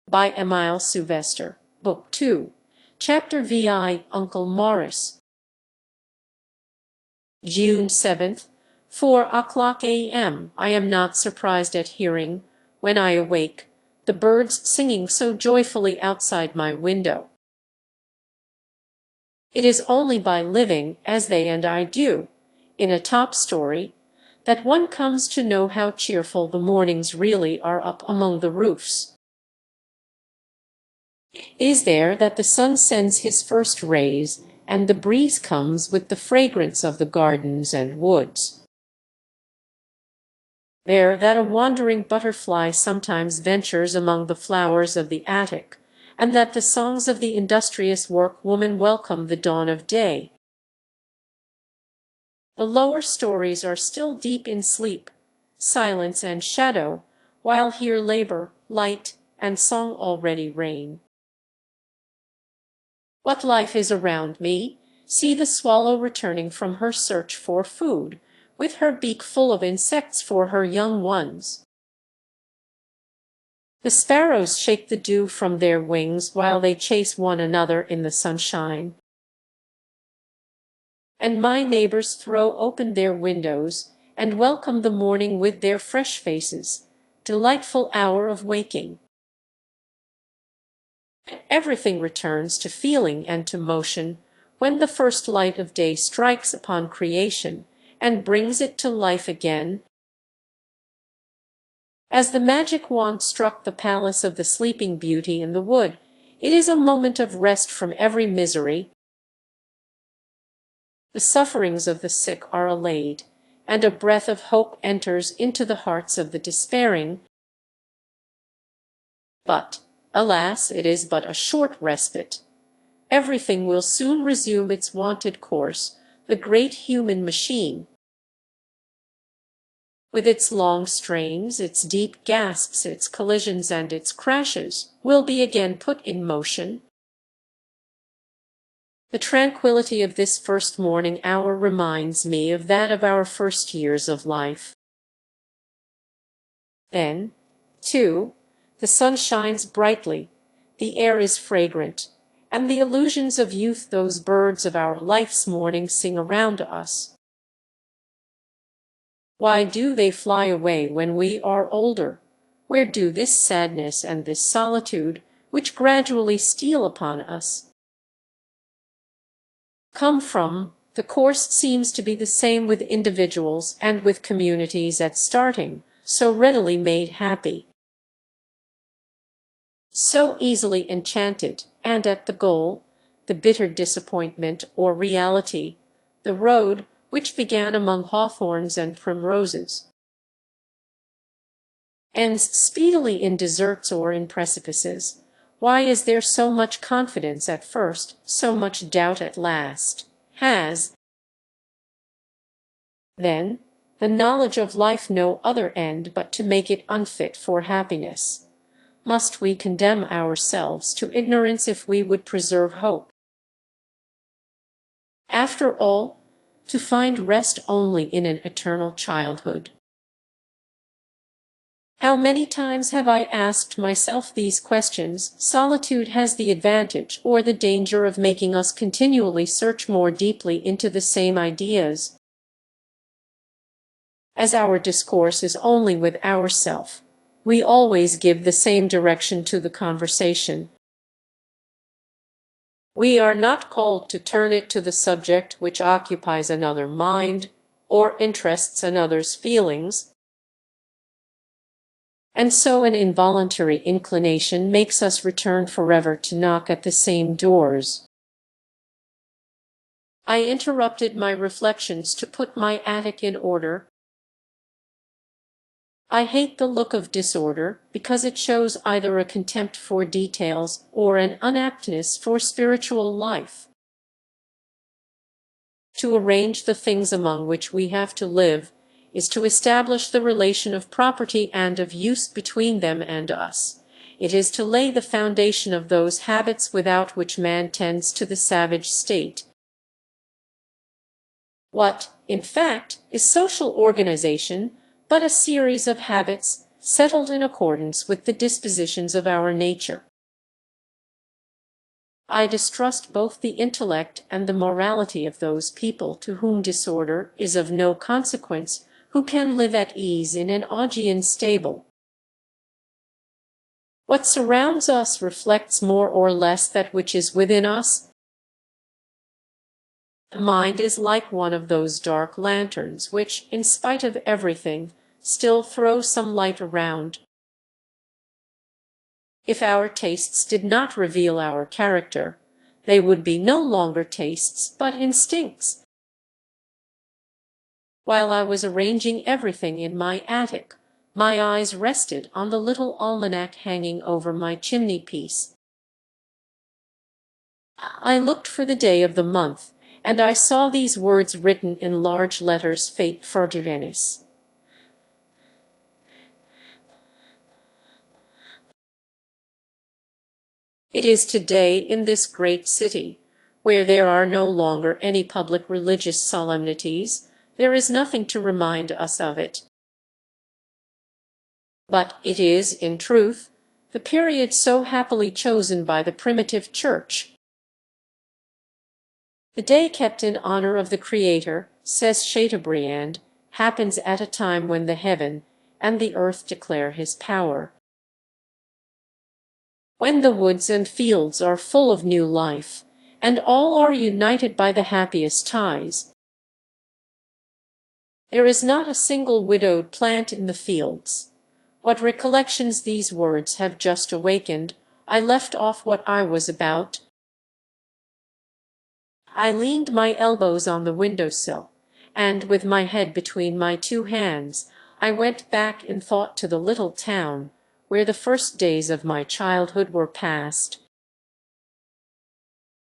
By Emile Souvestre. Book 2. Chapter VI. Uncle Maurice. June 7th, 4:00 a.m. I am not surprised at hearing, when I awake, the birds singing so joyfully outside my window. It is only by living, as they and I do, in a top story, that one comes to know how cheerful the mornings really are up among the roofs. It is there that the sun sends his first rays, and the breeze comes with the fragrance of the gardens and woods. There that a wandering butterfly sometimes ventures among the flowers of the attic, and that the songs of the industrious workwoman welcome the dawn of day. The lower stories are still deep in sleep, silence and shadow, while here labor, light, and song already reign. What life is around me! See the swallow returning from her search for food, with her beak full of insects for her young ones. The sparrows shake the dew from their wings while they chase one another in the sunshine. And my neighbors throw open their windows and welcome the morning with their fresh faces. Delightful hour of waking. Everything returns to feeling and to motion when the first light of day strikes upon creation and brings it to life again. As the magic wand struck the palace of the sleeping beauty in the wood, it is a moment of rest from every misery. The sufferings of the sick are allayed, and a breath of hope enters into the hearts of the despairing. But, alas, it is but a short respite. Everything will soon resume its wonted course. The great human machine, with its long strains, its deep gasps, its collisions, and its crashes, will be again put in motion. The tranquility of this first morning hour reminds me of that of our first years of life. Then, too, the sun shines brightly, the air is fragrant, and the illusions of youth, those birds of our life's morning, sing around us. Why do they fly away when we are older? Where do this sadness and this solitude, which gradually steal upon us, come from? The course seems to be the same with individuals and with communities at starting, so readily made happy, so easily enchanted, and at the goal, the bitter disappointment or reality, the road, which began among hawthorns and primroses, ends speedily in deserts or in precipices. Why is there so much confidence at first, so much doubt at last? Has, then, the knowledge of life no other end but to make it unfit for happiness? Must we condemn ourselves to ignorance if we would preserve hope? After all, to find rest only in an eternal childhood. How many times have I asked myself these questions? Solitude has the advantage or the danger of making us continually search more deeply into the same ideas. As our discourse is only with ourself, we always give the same direction to the conversation. We are not called to turn it to the subject which occupies another mind, or interests another's feelings. And so an involuntary inclination makes us return forever to knock at the same doors. I interrupted my reflections to put my attic in order. I hate the look of disorder because it shows either a contempt for details or an unaptness for spiritual life. To arrange the things among which we have to live is to establish the relation of property and of use between them and us. It is to lay the foundation of those habits without which man tends to the savage state. What, in fact, is social organization but a series of habits settled in accordance with the dispositions of our nature? I distrust both the intellect and the morality of those people to whom disorder is of no consequence, who can live at ease in an Augean stable. What surrounds us reflects more or less that which is within us. The mind is like one of those dark lanterns which, in spite of everything, still throw some light around. If our tastes did not reveal our character, they would be no longer tastes but instincts. While I was arranging everything in my attic, my eyes rested on the little almanac hanging over my chimney-piece. I looked for the day of the month, and I saw these words written in large letters: Fate Fortunis. It is today in this great city, where there are no longer any public religious solemnities, there is nothing to remind us of it. But it is, in truth, the period so happily chosen by the primitive Church. The day kept in honor of the Creator, says Chateaubriand, happens at a time when the heaven and the earth declare his power. When the woods and fields are full of new life, and all are united by the happiest ties. There is not a single widowed plant in the fields. What recollections these words have just awakened! I left off what I was about. I leaned my elbows on the window-sill, and, with my head between my two hands, I went back in thought to the little town where the first days of my childhood were passed.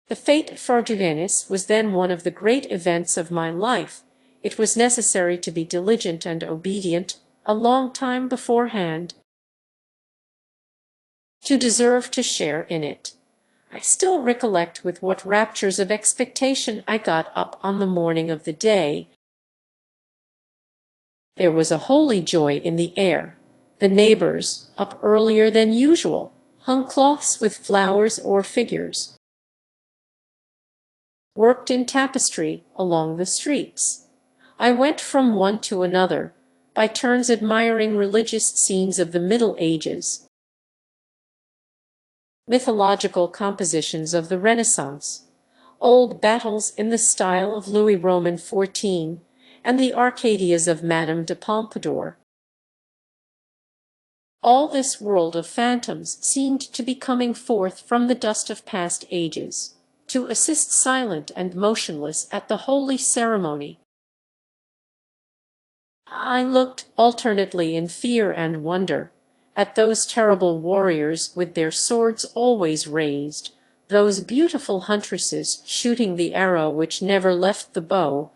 The fete Fortunis was then one of the great events of my life. It was necessary to be diligent and obedient a long time beforehand, to deserve to share in it. I still recollect with what raptures of expectation I got up on the morning of the day. There was a holy joy in the air. The neighbors, up earlier than usual, hung cloths with flowers or figures, worked in tapestry along the streets. I went from one to another, by turns admiring religious scenes of the Middle Ages, mythological compositions of the Renaissance, old battles in the style of Louis Roman XIV, and the Arcadias of Madame de Pompadour. All this world of phantoms seemed to be coming forth from the dust of past ages, to assist silent and motionless at the holy ceremony. I looked alternately in fear and wonder at those terrible warriors with their swords always raised, those beautiful huntresses shooting the arrow which never left the bow,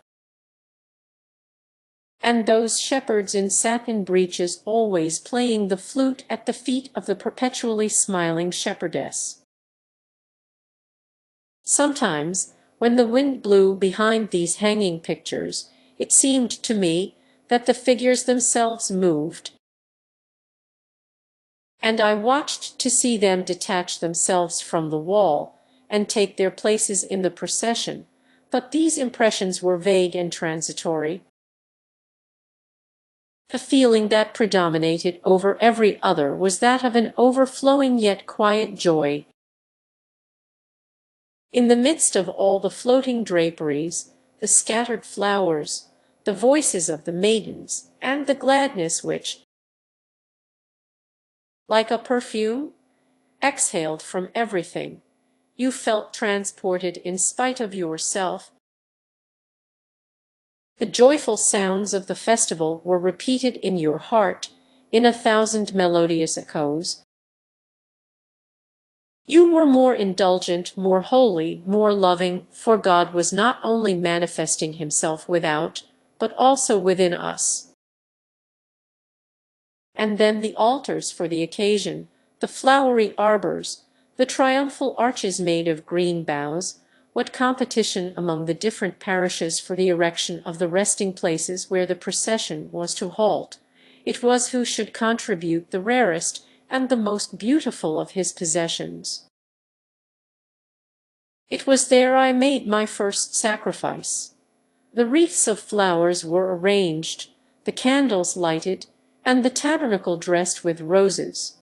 and those shepherds in satin breeches always playing the flute at the feet of the perpetually smiling shepherdess. Sometimes, when the wind blew behind these hanging pictures, it seemed to me that the figures themselves moved, and I watched to see them detach themselves from the wall and take their places in the procession, but these impressions were vague and transitory. The feeling that predominated over every other was that of an overflowing yet quiet joy. In the midst of all the floating draperies, the scattered flowers, the voices of the maidens, and the gladness which, like a perfume, exhaled from everything, you felt transported in spite of yourself The joyful sounds of the festival were repeated in your heart in 1,000 melodious echoes. You were more indulgent, more holy, more loving, for God was not only manifesting himself without, but also within us. And then the altars for the occasion, the flowery arbors, the triumphal arches made of green boughs, what competition among the different parishes for the erection of the resting places where the procession was to halt. It was who should contribute the rarest and the most beautiful of his possessions. It was there I made my first sacrifice. The wreaths of flowers were arranged, the candles lighted, and the tabernacle dressed with roses.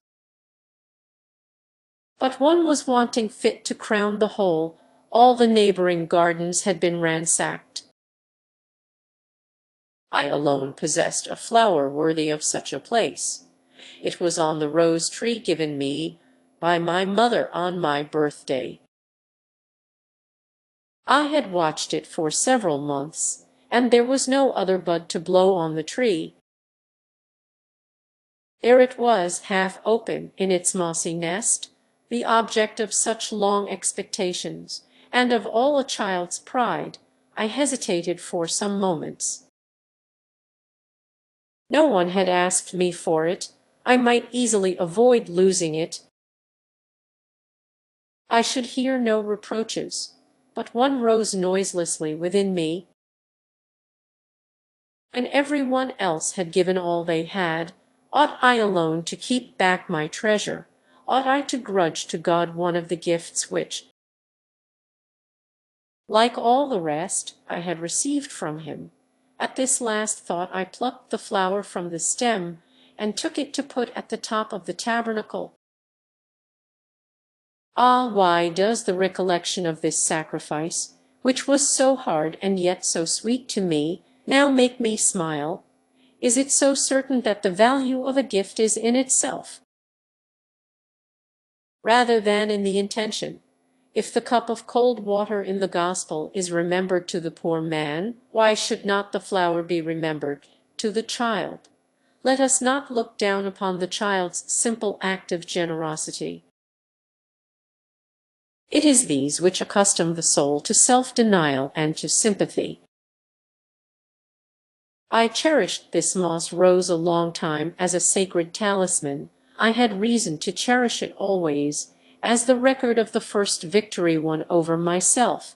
But one was wanting fit to crown the whole. All the neighboring gardens had been ransacked. I alone possessed a flower worthy of such a place. It was on the rose tree given me by my mother on my birthday. I had watched it for several months, and there was no other bud to blow on the tree. There it was, half open in its mossy nest, the object of such long expectations, and of all a child's pride. I hesitated for some moments. No one had asked me for it. I might easily avoid losing it. I should hear no reproaches, but one rose noiselessly within me. And every one else had given all they had. Ought I alone to keep back my treasure? Ought I to grudge to God one of the gifts which, like all the rest, I had received from him? At this last thought I plucked the flower from the stem and took it to put at the top of the tabernacle. Ah, why does the recollection of this sacrifice, which was so hard and yet so sweet to me, now make me smile? Is it so certain that the value of a gift is in itself, rather than in the intention? If the cup of cold water in the gospel is remembered to the poor man, why should not the flower be remembered to the child? Let us not look down upon the child's simple act of generosity. It is these which accustom the soul to self-denial and to sympathy. I cherished this moss rose a long time as a sacred talisman. I had reason to cherish it always, as the record of the first victory won over myself.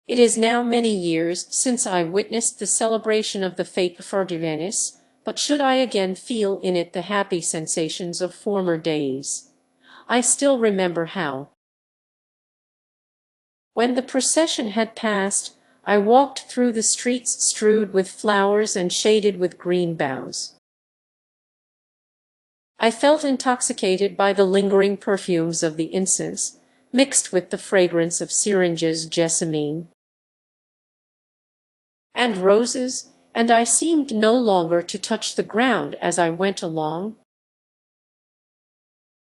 It is now many years since I witnessed the celebration of the Fête de Venice, but should I again feel in it the happy sensations of former days? I still remember how, when the procession had passed, I walked through the streets strewed with flowers and shaded with green boughs. I felt intoxicated by the lingering perfumes of the incense, mixed with the fragrance of syringes, jessamine, and roses, and I seemed no longer to touch the ground as I went along.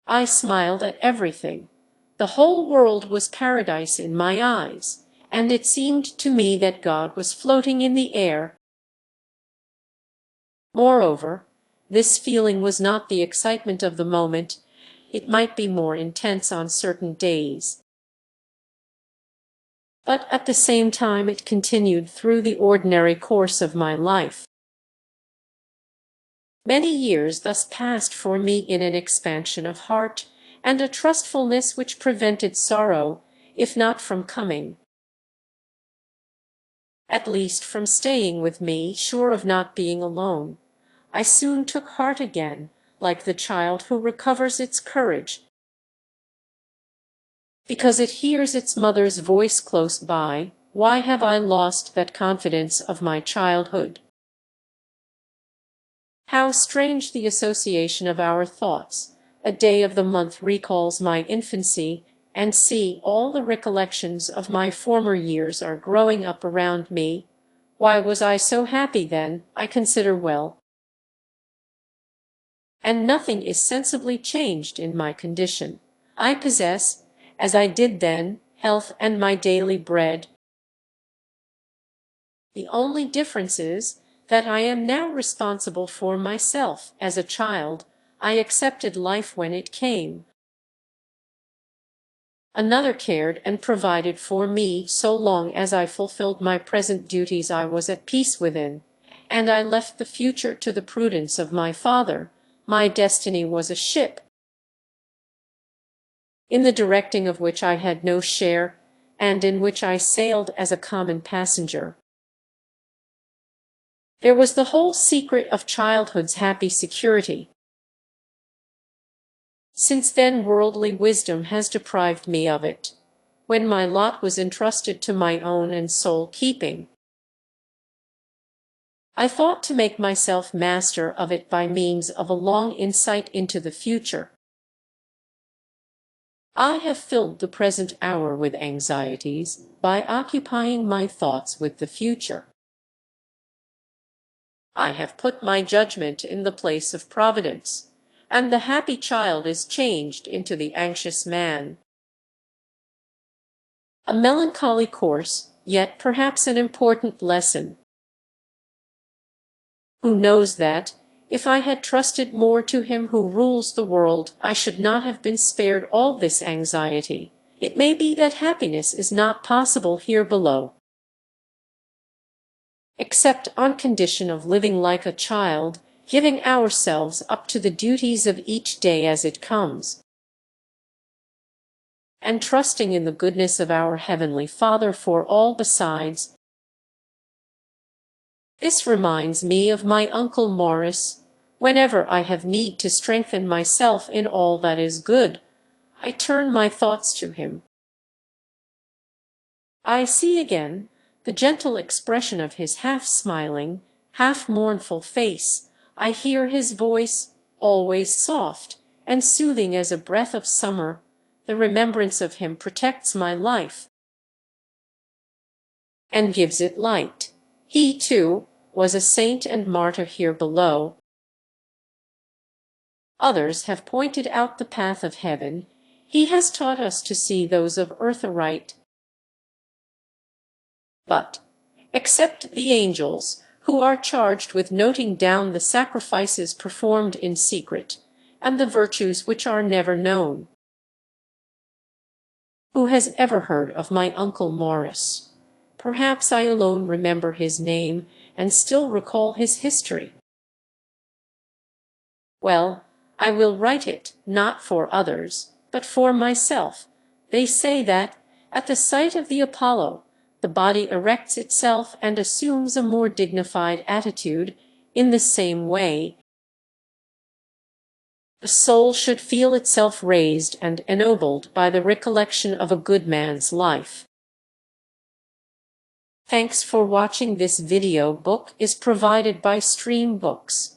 I smiled at everything. The whole world was paradise in my eyes, and it seemed to me that God was floating in the air. Moreover, this feeling was not the excitement of the moment. It might be more intense on certain days, but at the same time it continued through the ordinary course of my life. Many years thus passed for me in an expansion of heart and a trustfulness which prevented sorrow, if not from coming, at least from staying with me, sure of not being alone. I soon took heart again, like the child who recovers its courage, because it hears its mother's voice close by. Why have I lost that confidence of my childhood? How strange the association of our thoughts! A day of the month recalls my infancy, and see, all the recollections of my former years are growing up around me. Why was I so happy then? I consider well, and nothing is sensibly changed in my condition. I possess, as I did then, health and my daily bread. The only difference is that I am now responsible for myself. As a child, I accepted life when it came. Another cared and provided for me. So long as I fulfilled my present duties, I was at peace within, and I left the future to the prudence of my Father. My destiny was a ship, in the directing of which I had no share, and in which I sailed as a common passenger. There was the whole secret of childhood's happy security. Since then worldly wisdom has deprived me of it, when my lot was entrusted to my own and sole keeping. I thought to make myself master of it by means of a long insight into the future. I have filled the present hour with anxieties by occupying my thoughts with the future. I have put my judgment in the place of Providence, and the happy child is changed into the anxious man. A melancholy course, yet perhaps an important lesson. Who knows that, if I had trusted more to Him who rules the world, I should not have been spared all this anxiety. It may be that happiness is not possible here below, except on condition of living like a child, giving ourselves up to the duties of each day as it comes, and trusting in the goodness of our Heavenly Father for all besides. This reminds me of my Uncle Morris. Whenever I have need to strengthen myself in all that is good, I turn my thoughts to him. I see again the gentle expression of his half-smiling, half-mournful face. I hear his voice, always soft and soothing as a breath of summer. The remembrance of him protects my life and gives it light. He, too, was a saint and martyr here below. Others have pointed out the path of heaven. He has taught us to see those of earth aright. But, except the angels, who are charged with noting down the sacrifices performed in secret, and the virtues which are never known. Who has ever heard of my Uncle Morris? Perhaps I alone remember his name, and still recall his history. Well, I will write it, not for others, but for myself. They say that, at the sight of the Apollo, the body erects itself and assumes a more dignified attitude. In the same way, the soul should feel itself raised and ennobled by the recollection of a good man's life. Thanks for watching. This video book is provided by StreamBooks.